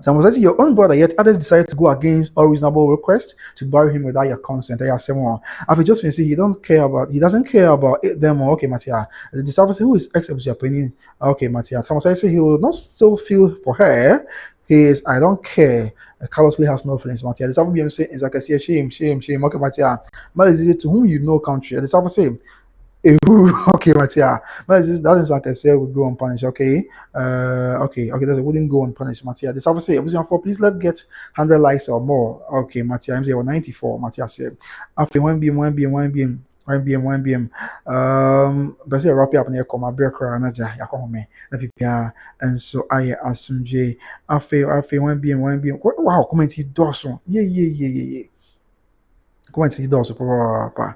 someone says your own brother, yet others decided to go against all reasonable requests to bury him without your consent. I say one. After just say he doesn't care about them. Okay, Matia. The disciple say who is ex your opinion? Okay, Matia. Someone says he will not still feel for her. He is I don't care. Carlosly has no feelings, Matia. The disciple be say is like I say shame. Okay, Matia. But is it to whom you know country? The disciple say okay, Matia. But that is like I say would go unpunished. Okay, okay. That's a wouldn't go unpunished, Matia. This officer say, please let's get 100 likes or more. Okay, Matia. I'm saying 94. Matia said, after 1 BM. But say wrap up near come break anaja ya come me. Na pipia and so I asumje. After 1 BM. Wow, comment it doso. Yeah. Quantity does papa.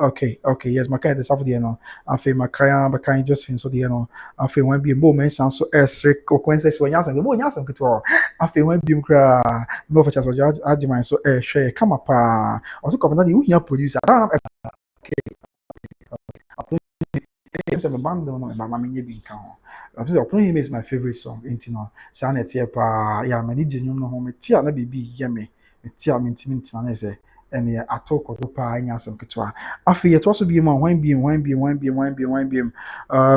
Okay, yes, my kind is after the no. I feel my kind just fin so the no. I feel when be moment sound so strict or coincidence when yasam the more yasam kito. I feel when be cra no for chance adjust so share come up also come na the who producer. Okay. I'm a band no my mama nye bi nka ho. Open him is my favorite song intino. Sa na tie pa ya mani genyum no ho me tie na bibi ye me. Tia minti na say and ya atoko do pa anya asem ketwa afi yet also be man one BM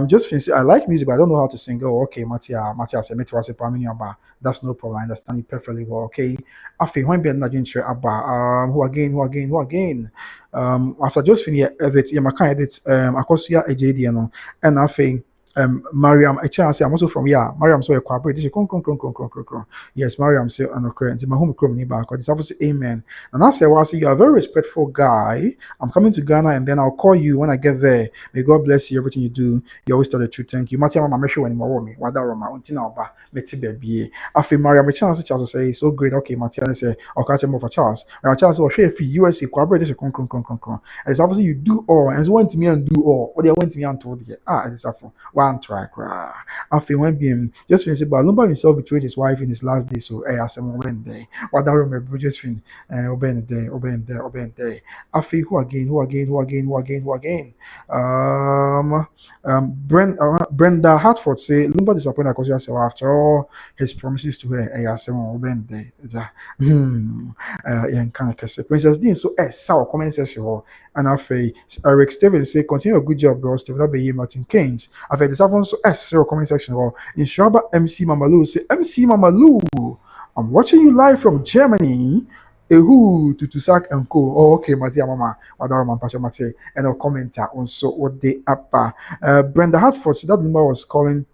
just fancy I like music but I don't know how to sing. Oh, okay, Matia say me was a pamini aba that's no problem, I understand it perfectly well. Okay, afi one BM na jintre aba who again after just finish edit ya makan edit Akosua AJD no and afi Mariam, I chance I'm also from Mariam so a corporate. Yes, Mariam say an occurrence. My home chrome back. It's obviously amen. And I say, well, I say you're a very respectful guy. I'm coming to Ghana and then I'll call you when I get there. May God bless you, everything you do. You always tell the truth. Thank you. Matia mama sure when more me. Wada roma untina oba meti baby. Afi Mariam a chance Charles say so great. Okay, Matia say I'll catch him for Charles. And Charles will share fee USA corporate. It's obviously you do all and so went to me and do all. What they went to me and told you. It's awful. One track. After when being just finished, but Lumba himself betrayed his wife in his last day, so I asked him when day. What that remember just fin obeying day. After who again? Brenda Hartford say Lumba disappointed because after all his promises to her, I asked him obeying day. Princess Dean so sour comment section and after Eric Stevens say continue a good job, bro. Stephen Abbey Martin Keynes. After this one so zero comment section or in Shraba MC Mamalu say MC Mamalu, I'm watching you live from Germany. Ehu to sack and co. Oh, okay, Matia Mama, Wadara Pacha Mate, and I'll comment on so what they up. Brenda Hartford said that number was calling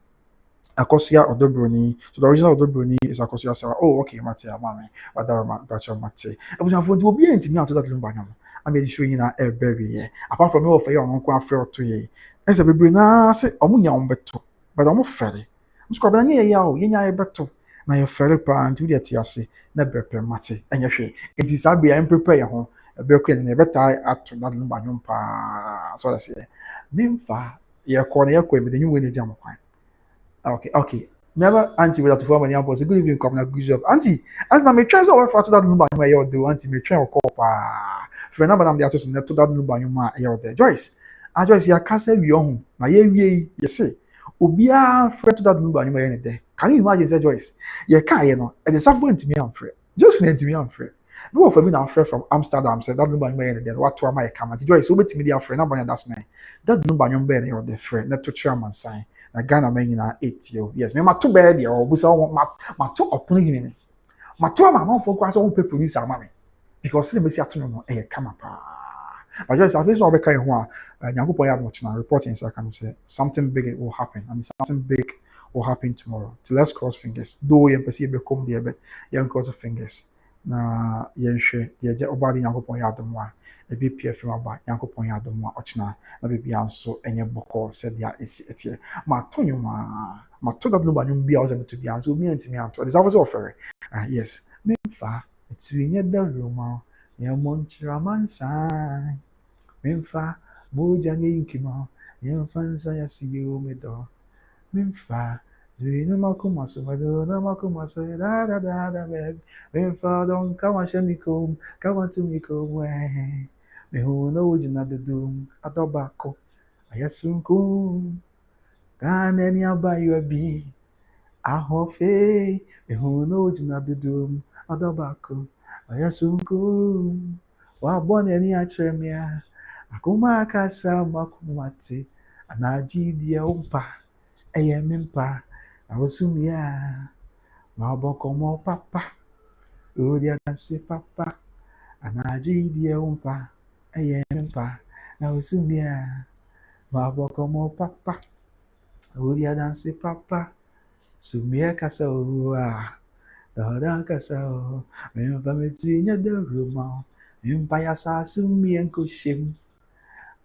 Akosua Odobroni. So the original Odobroni is Akosua Serwaa. Oh, okay, Matia Mame, Wadara Pacha Mate. I was going to be into me out to that Lumba. I made sure you know a baby. Apart from your fair uncle after 2 years. As a baby now say, Omunya beto, but I'm ferry. I'm squabbling near yaw, yenya beto. Na your ferry plant with your tiasi, never per mate, and your shade. It is I'll be prepare home. A broken never tie up to that lumba pa. So I say, Mimfa, your corner with the new winning jam. Okay. Never auntie without form any ample. Good evening, come na good job. Auntie na me try say we for to that Lumba you here do auntie me try call pa. For number am dey to net to that Lumba you ma here there. Joyce. Joyce ya ka say we on. Na ye wie ye say. Obia friend to that Lumba you ma here there. Can you imagine say Joyce? Ye ka here no. And the suffer to me am friend. Just friend to me am friend. No for me now friend from Amsterdam say that Lumba you ma here there. What to am I come. Joyce obet me their friend number that's me. That Lumba you ma here there friend. Net to chairman sign. Na Ghana man nyina 8 yo. Yes, me mato be de o busa mato opono hini me. Mato ama man for kwa so won producer ama me. Because say me si ato no e kama pa. But just I feel so be kan ho a Nyankopon ya no china reporting so I can say something big will happen. I mean something big will happen tomorrow. So let's cross fingers. Though you perceive be come there but you cross fingers. Na yenhwe de je obade Nyankopon ya adom a e be pf ma ba Nyankopon ya adom a ochina na be bia nso enye boko said ya esi etie ma tonyo ma to that Lumba nyum bia o se to bia nso obi antimi anto this officer offer yes me fa etuinye da roma ye monchira mansa me fa moja nye inkima ye fansa ya siyo me do me fa Zuri makumaso na makumaso da baby. Me fa don kama shemikom kama tumiko we. Me hu no ujina dudum adobako ayasunku kane ni abayu abi ahofe me hu no ujina dudum adobako ayasunku wa bone ni atremia akuma kasa makumate anajidia umpa ayemimpa Awosumia, Mabokomo papa, Udia danse papa, Anaji dia umpa, Ayempa, Awosumia, Mabokomo papa, Udia danse papa, Sumia Casaua, Dada Casao, Memfamitinia de Ruma, Impaya Sasumi and Kushim,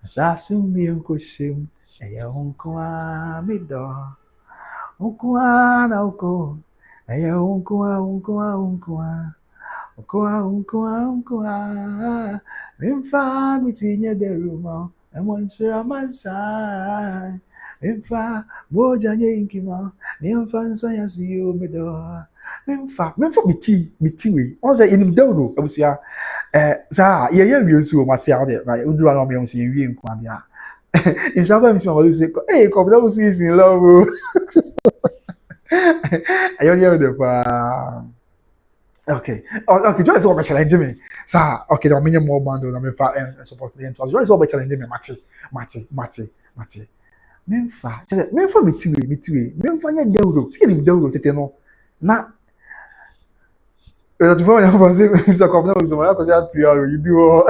Sasumi and Kushim, Ayonqua Mido. Unkua na uko, aya unkua, mimfa mitinye deruma, emonchira mansa, mimfa moja nye inkima, mimfa nsa ya siyo medo, mimfa miti we, onse inim dawdo, abusuya, za ye wiensu o material de, right, udura no me onse ye wie nkwa dia. Inshallah, Miss Mama say, hey, come down to is in love. I don't hear the okay. Okay, Joyce will be challenging me. Sir, okay, the minimum more band on me support the entrance. Joyce will be challenging me, Mati. Memfa. Just memfa mitiwe. Memfa nya dawro. See him dawro tete no. Na the phone number say Mr. Komna so I say prayer you do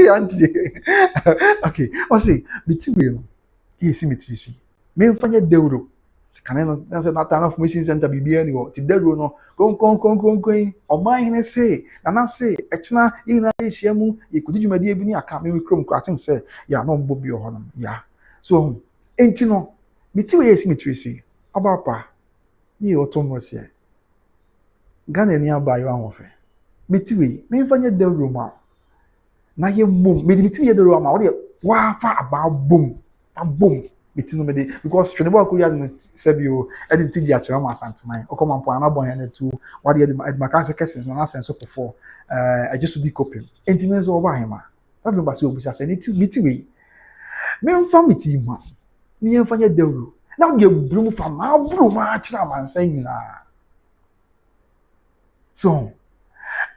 auntie. Okay. O say mitiwe no. Yes, mitiwe. Memfa nya dawro. Caneno that's not enough mission center bibia ni wo ti daro no kon oman hene say na say echna ina ehia mu yekudi dwumade bi ni aka me krom ko atin say ya no mbo bi ho no ya so enti no miti we yes miti we abapa ni otomo se Ghana ni abayo ahofe miti we me mfanya daro ma na ye bom me miti ye daro ma wo de wa fa aba bom miti no me de because twenebo akoya no sebio edin tigi a chema asanteman okoma mpo ana bon ya tu wade edi makase kesens no na senso pofo I just di copy enti me so oba hema that Lumba se obusa se miti we me mfa miti ma ni mfa nya dawro na wo ye brum fa ma brum ma chira mansan nyina so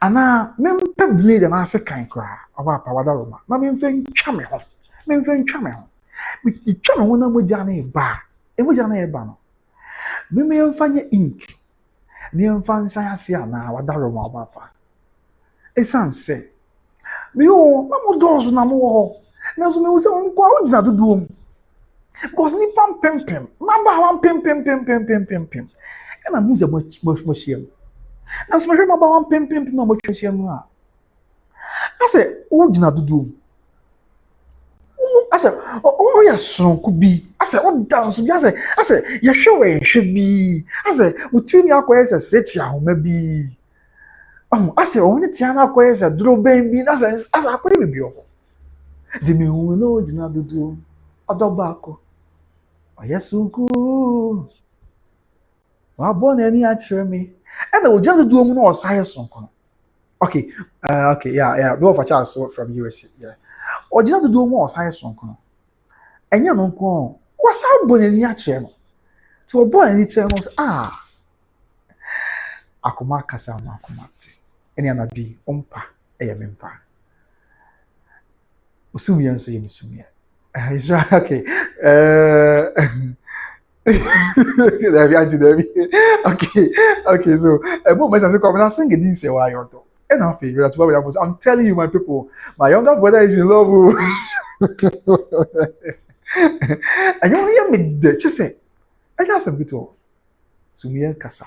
ana me mpa delay na ase kan kra oba pa wada roma na me mfa ntwa me ho Itwa me wona moja na eba. Moja na eba no. Me mfanye ink. Ni mfansa ase ana wadaro ma papa. Esanse. Me o na mo dozo na mo ho. Na so me wo se onko a ogina dodo. Because ni pam pem. Ma ba wan pem. E na mu ze mo hiem. Na so me hwe ma ba wan pem na mo hwehiem a. Ase ogina dodo. Ase o ya sonku bi ase o dance bi ase ya hwe bi ase utumi akoyesa seti ahoma bi ase o nti ana akoyesa duro ben bi ase akoye bi o di mi hu no jina dudu odobako oyesuku Wa born any actually me. And I will just do no science on. Okay, okay, yeah. We have a child from USA, yeah. Or just do more science on. And you know, what's our born any actually? To a boy any channels, akoma kasa ma akoma ti. Any anabi, ompa, mempa. Usumi so ye misumi. Okay. Okay, so moment I say come and sing it in Serwaa yoto. And I feel that what I'm telling you, my people, my younger brother is in love. And you only hear me the just say, I got some bit of Sumi Kasa.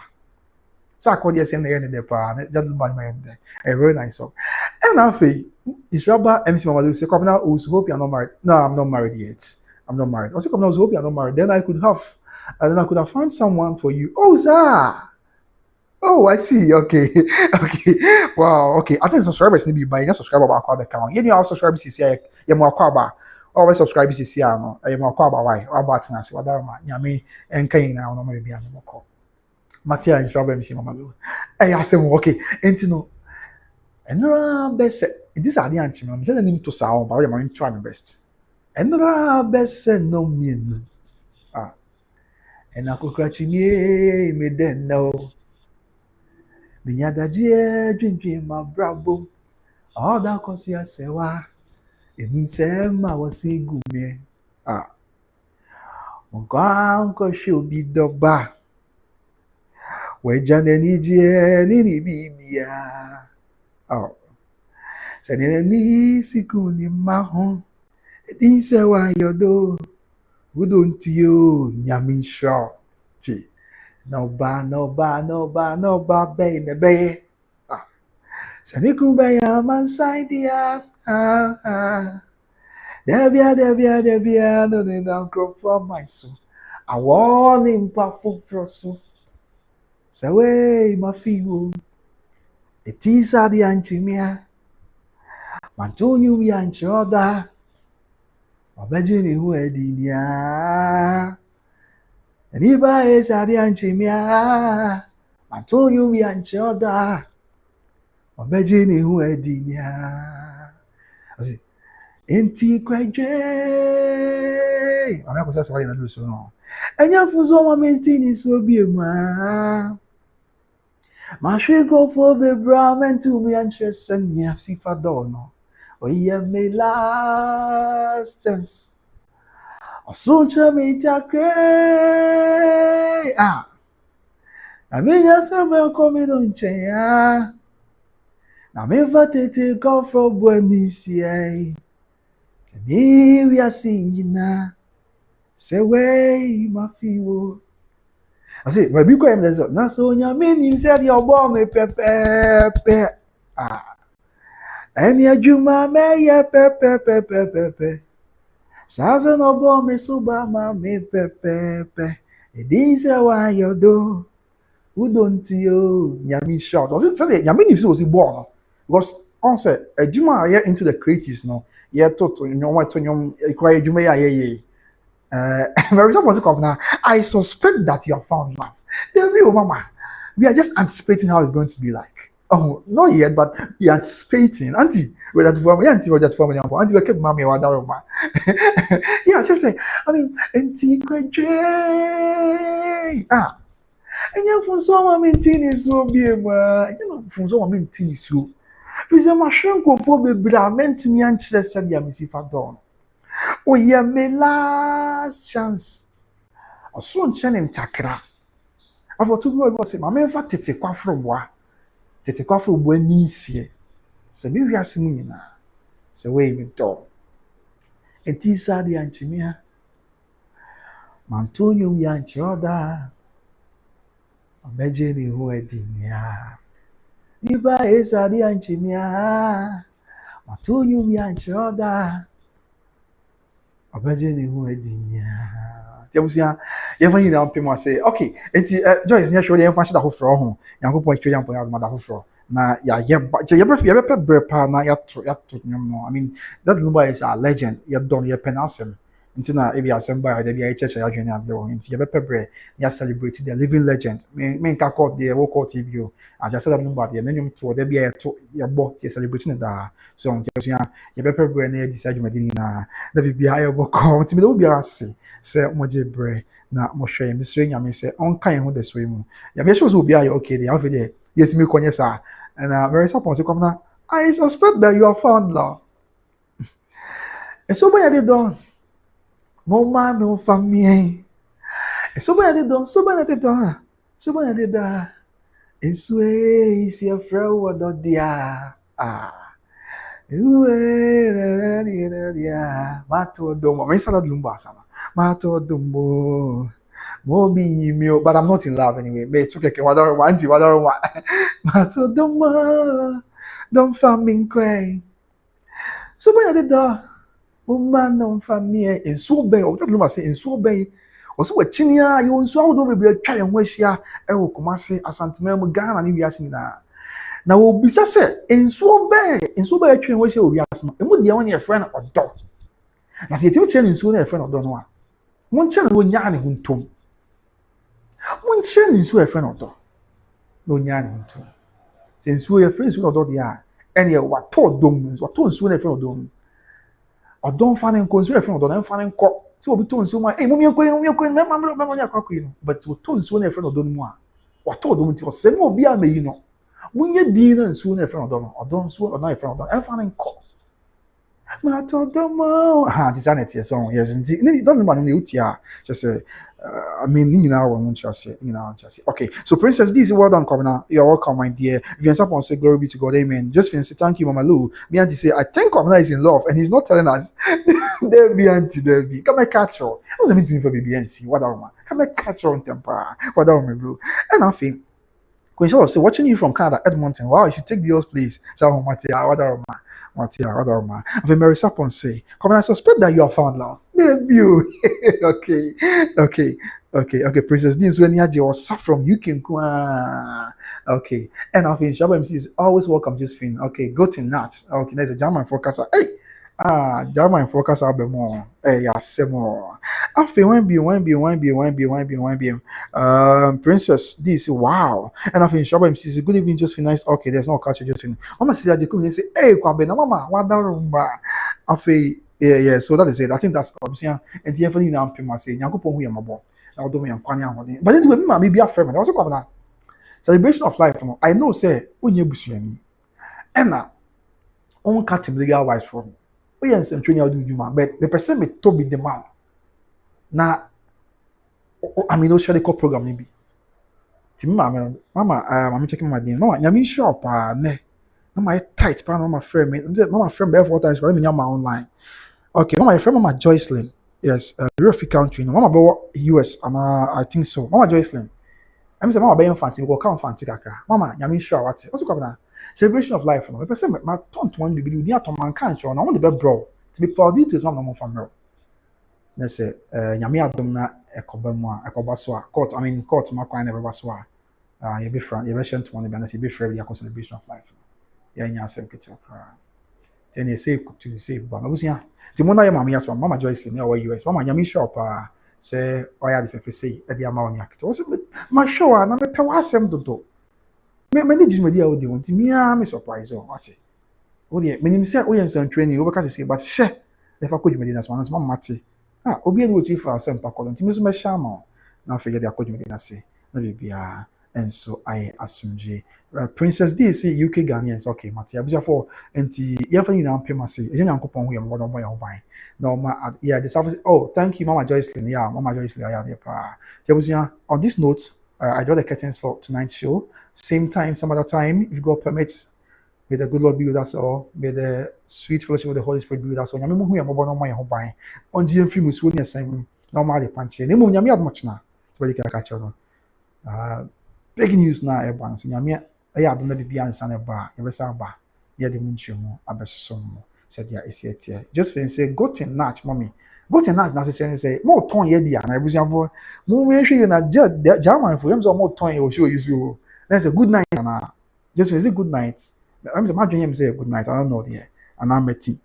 So I call you saying the end of the pa, just by my end. A very nice song. And I feel it's Rabba MC Mama say, come now, hope you're not married. No, I'm not married yet. I'm not married. I said, come now, hope you're not married. Then I could have found someone for you. Oh, sir. Oh, I see. Okay. Okay. Wow. Okay. I think subscribers need to be buying a subscriber about our account. You know how subscribers is here. You more kwaba. Always subscribers is here. No. You more kwaba. Why? About na si wada ma. Nyame enkai na no maybe an mo ko. Matia in trouble MC Mama Lu. Eh asem okay. Enti no. Enra best. This are the anchi me. Me say name to sa on, but I am try my best. Enra best no me no. And I could catch me then no. Binyadajie dwindwin ma brabo. Odakosia Serwaa. Emisema wasigumie. Onko shobi doba. Wejane nije nini bibia. Sanene ni sikuni mahon. Edin Serwaa yodo. Udontiyo nyamin shaw. Ti. No ba, baby. Sanikubaya man side ya. Debia, no, they don't grow from my soul. I want him powerful frosso. Say, my feeble. It is a the anchimia. Mantonio, we anchoda. Obejini who edinia. And if I is a the anchimia. Mantonio, we anchoda. Obejini who edinia. Enti kwaje. Mama ko sasa wali na luso no. Enya fuzo wa mentini so biema. Ma she go for the bra mentu mi antresen ya si fado no. O ye me last chance. Osuncha me takre. Amenya sabe ko mi don cheya. Na me fatete go from Buenisia. Me we are singing na. Say way my feeble. I say, but because I'm there, na so nyame you said your bomb me pepe. And ya juma me ya pepe. Sazo no bomb me suba ma me pepe. It is why you do. Who don't you? Nyame shout. Was it say nyame you was born? Because on said a juma here into the creatives no. Yeah, toto you know what to you require juma yeah. Very example come now. I suspect that you have found love. Then we, mama, we are just anticipating how it's going to be like. Oh, not yet, but we are anticipating. Auntie, we're that for me. Auntie, we're that for me. Auntie, we kept mommy or that. Yeah, just say. I mean, auntie, and you from so many things so be you know from so many things so. Because my shrink go for be meant me and chile said ya missy fadon. Oh, yeah, my last chance. I soon channing takra. I thought to go say, my man for tete kwa from wa. Tete kwa from when nisi. Se mi rasimina. Se way me do. And tisa di anchimia. Mantonio yanchoda. Obejeni hu edinia. Iba esa di anchimia. Mantonio yanchoda. Obejeni hu edinia. Tiabusia yefa yin na pemo say okay enti Joyce nya hwe yefa hye da hofro ho Yankopon twa yampo ya da hofro na ya ye brepa na ya to nyom no I mean that Lumba is a legend ye don ye penasem nti na ebi asɛmba a ebi a church ya adwene ade wo nti yɛbɛpɛ brɛ ya celebrate the living legend me nka court de wo court bi o aja sɛ dɛm Lumba de na nwom to de bia yɛto yɛbɔ ti celebrate ne da so nti asua yɛbɛpɛ brɛ na yɛdi sɛ adwumadi nyinaa na bibia yɛbɔ kɔ nti me de wo bia ase sɛ mo gye brɛ na mo hwɛ yɛ mesrɛ nyame sɛ ɔnka yɛn ho de so yi mu ya me show so bia yɛ okay de afɛ de yɛtimi kɔnyɛ saa and very suppose come na I suspect that you are found love. So by the dawn, Moma no family. So by the dawn, so by the dawn, so by the dawn. And sway is your friend what not dia. Ah, Mato domo. I said Lumba sana. Mato domo. Mobi me, but I'm not in love anyway. Me took a whatever one, whatever one. Mato domo. Don't famine cry. So by the dawn. Woman no family in so bay or that Lumba say in so bay or so what chinia you so do be try and wish ya e wo Kumasi Asanteme Ghana ni wiase na wo bisa say in so bay try and wish ya wiase no emu de won your friend odo na se yetimi chen in so na friend odo no a mon chen no nya ne huntom mon chen in so a friend odo no nya ne huntom se in so your friend so odo dia ene wa to dom so to so na friend odo I don't find in consumer from don't find in court. So we told someone, hey, Mummy, but we told soon a friend of Don Moa. What told them to say, no, be a me, you know. When you dinner and soon a friend of Don, or don't soon or not a friend of Don, I find in court. Mato domo. Design it, yes, yes, indeed. Don't want to here. Just say, I mean, you know, I want to say, okay, so Princess, this is well done, Commoner. You're welcome, my dear. If you're someone say, glory be to God, amen. Just finish, thank you, Mama Lou. Me auntie say, I think Commoner is in love, and he's not telling us. There be auntie, there be. Come and catch her. What does it mean to me for BBNC? What are you? Come and catch her on temper. What are you, bro? And I think, Queen so watching you from Canada, Edmonton. Wow, you should take the host, please. So, Matia, what are you? Matia. I've Mary Sapon say, come, I suspect that you are found now. Debut. Okay. Princess, this is when you had your stuff from UK. Okay. And I think Shabba MC is always welcome, Josephine. Okay, go to Nat. Okay, there's a German forecaster. Hey! German forecast album more. Hey, yeah, say more. I feel one be. Princess, this wow. And I think Shabba MC is good evening, Josephine. Nice. Okay, there's no culture, Josephine. Mama says that they come and say, hey, Kwabe, na mama, what the I feel yeah. So that is it. I think that's obviously and the everything now people say, Nyankopon hu yamabo. Na odo me yankwane ahode. But anyway, me ma me bia frame. I also come na celebration of life. No, I know say onye busuani. Ena on cut legal wise from. We are some training do juma, but the person me to be the man. Na I mean no share the program maybe. Ti mama I'm checking my din. Mama nyame shop ne. Na my tight pa mama frame me. Mama frame be 4 times for me nyama online. Okay, mama friend mama Joycelyn. Yes, Europe country. No, mama be US and I think so. Mama Joycelyn. I'm say mama be fancy go come fancy kakra. Mama nyame sure what. Also come na celebration of life no. Me person my turn to one be di atom man kan sure na one the be bro. To be proud details mama mo from me. Na say nyame adom na ekoba mu a ekoba so a court ma kwan na be so a you be friend you be shent one be na say be free the celebration of life. Ya nya asem kecho kra. Then they say to say, but I was here. Timona, your mammy, Mama Joycelyn, near US. Mama, Yami shop, say, I had if I say, at the amount of was it my show, and I'm a pewasem to do. Many did media would want to me, I'm surprised or what? Oh, yeah, many say, oh, yes, I'm training over because but she, if I could medina as one as Mamma Matti. Obi and you for some packle, to Miss Mashamo. Now figure the could medina say, maybe be and so I assume Princess D say UK Ghanaians okay Mati abuja for enti yefa nyina mpema say eje nyankopon hu ye mo boy oban na ma yeah the service oh thank you Mama Joycelyn yeah Mama Joycelyn yeah there pa abuja on this note I draw the curtains for tonight's show same time some other time if you got permits may the good Lord be with us all may the sweet fellowship of the Holy Spirit be with us all nyame hu ye mo no boy oban on GM film so ni asan normal the panche ne mo nyame admoch na so we can catch on big news now, everyone. So, Yamia, I don't know the beyond San Bar, Yabasa Bar, Yadimunchumo, Abesomo, said, yeah, is yet here. Just when say, go to Natch, mommy. Go to Natch, Nasser say, more ton yedi, and I was your boy. More mention you not German for him, so more ton will show you. That's a good night, and just when say good night. I'm imagining him say good night, I don't know, dear, and I'm a tea.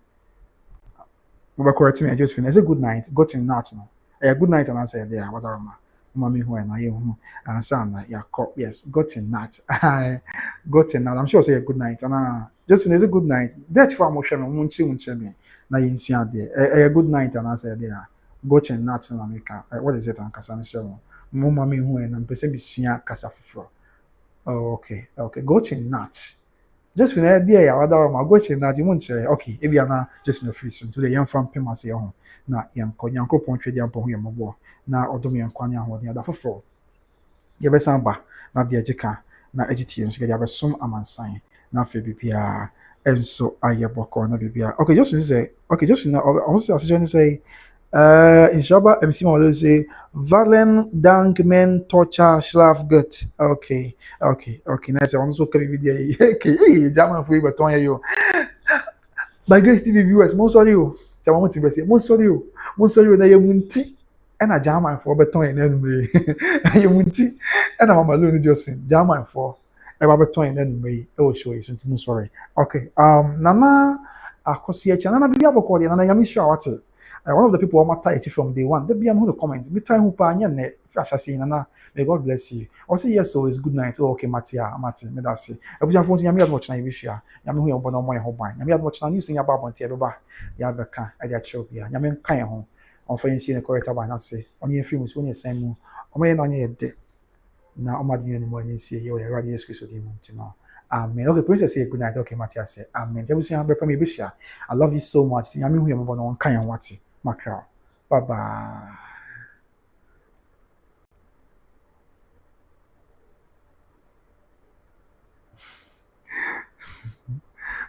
But correct me, I just finished. It's a good night. Got in that, no. A good night, and I said, yeah, what are my mommy who and I who and son, yeah, yes, got in that. I got in that. I'm sure say a good night, and just finished a good night. That's for motion, won't me. Now you see there. A good night, and I said, yeah, got in that, and America. What is it, Uncle Sam? So, mommy who and I'm person be senior Casafro. Oh, okay, got in that. Just when I dear ya other my go na di mun chere okay e bia na just no free so to the young fan pem ase ho na yan ko nyankopon twedi ampo ho yembo na odom yan kwanya ho de ada foforo ye besan ba na de agika na agiti enso ya besom amansan na fe bibia enso ayeboko na bibia okay just when say okay just when also say inshallah, MC Mawalo say, Valen dank men torture schlaf gut. Okay. Nice. I'm so happy with you. Okay, German for you, but on you. By Grace TV viewers, most sorry you. German to say, most sorry you. Most sorry you. Na yemunti. And a German for beton and enemy. Yemunti. And I'm alone just fin. German for. Eba beton and enemy. I will show you something. Sorry. Okay. Nana Akosua channel. Nana bibi abokodi. Nana yami sure what it. One of the people who matter from day one, they be going to comment. Be time who pay net flash saying, "Nana, may God bless you." I say yes, so it's good night. Oh, okay, Matia, me that say. I put your phone to yami watch na wish ya. Yami who yombo no more ho ban. Yami watch na news in your baba nti ebe ba. Ya be kan, I dey show bia. Yami kan ho. On for see the correct ban na say. On your film so on your same mu. O me na on your de. Na o ma di ni mo ni see ye o ya radio script so di mo nti no. Amen. Okay, princess say good night. Okay, Matia say amen. Tell me so yami be me be I love you so much. Yami who yombo no kan what. Accra. Bye bye.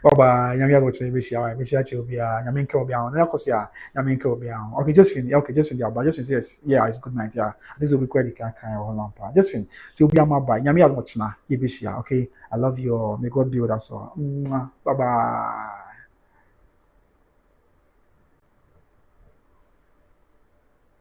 Bye bye. Nyame abo tse be shia. Be shia che obi a. Nyame nke obi a. Na yakosia. Nyame nke obi a. Okay, just fin. Okay, just fin the about. Just fin yes. Yeah, it's good night. Yeah. This will be quite the kind of lampa. Just fin. Till obi a ma bye. Nyame abo tse na. Ye be shia. Okay. I love you all. May God be with us all. Bye bye.